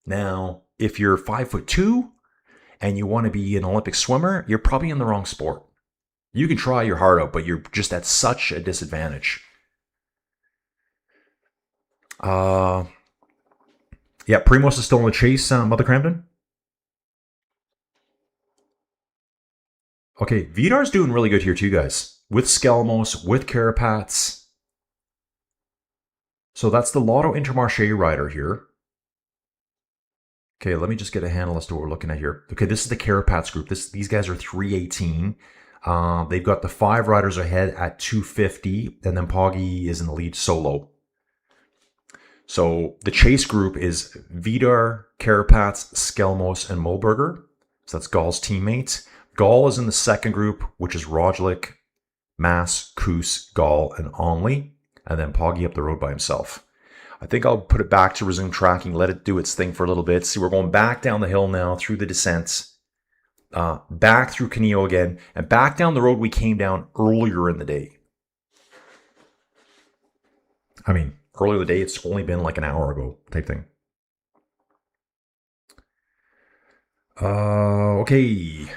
Speaker 3: Now, if you're 5'2" and you want to be an Olympic swimmer, you're probably in the wrong sport. You can try your heart out, but you're just at such a disadvantage. Yeah, Primos is still in the chase, Mother Cramden. Okay, Vidar's doing really good here too, guys. With Skelmos, with Carapats. So that's the Lotto Intermarché rider here. Okay, let me just get a handle as to what we're looking at here. Okay, this is the Carapats group. These guys are 318. They've got the 5 riders ahead at 250, and then Poggy is in the lead solo. So the chase group is Vidar, Carapats, Skelmos, and Mulberger. So that's Gall's teammates. Gall is in the second group, which is Roglic, Mass, Koos, Gall, and Onley. And then Poggy up the road by himself. I think I'll put it back to resume tracking, let it do its thing for a little bit. See, we're going back down the hill now through the descents, back through Canillo again, and back down the road we came down earlier in the day. I mean, earlier in the day, it's only been like an hour ago type thing. Okay.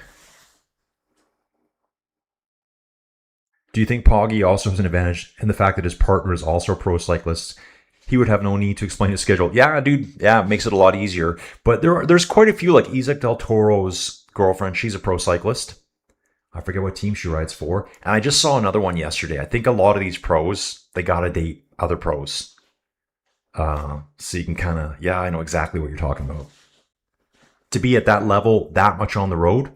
Speaker 3: Do you think Poggy also has an advantage in the fact that his partner is also a pro cyclist? He would have no need to explain his schedule. Yeah, dude. Yeah, it makes it a lot easier. But there's quite a few, like Isaac Del Toro's girlfriend. She's a pro cyclist. I forget what team she rides for. And I just saw another one yesterday. I think a lot of these pros, they got to date other pros. So you can kind of, yeah, I know exactly what you're talking about. To be at that level, that much on the road.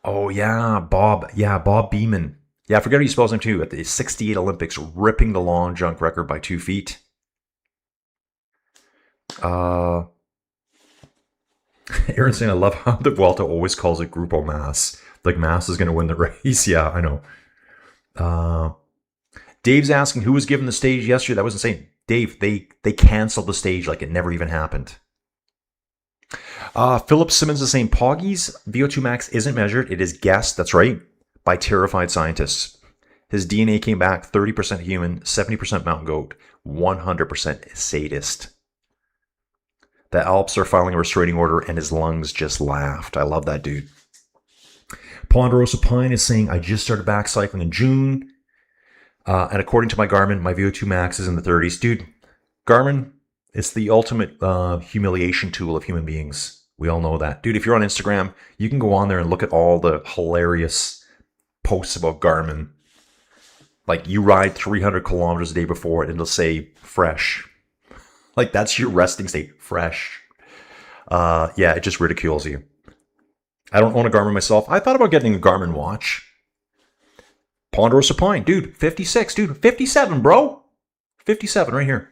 Speaker 3: Oh, yeah, Bob. Yeah, Bob Beeman. Yeah, I forget how you spell his name too. At the 68 Olympics, ripping the long jump record by 2 feet. Aaron's saying, I love how the Vuelta always calls it Grupo Mass. Like Mass is going to win the race. Yeah, I know. Dave's asking who was given the stage yesterday. That was insane. Dave, they canceled the stage like it never even happened. Philip Simmons is saying Poggy's VO2 max isn't measured. It is guessed. That's right. By terrified scientists. His DNA came back 30% human, 70% mountain goat, 100% sadist. The Alps are filing a restraining order and his lungs just laughed. I love that dude. Ponderosa Pine is saying, I just started back cycling in June. And according to my Garmin, my VO2 max is in the 30s. Dude, Garmin, it's the ultimate humiliation tool of human beings. We all know that. Dude, if you're on Instagram, you can go on there and look at all the hilarious posts about Garmin. Like you ride 300 kilometers a day before it and it'll say fresh. Like that's your resting state, fresh. Yeah, it just ridicules you. I don't own a Garmin myself. I thought about getting a Garmin watch. Ponderosa Pine, dude, 56, dude, 57, bro. 57 right here.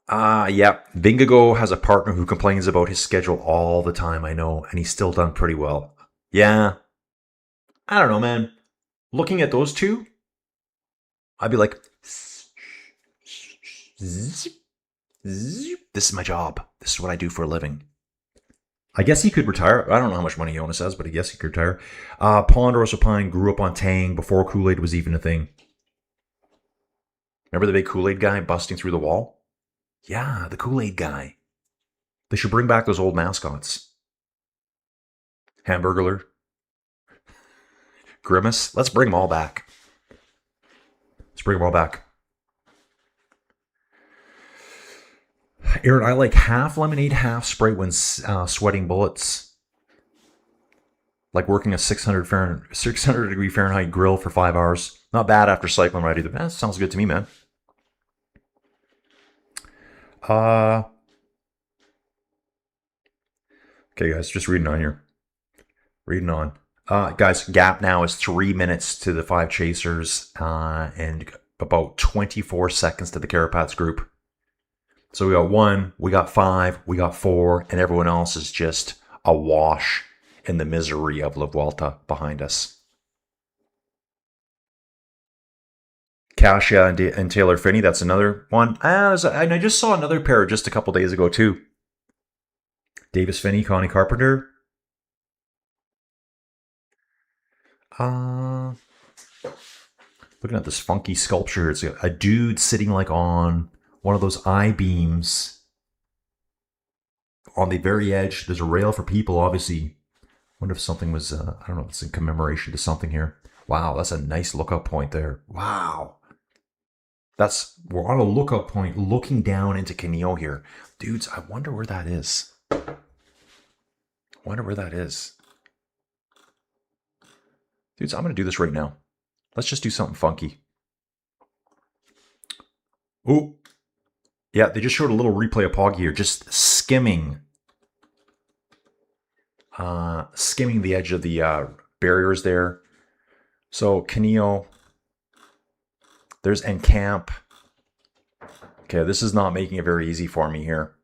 Speaker 3: Yeah, Vingago has a partner who complains about his schedule all the time, I know, and he's still done pretty well. Yeah. I don't know, man. Looking at those two, I'd be like, this is my job. This is what I do for a living. I guess he could retire. I don't know how much money Jonas has, but I guess he could retire. Ponderosa Pine grew up on Tang before Kool-Aid was even a thing. Remember the big Kool-Aid guy busting through the wall? Yeah, the Kool-Aid guy. They should bring back those old mascots. Hamburglar. Grimace. Let's bring them all back. Let's bring them all back. Aaron, I like half lemonade, half Sprite when sweating bullets. Like working a 600 degree Fahrenheit grill for 5 hours. Not bad after cycling ride either. That sounds good to me, man. Okay, guys, just reading on here. Reading on. Guys, gap now is 3 minutes to the 5 chasers and about 24 seconds to the Carapats group. So we got 1, we got 5, we got 4, and everyone else is just awash in the misery of La Vuelta behind us. Kasia and Taylor Finney, that's another one. And I just saw another pair just a couple days ago too. Davis Finney, Connie Carpenter. Looking at this funky sculpture. It's a dude sitting like on one of those I-beams. On the very edge, there's a rail for people, obviously. Wonder if something was, I don't know if it's in commemoration to something here. Wow, that's a nice lookout point there. Wow. We're on a lookout point looking down into Canio here. Dudes, I wonder where that is. Dudes, I'm going to do this right now. Let's just do something funky. Ooh. Yeah, they just showed a little replay of Poggy here, just skimming the edge of the barriers there. So Canio, there's Encamp. Okay, this is not making it very easy for me here.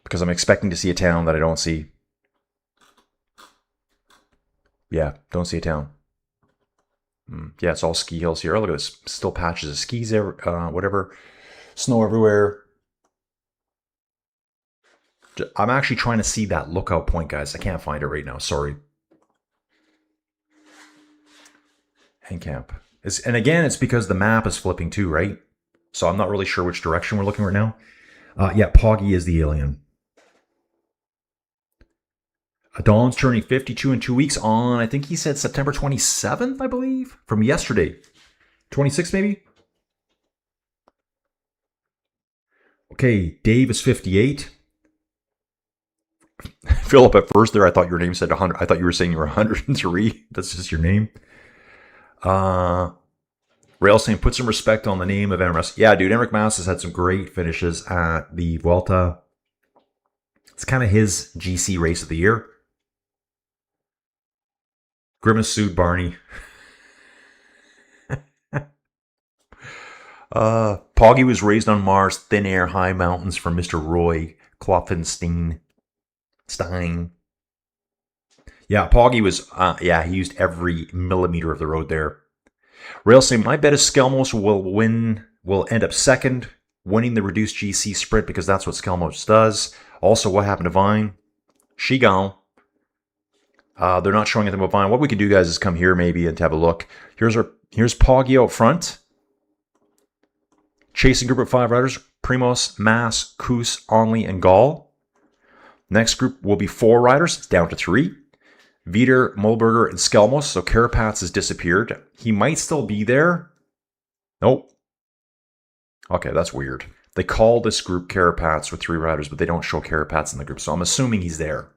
Speaker 3: Because I'm expecting to see a town that I don't see. Yeah, don't see a town. Yeah, it's all ski hills here. Oh, look at this. Still patches of skis there, whatever. Snow everywhere. I'm actually trying to see that lookout point, guys. I can't find it right now. Sorry. Encamp. And again, it's because the map is flipping too, right? So I'm not really sure which direction we're looking right now. Yeah, Poggy is the alien. Dawn's turning 52 in 2 weeks on, I think he said September 27th, I believe, from yesterday. 26th, maybe? Okay, Dave is 58. Philip, at first there, I thought your name said 100. I thought you were saying you were 103. That's just your name. Rail saying, put some respect on the name of Emrys. Yeah, dude, Enric Mas has had some great finishes at the Vuelta. It's kind of his GC race of the year. Grimace sued Barney. Poggy was raised on Mars, thin air, high mountains from Mr. Roy Klopfenstein. Yeah, Poggy was, he used every millimeter of the road there. Rail saying, my bet is Skelmos will end up second, winning the reduced GC sprint because that's what Skelmos does. Also, what happened to Vine? She gone. They're not showing anything about Vine. What we could do, guys, is come here maybe and have a look. Here's Poggy out front. Chasing group of 5 riders. Primos, Mas, Koos, Onley, and Gall. Next group will be 4 riders, down to 3. Vider, Mulberger, and Skelmos. So Carapaz has disappeared. He might still be there. Nope. Okay, that's weird. They call this group Carapaz with 3 riders, but they don't show Carapaz in the group. So I'm assuming he's there.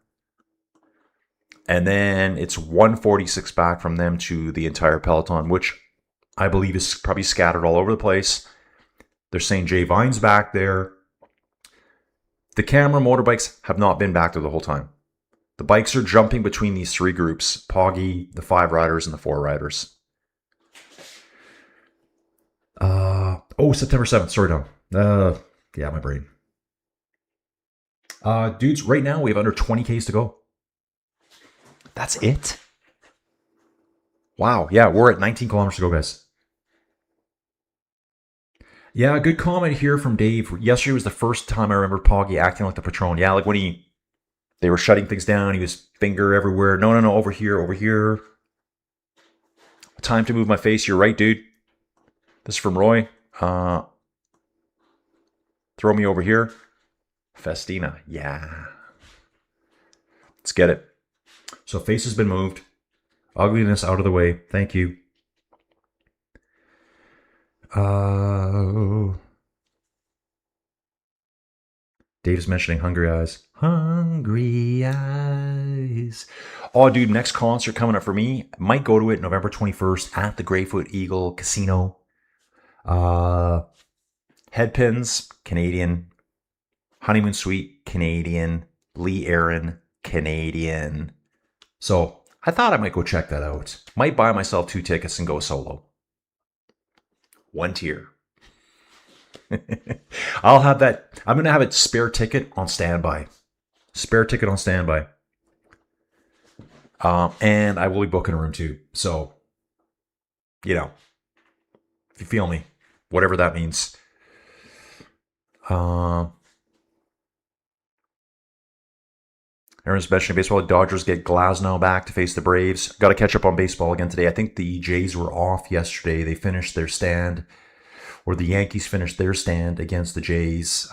Speaker 3: And then it's 146 back from them to the entire peloton, which I believe is probably scattered all over the place. They're saying Jay Vine's back there. The camera motorbikes have not been back there the whole time. The bikes are jumping between these 3 groups. Poggy, the 5 riders, and the 4 riders. September 7th. Sorry, Don. Yeah, my brain. Dudes, right now we have under 20Ks to go. That's it? Wow. Yeah, we're at 19 kilometers to go, guys. Yeah, good comment here from Dave. Yesterday was the first time I remember Poggy acting like the Patron. Yeah, like when they were shutting things down, he was finger everywhere. No, over here. Time to move my face. You're right, dude. This is from Roy. Throw me over here. Festina. Yeah. Let's get it. So face has been moved. Ugliness out of the way. Thank you. Dave's mentioning Hungry Eyes. Hungry Eyes. Oh, dude, next concert coming up for me. Might go to it November 21st at the Greyfoot Eagle Casino. Headpins, Canadian. Honeymoon Suite, Canadian. Lee Aaron, Canadian. So I thought I might go check that out. Might buy myself 2 tickets and go solo. 1 tier. I'll have that. I'm going to have a spare ticket on standby. And I will be booking a room too. So, if you feel me, whatever that means. There Everyone's mentioning baseball. Dodgers get Glasnow back to face the Braves. Got to catch up on baseball again today. I think the Jays were off yesterday. They finished their stand, or the Yankees finished their stand against the Jays.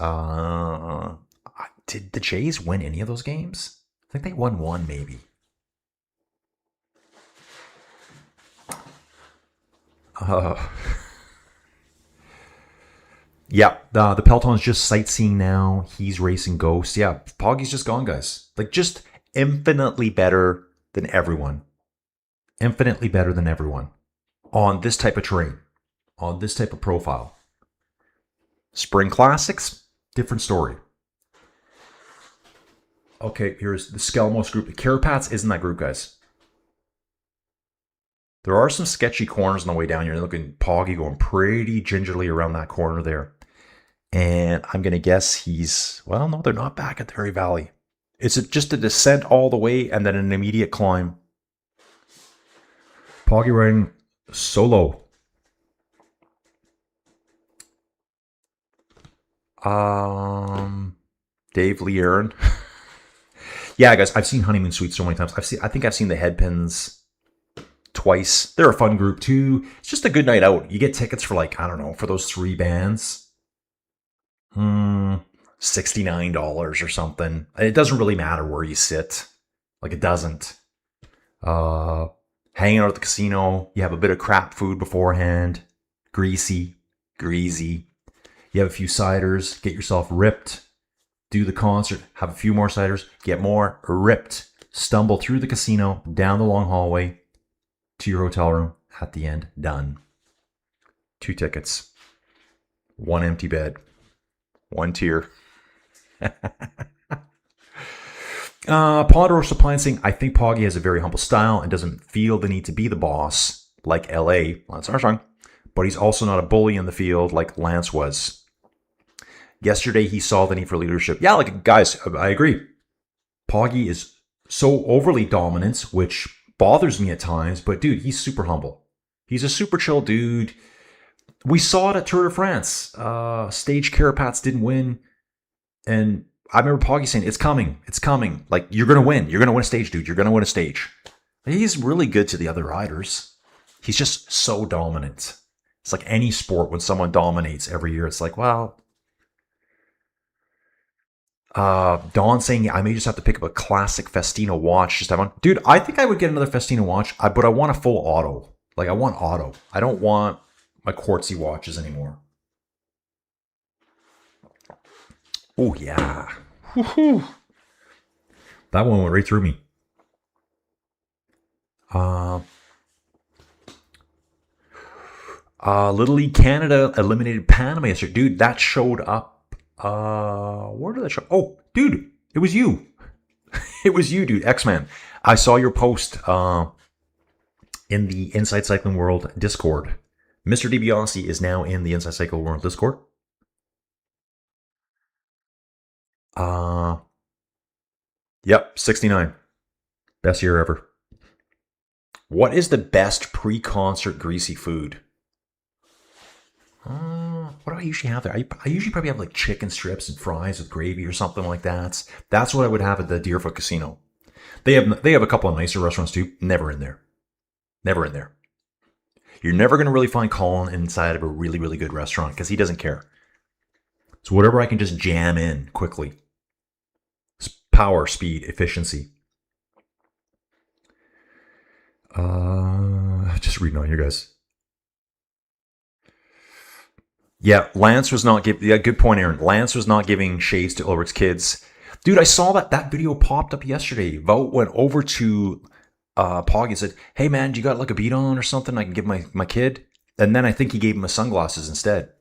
Speaker 3: Did the Jays win any of those games? I think they won one, maybe. Yeah, the Peloton's just sightseeing now. He's racing ghosts. Yeah, Poggy's just gone, guys. Like, just infinitely better than everyone. Infinitely better than everyone. On this type of terrain. On this type of profile. Spring Classics, different story. Okay, here's the Skelmos group. The Carapats isn't that group, guys. There are some sketchy corners on the way down here. Looking Poggy going pretty gingerly around that corner there. And I'm going to guess he's... Well, no, they're not back at the Hairy Valley. It's just a descent all the way and then an immediate climb. Poggy riding solo. Dave Lee Aaron. Yeah, guys, I've seen Honeymoon Suite so many times. I think I've seen the Headpins twice. They're a fun group too. It's just a good night out. You get tickets for like, I don't know, for those 3 bands. $69 or something. It doesn't really matter where you sit. Like, it doesn't. Hanging out at the casino. You have a bit of crap food beforehand. Greasy. You have a few ciders. Get yourself ripped. Do the concert. Have a few more ciders. Get more ripped. Stumble through the casino. Down the long hallway. To your hotel room. At the end. Done. 2 tickets. 1 empty bed. 1 tier. Ponderosa Pine saying, I think Poggy has a very humble style and doesn't feel the need to be the boss like LA, Lance Armstrong, but he's also not a bully in the field like Lance was. Yesterday, he saw the need for leadership. Yeah, like, guys, I agree. Poggy is so overly dominant, which bothers me at times, but dude, he's super humble. He's a super chill dude. We saw it at Tour de France. Stage Carapats didn't win. And I remember Poggy saying, it's coming. Like, you're going to win. You're going to win a stage, dude. You're going to win a stage. He's really good to the other riders. He's just so dominant. It's like any sport when someone dominates every year. It's like, well... Dawn saying, I may just have to pick up a classic Festina watch. Just have one. Dude, I think I would get another Festina watch, but I want a full auto. Like, I want auto. I don't want my quartzy watches anymore. Oh, yeah. Woo-hoo. That one went right through me. Little League Canada eliminated Panama yesterday. Dude, that showed up. Where did that show? Oh, dude, it was you. It was you, dude. X-Man. I saw your post in the Inside Cycling World Discord. Mr. DiBiase is now in the Inside Cycling World Discord. Yep, 69. Best year ever. What is the best pre-concert greasy food? What do I usually have there? I usually probably have like chicken strips and fries with gravy or something like that. That's what I would have at the Deerfoot Casino. They have a couple of nicer restaurants too. Never in there. Never in there. You're never going to really find Colin inside of a really, really good restaurant because he doesn't care. So whatever I can just jam in quickly. Power, speed, efficiency. Just reading on here, guys. Yeah, Lance was not giving... Yeah, good point, Aaron. Lance was not giving shades to Ulrich's kids. Dude, I saw that video popped up yesterday. Vout went over to Poggy and said, hey, man, do you got like a beat on or something I can give my kid? And then I think he gave him his sunglasses instead.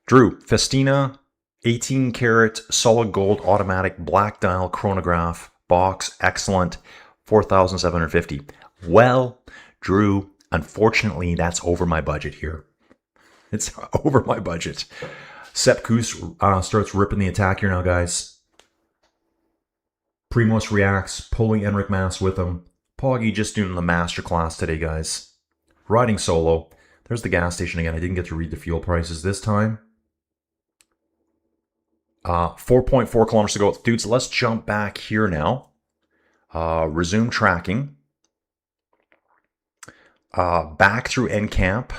Speaker 3: Drew, Festina, 18 karat, solid gold, automatic, black dial, chronograph, box, excellent, 4,750. Well, Drew... Unfortunately, that's over my budget here. It's over my budget. Sepp Kuss starts ripping the attack here now, guys. Primos reacts, pulling Enric Mas with him. Poggy just doing the masterclass today, guys. Riding solo. There's the gas station again. I didn't get to read the fuel prices this time. 4.4 kilometers to go. Dudes, let's jump back here now. Resume tracking. Back through end camp.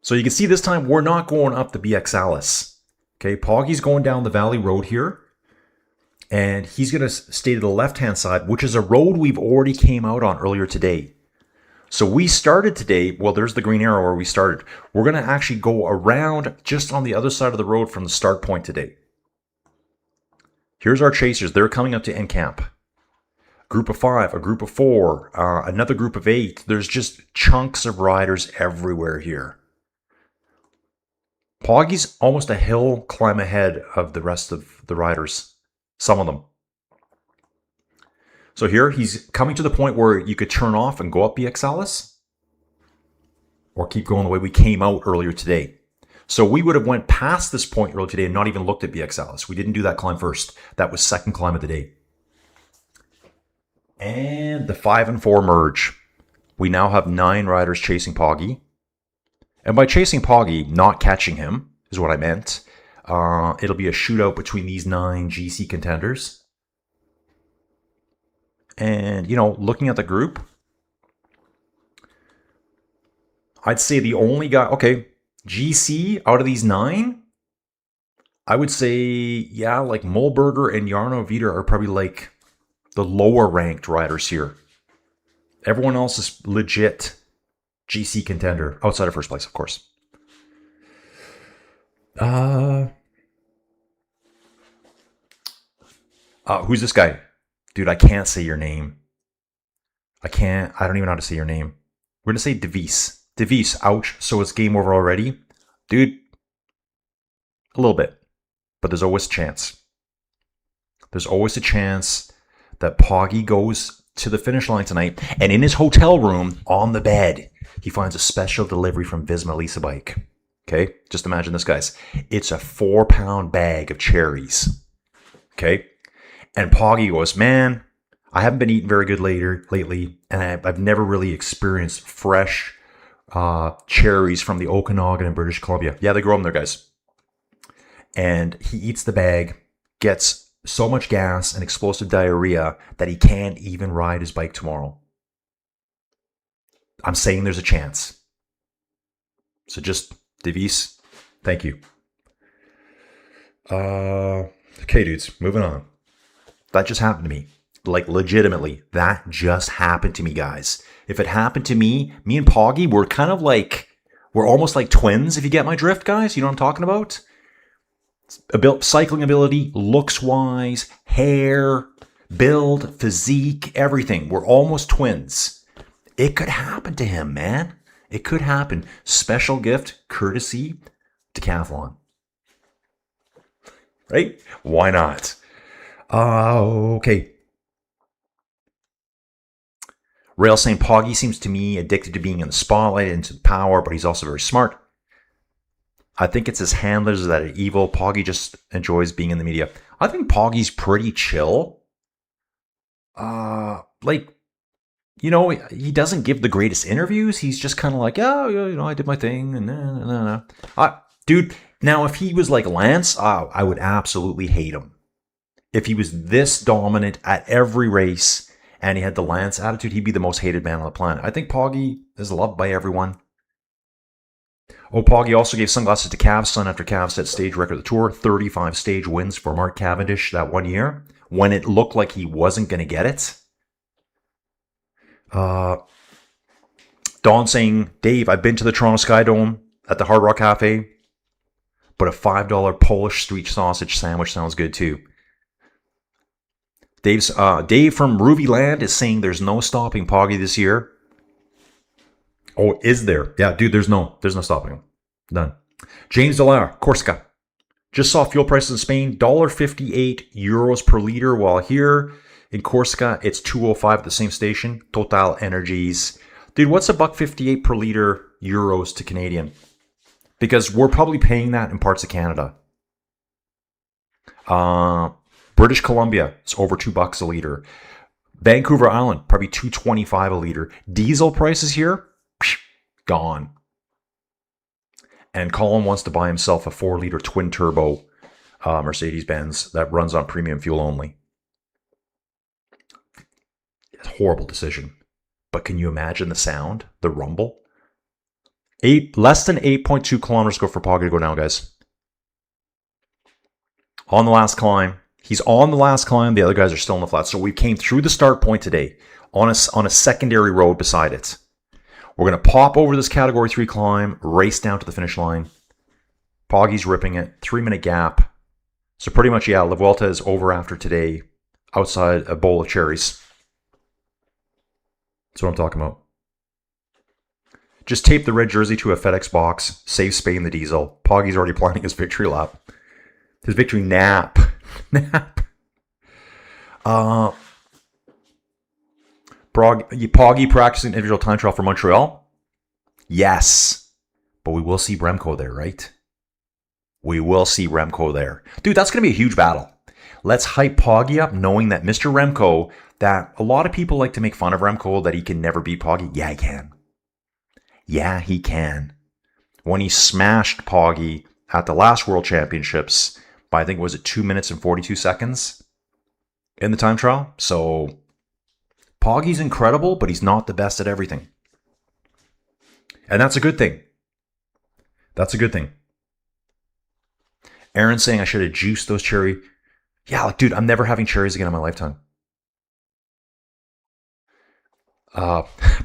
Speaker 3: So you can see this time we're not going up the BX Alice. Okay, Poggy's going down the Valley Road here. And he's going to stay to the left-hand side, which is a road we've already came out on earlier today. So we started today, well, there's the green arrow where we started. We're going to actually go around just on the other side of the road from the start point today. Here's our chasers. They're coming up to end camp. Group of 5, a group of 4, another group of 8. There's just chunks of riders everywhere here. Poggy's almost a hill climb ahead of the rest of the riders. Some of them. So here, he's coming to the point where you could turn off and go up BX Alice. Or keep going the way we came out earlier today. So we would have went past this point earlier today and not even looked at BX Alice. We didn't do that climb first. That was second climb of the day. And the 5 and 4 merge. We now have 9 riders chasing Poggy. And by chasing Poggy, not catching him, is what I meant. It'll be a shootout between these 9 GC contenders. And, looking at the group, I'd say the only guy... Okay, GC, out of these 9, I would say, yeah, like Mulberger and Jarno Viter are probably like the lower ranked riders here. Everyone else is legit GC contender, outside of first place, of course. Who's this guy? Dude, I can't say your name. I don't even know how to say your name. We're going to say Devis. Devis, ouch. So it's game over already? Dude, a little bit. But there's always a chance. There's always a chance that Poggy goes to the finish line tonight, and in his hotel room, on the bed, he finds a special delivery from Visma Lisa Bike. Okay? Just imagine this, guys. It's a 4-pound bag of cherries. Okay? And Poggy goes, man, I haven't been eating very good lately, and I've never really experienced fresh cherries from the Okanagan in British Columbia. Yeah, they grow them there, guys. And he eats the bag, gets so much gas and explosive diarrhea that he can't even ride his bike tomorrow. I'm saying there's a chance. So just, Devis, thank you. Okay, dudes, moving on. That just happened to me. Like, legitimately, that just happened to me, guys. If it happened to me and Poggy, we're almost like twins, if you get my drift, guys. You know what I'm talking about? Cycling ability, looks-wise, hair, build, physique, everything. We're almost twins. It could happen to him, man. It could happen. Special gift, courtesy, Decathlon. Right? Why not? Okay. Rail saying Poggy seems to me addicted to being in the spotlight and to power, but he's also very smart. I think it's his handlers that are evil. Poggy just enjoys being in the media. I think Poggy's pretty chill. He doesn't give the greatest interviews. He's just kind of like, I did my thing. And dude, now if he was like Lance, I would absolutely hate him. If he was this dominant at every race and he had the Lance attitude, he'd be the most hated man on the planet. I think Poggy is loved by everyone. Oh, Poggy also gave sunglasses to Cav's son after Cav set stage record of the tour. 35 stage wins for Mark Cavendish that one year when it looked like he wasn't going to get it. Dawn saying, Dave, I've been to the Toronto Sky Dome at the Hard Rock Cafe, but a $5 Polish street sausage sandwich sounds good too. Dave from Ruby Land is saying there's no stopping Poggy this year. Oh, is there? Yeah, dude, there's no stopping him. Done. James Delar, Corsica. Just saw fuel prices in Spain, $1.58 euros per liter, while here in Corsica, it's $2.05 at the same station. Total Energies. Dude, what's $1.58 per liter euros to Canadian? Because we're probably paying that in parts of Canada. British Columbia, it's over $2 a liter. Vancouver Island, probably $2.25 a liter. Diesel prices here, gone. And Colin wants to buy himself a 4-liter twin-turbo Mercedes-Benz that runs on premium fuel only. It's a horrible decision. But can you imagine the sound? The rumble? Less than 8.2 kilometers go for Poggy to go now, guys. On the last climb. He's on the last climb. The other guys are still in the flat. So we came through the start point today on a secondary road beside it. We're going to pop over this Category 3 climb, race down to the finish line. Poggy's ripping it. 3-minute gap. So pretty much, yeah, La Vuelta is over after today outside a bowl of cherries. That's what I'm talking about. Just tape the red jersey to a FedEx box. Save Spain the diesel. Poggy's already planning his victory lap. His victory nap. Nap. Poggy practicing individual time trial for Montreal? Yes. But we will see Remco there, right? We will see Remco there. Dude, that's going to be a huge battle. Let's hype Poggy up knowing that Mr. Remco, that a lot of people like to make fun of Remco, that he can never beat Poggy. Yeah, he can. Yeah, he can. When he smashed Poggy at the last World Championships by, I think, was it 2 minutes and 42 seconds in the time trial? So, Poggy's incredible, but he's not the best at everything. And that's a good thing. That's a good thing. Aaron's saying I should have juiced those cherry. Yeah, like, dude, I'm never having cherries again in my lifetime.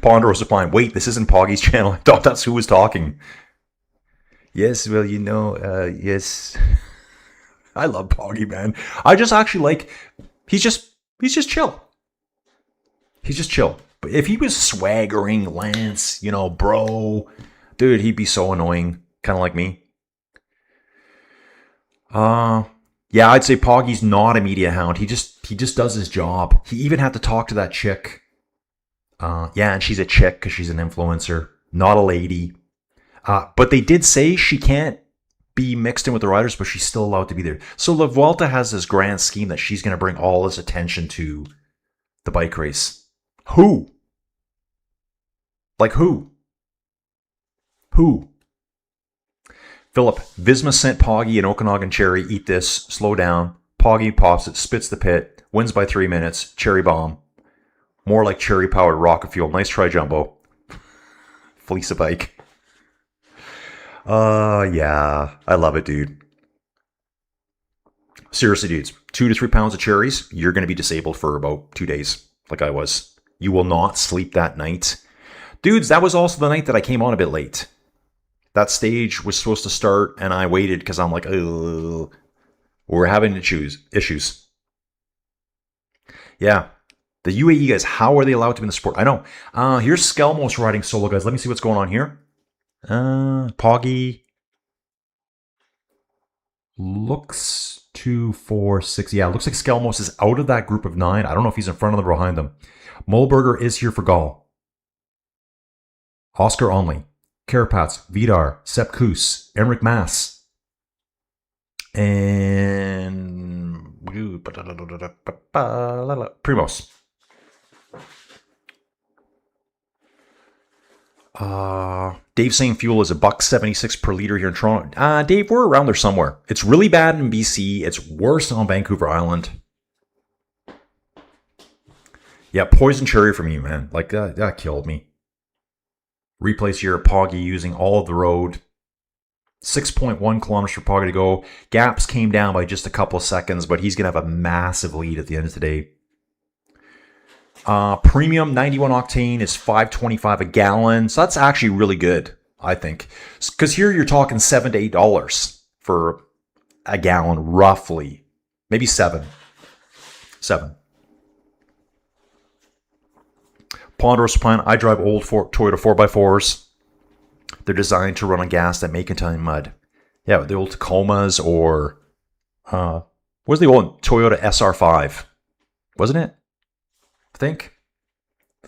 Speaker 3: Ponder was replying, wait, this isn't Poggy's channel. I thought that's who was talking. Yes, well, yes. I love Poggy, man. I just actually like, he's just chill. He's just chill. But if he was swaggering Lance, bro, dude, he'd be so annoying. Kind of like me. Yeah, I'd say Poggy's not a media hound. He just does his job. He even had to talk to that chick. Yeah, and she's a chick because she's an influencer, not a lady. But they did say she can't be mixed in with the riders, but she's still allowed to be there. So La Vuelta has this grand scheme that she's going to bring all this attention to the bike race. Who? Like who? Who? Philip, Visma sent Poggy and Okanagan Cherry, eat this, slow down. Poggy pops it, spits the pit, wins by 3 minutes, cherry bomb. More like cherry-powered rocket fuel. Nice try, Jumbo. Fleece a bike. Yeah. I love it, dude. Seriously, dudes. 2 to 3 pounds of cherries, you're going to be disabled for about 2 days, like I was. You will not sleep that night. Dudes, that was also the night that I came on a bit late. That stage was supposed to start, and I waited because I'm like, ugh. We're having issues. Yeah. The UAE guys, how are they allowed to be in the sport? I know. Here's Skelmos riding solo, guys. Let me see what's going on here. Poggy. Looks 2, 4, 6. Yeah, looks like Skelmos is out of that group of 9. I don't know if he's in front of them or behind them. Mulberger is here for Gall. Oscar Onley. Carapaz, Vidar, Sepp Kuss, Enric Mas. And Primos. Dave saying fuel is $1.76 per liter here in Toronto. Dave, we're around there somewhere. It's really bad in BC. It's worse on Vancouver Island. Yeah, poison cherry from you, man. Like, that killed me. Replace here, Poggy using all of the road. 6.1 kilometers for Poggy to go. Gaps came down by just a couple of seconds, but he's going to have a massive lead at the end of today. Premium 91 octane is $5.25 a gallon. So that's actually really good, I think. Because here you're talking $7 to $8 for a gallon, roughly. Maybe 7. 7. Ponderosa Plan. I drive old Toyota 4x4s. They're designed to run on gas that may contain mud. Yeah, the old Tacomas or what was the old Toyota SR5? Wasn't it? I think.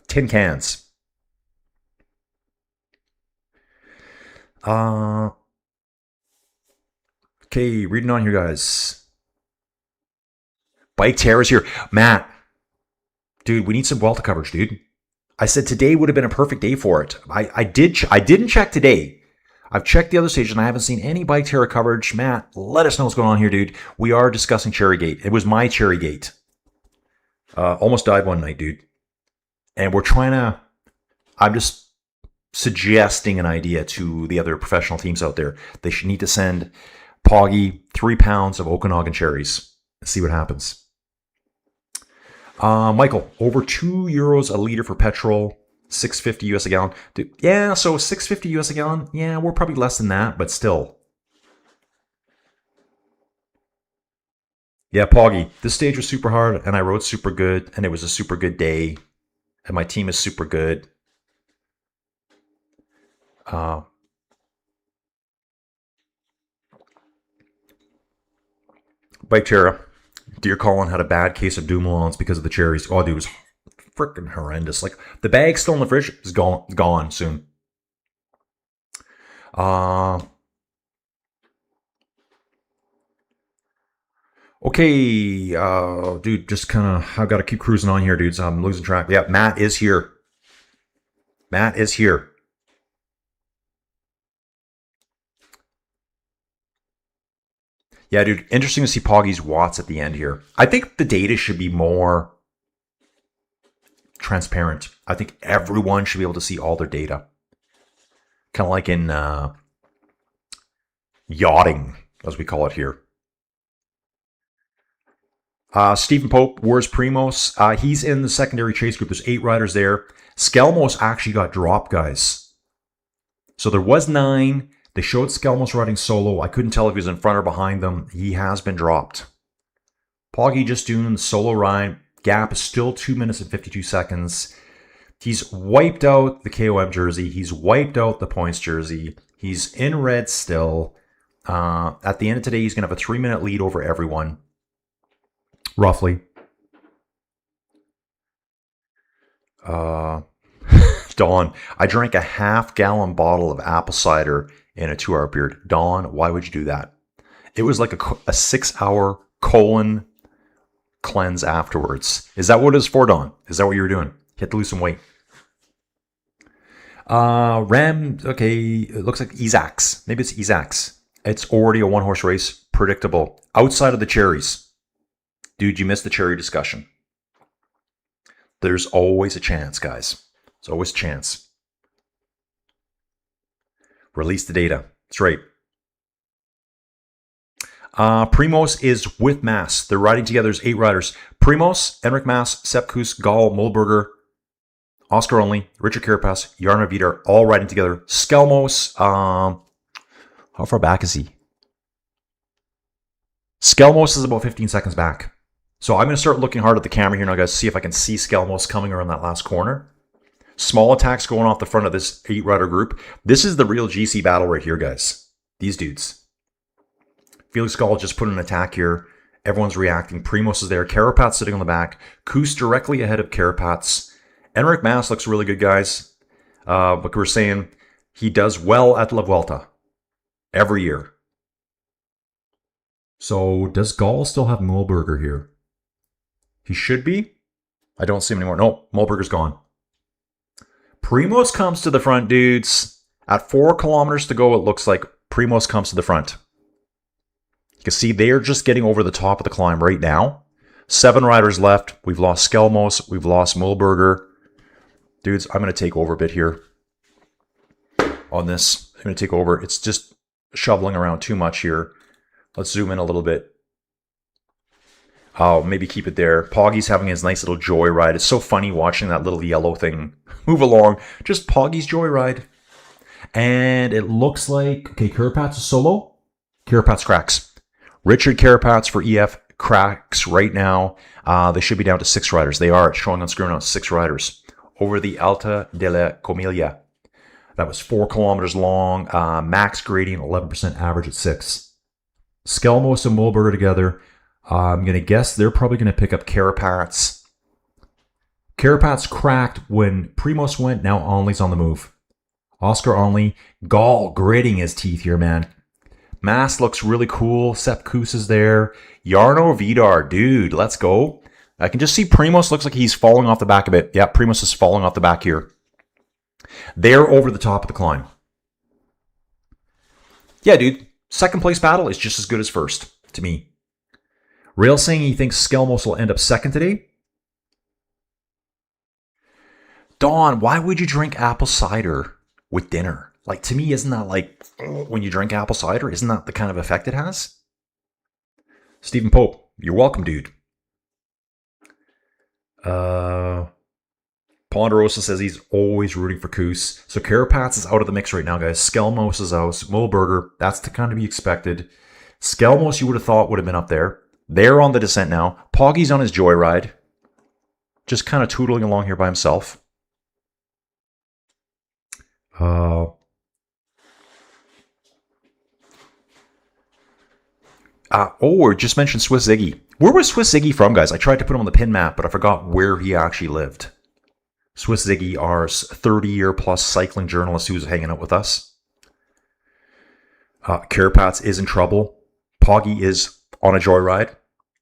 Speaker 3: Tin cans. Okay, reading on here, guys. Bike Terror's here. Matt. Dude, we need some Vuelta coverage, dude. I said today would have been a perfect day for it. I didn't check today. I've checked the other stages and I haven't seen any Bike Terra coverage. Matt, let us know what's going on here, dude. We are discussing Cherrygate. It was my Cherrygate. Almost died one night, dude. And I'm just suggesting an idea to the other professional teams out there. They should need to send Poggy 3 pounds of Okanagan cherries and see what happens. Michael, over €2 a liter for petrol, 650 US a gallon. Dude, yeah, so 650 US a gallon. Yeah, we're probably less than that, but still. Yeah, Poggy, this stage was super hard, and I rode super good, and it was a super good day, and my team is super good. Bike Terra, Dear Colin had a bad case of Dumoulins because of the cherries. Oh, dude, it was freaking horrendous. Like, the bag's still in the fridge. It's gone soon. Okay, dude, just kind of, I've got to keep cruising on here, dudes. I'm losing track. Yeah, Matt is here. Matt is here. Yeah, dude, interesting to see Poggy's watts at the end here. I think the data should be more transparent. I think everyone should be able to see all their data. Kind of like in yachting, as we call it here. Stephen Pope, where's Primos? He's in the secondary chase group. There's 8 riders there. Skelmos actually got dropped, guys. So there was 9. They showed Skelmos riding solo. I couldn't tell if he was in front or behind them. He has been dropped. Poggy just doing the solo ride. Gap is still 2 minutes and 52 seconds. He's wiped out the KOM jersey. He's wiped out the points jersey. He's in red still. At the end of today, he's going to have a 3-minute lead over everyone. Roughly. Dawn, I drank a half-gallon bottle of apple cider in a 2-hour period. Dawn, why would you do that? It was like a 6-hour colon cleanse afterwards. Is that what it was for, Dawn? Is that what you were doing? You had to lose some weight. Ram, okay, it looks like Isaacs. Maybe it's Isaacs. It's already a 1-horse race. Predictable. Outside of the cherries. Dude, you missed the cherry discussion. There's always a chance, guys. There's always a chance. Release the data. That's right. Primos is with Mass. They're riding together as 8 riders. Primos, Enric Mas, Sepp Kuss, Gall, Mulberger, Oscar Only, Richard Carapaz, Jarno Vidar, all riding together. Skelmos, how far back is he? Skelmos is about 15 seconds back. So I'm going to start looking hard at the camera here now, guys, see if I can see Skelmos coming around that last corner. Small attacks going off the front of this 8-rider group. This is the real GC battle right here, guys. These dudes. Felix Gall just put an attack here. Everyone's reacting. Primos is there. Carapaz sitting on the back. Kuss directly ahead of Carapaz. Enric Mas looks really good, guys. Like we were saying, he does well at La Vuelta every year. So does Gall still have Mulberger here? He should be. I don't see him anymore. No, Mulberger's gone. Primos comes to the front, dudes. At 4 kilometers to go, it looks like Primos comes to the front. You can see they're just getting over the top of the climb right now. 7 riders left. We've lost Skelmos. We've lost Mulberger. Dudes, I'm going to take over a bit here on this. I'm going to take over. It's just shoveling around too much here. Let's zoom in a little bit. Oh, maybe keep it there. Poggy's having his nice little joyride. It's so funny watching that little yellow thing move along. Just Poggy's joyride. And it looks like, okay, Carapaz is solo. Carapaz cracks. Richard Carapaz for EF cracks right now. They should be down to 6 riders. They are showing on screen now 6 riders. Over the Alta de la Comiglia. That was 4 kilometers long. Max gradient, 11% average at 6. Skelmos and Mulberger together. I'm going to guess they're probably going to pick up Carapaz. Carapaz cracked when Primos went. Now Only's on the move. Oscar Only. Gall gritting his teeth here, man. Mas looks really cool. Sepp Kuss is there. Jarno Vidar. Dude, let's go. I can just see Primos looks like he's falling off the back of it. Yeah, Primos is falling off the back here. They're over the top of the climb. Yeah, dude. Second place battle is just as good as first, to me. Rail saying he thinks Skelmos will end up second today. Dawn, why would you drink apple cider with dinner? Like, to me, isn't that like when you drink apple cider? Isn't that the kind of effect it has? Stephen Pope, you're welcome, dude. Ponderosa says he's always rooting for Coos. So Carapats is out of the mix right now, guys. Skelmos is out. Mulberger, that's to kind of be expected. Skelmos, you would have thought would have been up there. They're on the descent now. Poggy's on his joyride. Just kind of tootling along here by himself. We just mentioned Swiss Ziggy. Where was Swiss Ziggy from, guys? I tried to put him on the pin map, but I forgot where he actually lived. Swiss Ziggy, our 30-year-plus cycling journalist who's hanging out with us. Carapats is in trouble. Poggy is on a joyride,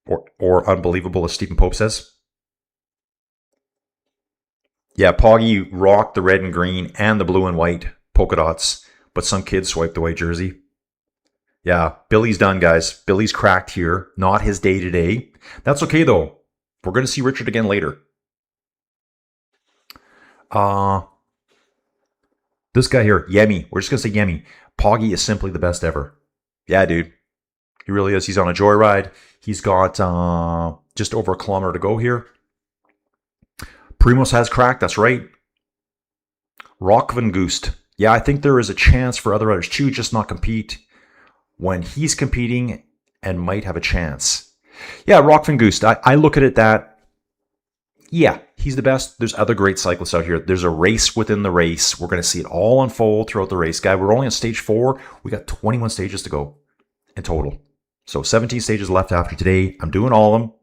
Speaker 3: or unbelievable, as Stephen Pope says. Yeah, Poggy rocked the red and green and the blue and white polka dots, but some kid swiped the white jersey. Yeah, Billy's done, guys. Billy's cracked here. Not his day today. That's okay, though. We're going to see Richard again later. This guy here, Yemi. We're just going to say Yemi. Poggy is simply the best ever. Yeah, dude. He really is. He's on a joyride. He's got just over a kilometer to go here. Primos has cracked. That's right. Rockvengoost. Yeah, I think there is a chance for other riders to just not compete when he's competing and might have a chance. Yeah, Rockvengoost. I look at it that, yeah, he's the best. There's other great cyclists out here. There's a race within the race. We're going to see it all unfold throughout the race, guy. We're only on stage 4. We got 21 stages to go in total. So 17 stages left after today. I'm doing all of them.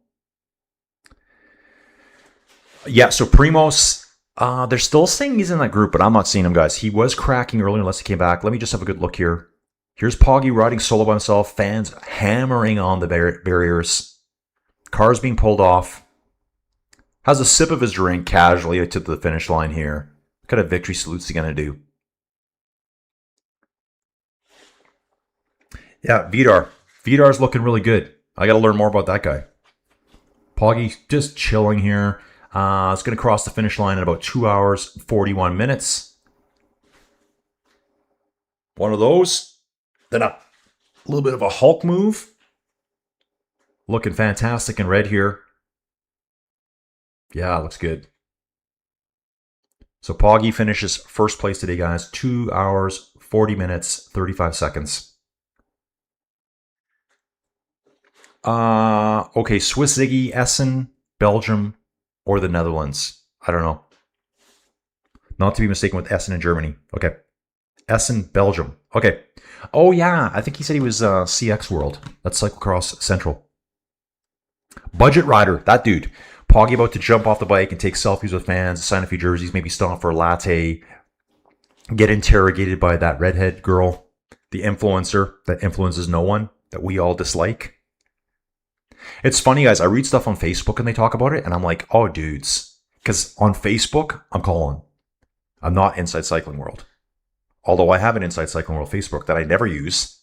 Speaker 3: Yeah, so Primos, they're still saying he's in that group, but I'm not seeing him, guys. He was cracking earlier unless he came back. Let me just have a good look here. Here's Poggy riding solo by himself. Fans hammering on the barriers. Cars being pulled off. Has a sip of his drink casually to the finish line here. What kind of victory salutes he going to do? Yeah, Vidar. Vidar's looking really good. I got to learn more about that guy. Poggy just chilling here. It's going to cross the finish line in about 2 hours, 41 minutes. One of those. Then a little bit of a Hulk move. Looking fantastic in red here. Yeah, looks good. So Poggy finishes first place today, guys. 2 hours, 40 minutes, 35 seconds. Okay, Swiss Ziggy, Essen, Belgium, or the Netherlands. I don't know. Not to be mistaken with Essen in Germany. Okay. Essen, Belgium. Okay. Oh, yeah. I think he said he was CX World. That's Cyclocross Central. Budget rider. That dude. Poggy about to jump off the bike and take selfies with fans, sign a few jerseys, maybe stop for a latte, get interrogated by that redhead girl, the influencer that influences no one, that we all dislike. It's funny, guys. I read stuff on Facebook and they talk about it, and I'm like, oh, dudes. Because on Facebook, I'm calling. I'm not Inside Cycling World. Although I have an Inside Cycling World Facebook that I never use.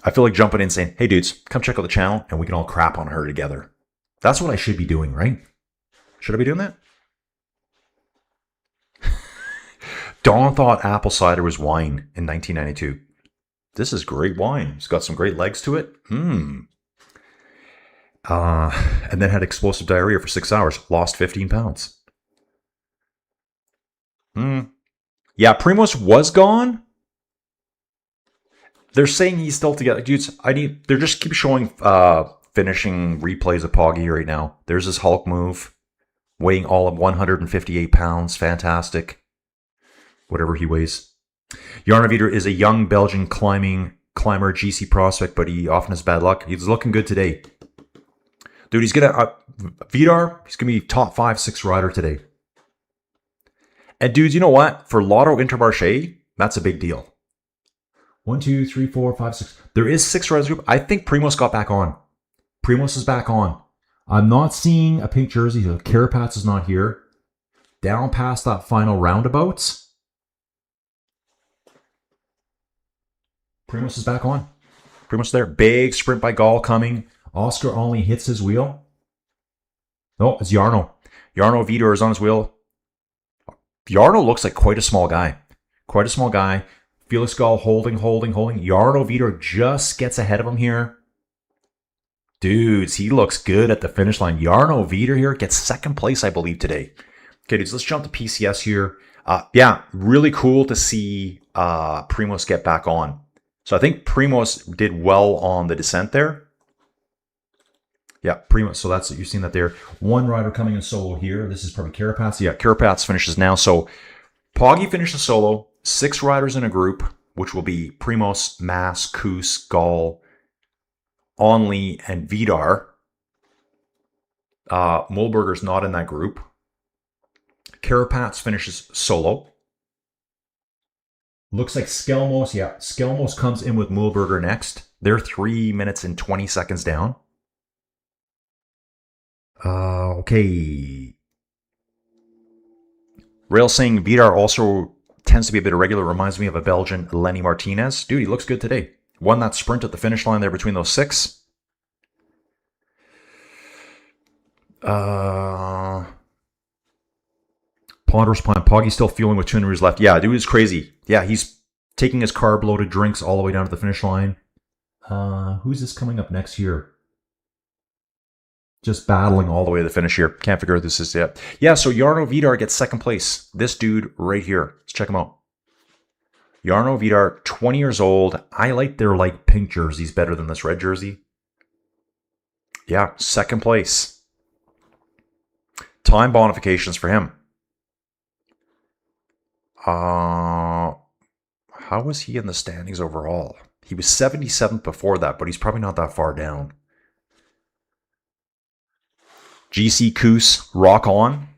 Speaker 3: I feel like jumping in saying, hey, dudes, come check out the channel and we can all crap on her together. That's what I should be doing, right? Should I be doing that? Dawn thought apple cider was wine in 1992. This is great wine. It's got some great legs to it. And then had explosive diarrhea for 6 hours. Lost 15 pounds. Yeah, Primos was gone. They're saying he's still together. Dudes, they're just keep showing finishing replays of Poggy right now. There's his Hulk move. Weighing all of 158 pounds. Fantastic. Whatever he weighs. Jarnavider is a young Belgian climber, GC prospect, but he often has bad luck. He's looking good today. Dude, he's going to... Vidar, he's going to be top 5, 6 rider today. And dudes, you know what? For Lotto Intermarché, that's a big deal. 1, 2, 3, 4, 5, 6. There is 6 riders group. I think Primos got back on. Primos is back on. I'm not seeing a pink jersey. Carapats is not here. Down past that final roundabout. Primoz is back on. Primoz there. Big sprint by Gall coming. Oscar only hits his wheel. No, it's Jarno. Jarno Vidar is on his wheel. Jarno looks like quite a small guy. Quite a small guy. Felix Gall holding. Jarno Vidar just gets ahead of him here. Dudes, he looks good at the finish line. Jarno Vidar here gets second place, I believe, today. Okay, dudes, let's jump to PCS here. Yeah, really cool to see Primoz get back on. So I think Primoz did well on the descent there. Yeah, Primoz. So that's, you've seen that there. One rider coming in solo here. This is probably Carapaz. Yeah, Carapaz finishes now. So Poggy finishes solo. 6 riders in a group, which will be Primoz, Mas, Koos, Gall, Onley, and Vidar. Mulberger's not in that group. Carapaz finishes solo. Looks like Skelmos. Yeah, Skelmos comes in with Mulberger next. They're 3 minutes and 20 seconds down. Okay. Rail saying Vidar also tends to be a bit irregular. Reminds me of a Belgian, Lenny Martinez. Dude, he looks good today. Won that sprint at the finish line there between those 6. Ponderous Pine. Poggy's still fueling with 2 meters left. Yeah, dude is crazy. Yeah, he's taking his carb-loaded drinks all the way down to the finish line. Who's this coming up next here? Just battling all the way to the finish here. Can't figure out this is yet. Yeah, so Jarno Vidar gets second place. This dude right here. Let's check him out. Jarno Vidar, 20 years old. I like their like pink jerseys better than this red jersey. Yeah, second place. Time bonifications for him. How was he in the standings overall? He was 77th before that, but he's probably not that far down. GC Koos, rock on.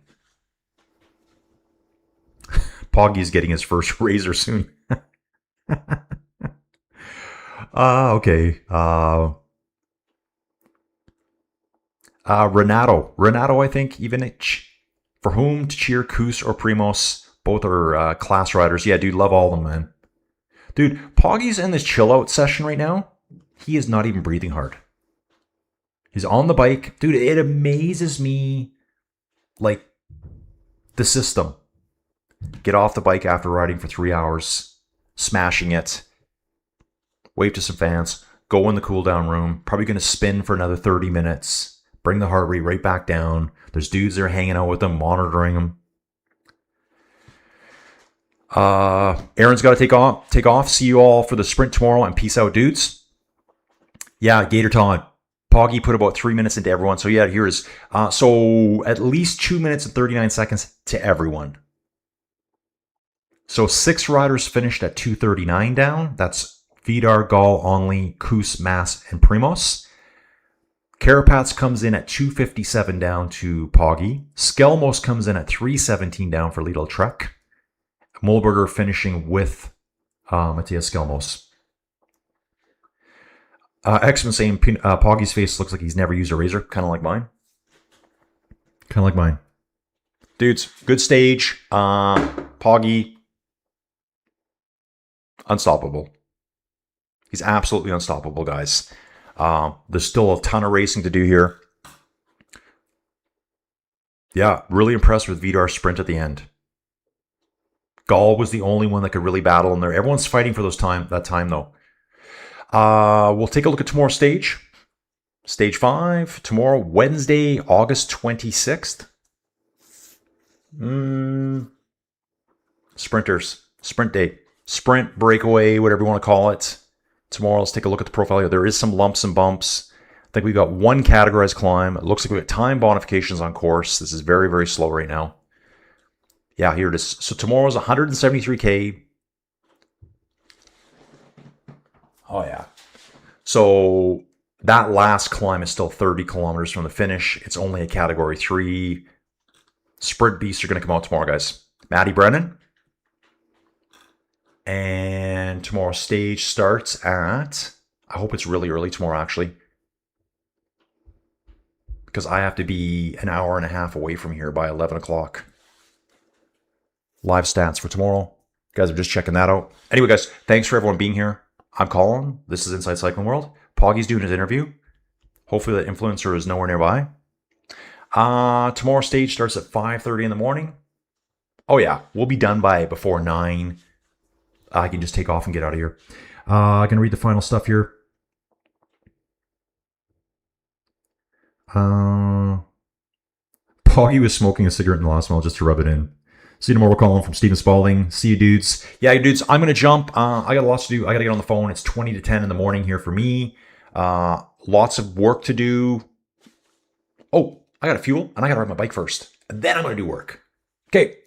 Speaker 3: Poggy's getting his first razor soon. Okay. Renato, I think, Ivanich. For whom to cheer, Koos or Primoz? Both are class riders. Yeah, dude, love all of them, man. Dude, Poggy's in this chill out session right now. He is not even breathing hard. He's on the bike. Dude, it amazes me, like, the system. Get off the bike after riding for 3 hours, smashing it, wave to some fans, go in the cool down room, probably going to spin for another 30 minutes, bring the heart rate right back down. There's dudes there hanging out with them, monitoring them. Aaron's got to take off. See you all for the sprint tomorrow, and peace out, dudes. Yeah, Gator Todd. Poggy put about 3 minutes into everyone. So yeah, here is so at least 2 minutes and 39 seconds to everyone. So 6 riders finished at 2:39 down. That's Vidar, Gall, Onley, Koos, Mas, and Primoz. Carapaz comes in at 2:57 down to Poggy. Skelmos comes in at 3:17 down for Lidl Trek. Mulberger finishing with Matthias Skelmos. X-Men saying Poggy's face looks like he's never used a razor. Kind of like mine. Dudes, good stage. Poggy, unstoppable. He's absolutely unstoppable, guys. There's still a ton of racing to do here. Yeah, really impressed with Vidar's sprint at the end. Gall was the only one that could really battle in there. Everyone's fighting for that time, though. We'll take a look at tomorrow's stage. Stage 5, tomorrow, Wednesday, August 26th. Sprinters, sprint day, sprint, breakaway, whatever you want to call it. Tomorrow, let's take a look at the profile here. There is some lumps and bumps. I think we've got one categorized climb. It looks like we've got time bonifications on course. This is very, very slow right now. Yeah, here it is. So tomorrow's 173K. Oh, yeah. So that last climb is still 30 kilometers from the finish. It's only a category 3. Sprint beasts are going to come out tomorrow, guys. Matty Brennan. And tomorrow's stage starts at... I hope it's really early tomorrow, actually. Because I have to be an hour and a half away from here by 11 o'clock. Live stats for tomorrow. You guys are just checking that out. Anyway, guys, thanks for everyone being here. I'm Colin. This is Inside Cycling World. Poggy's doing his interview. Hopefully that influencer is nowhere nearby. Tomorrow's stage starts at 5:30 in the morning. Oh yeah, we'll be done by before 9. I can just take off and get out of here. I can read the final stuff here. Poggy was smoking a cigarette in the last mile just to rub it in. See you tomorrow, Colin from Stephen Spalding. See you, dudes. Yeah, dudes, I'm going to jump. I got lots to do. I got to get on the phone. It's 20 to 10 in the morning here for me. Lots of work to do. Oh, I got to fuel, and I got to ride my bike first. And then I'm going to do work. Okay,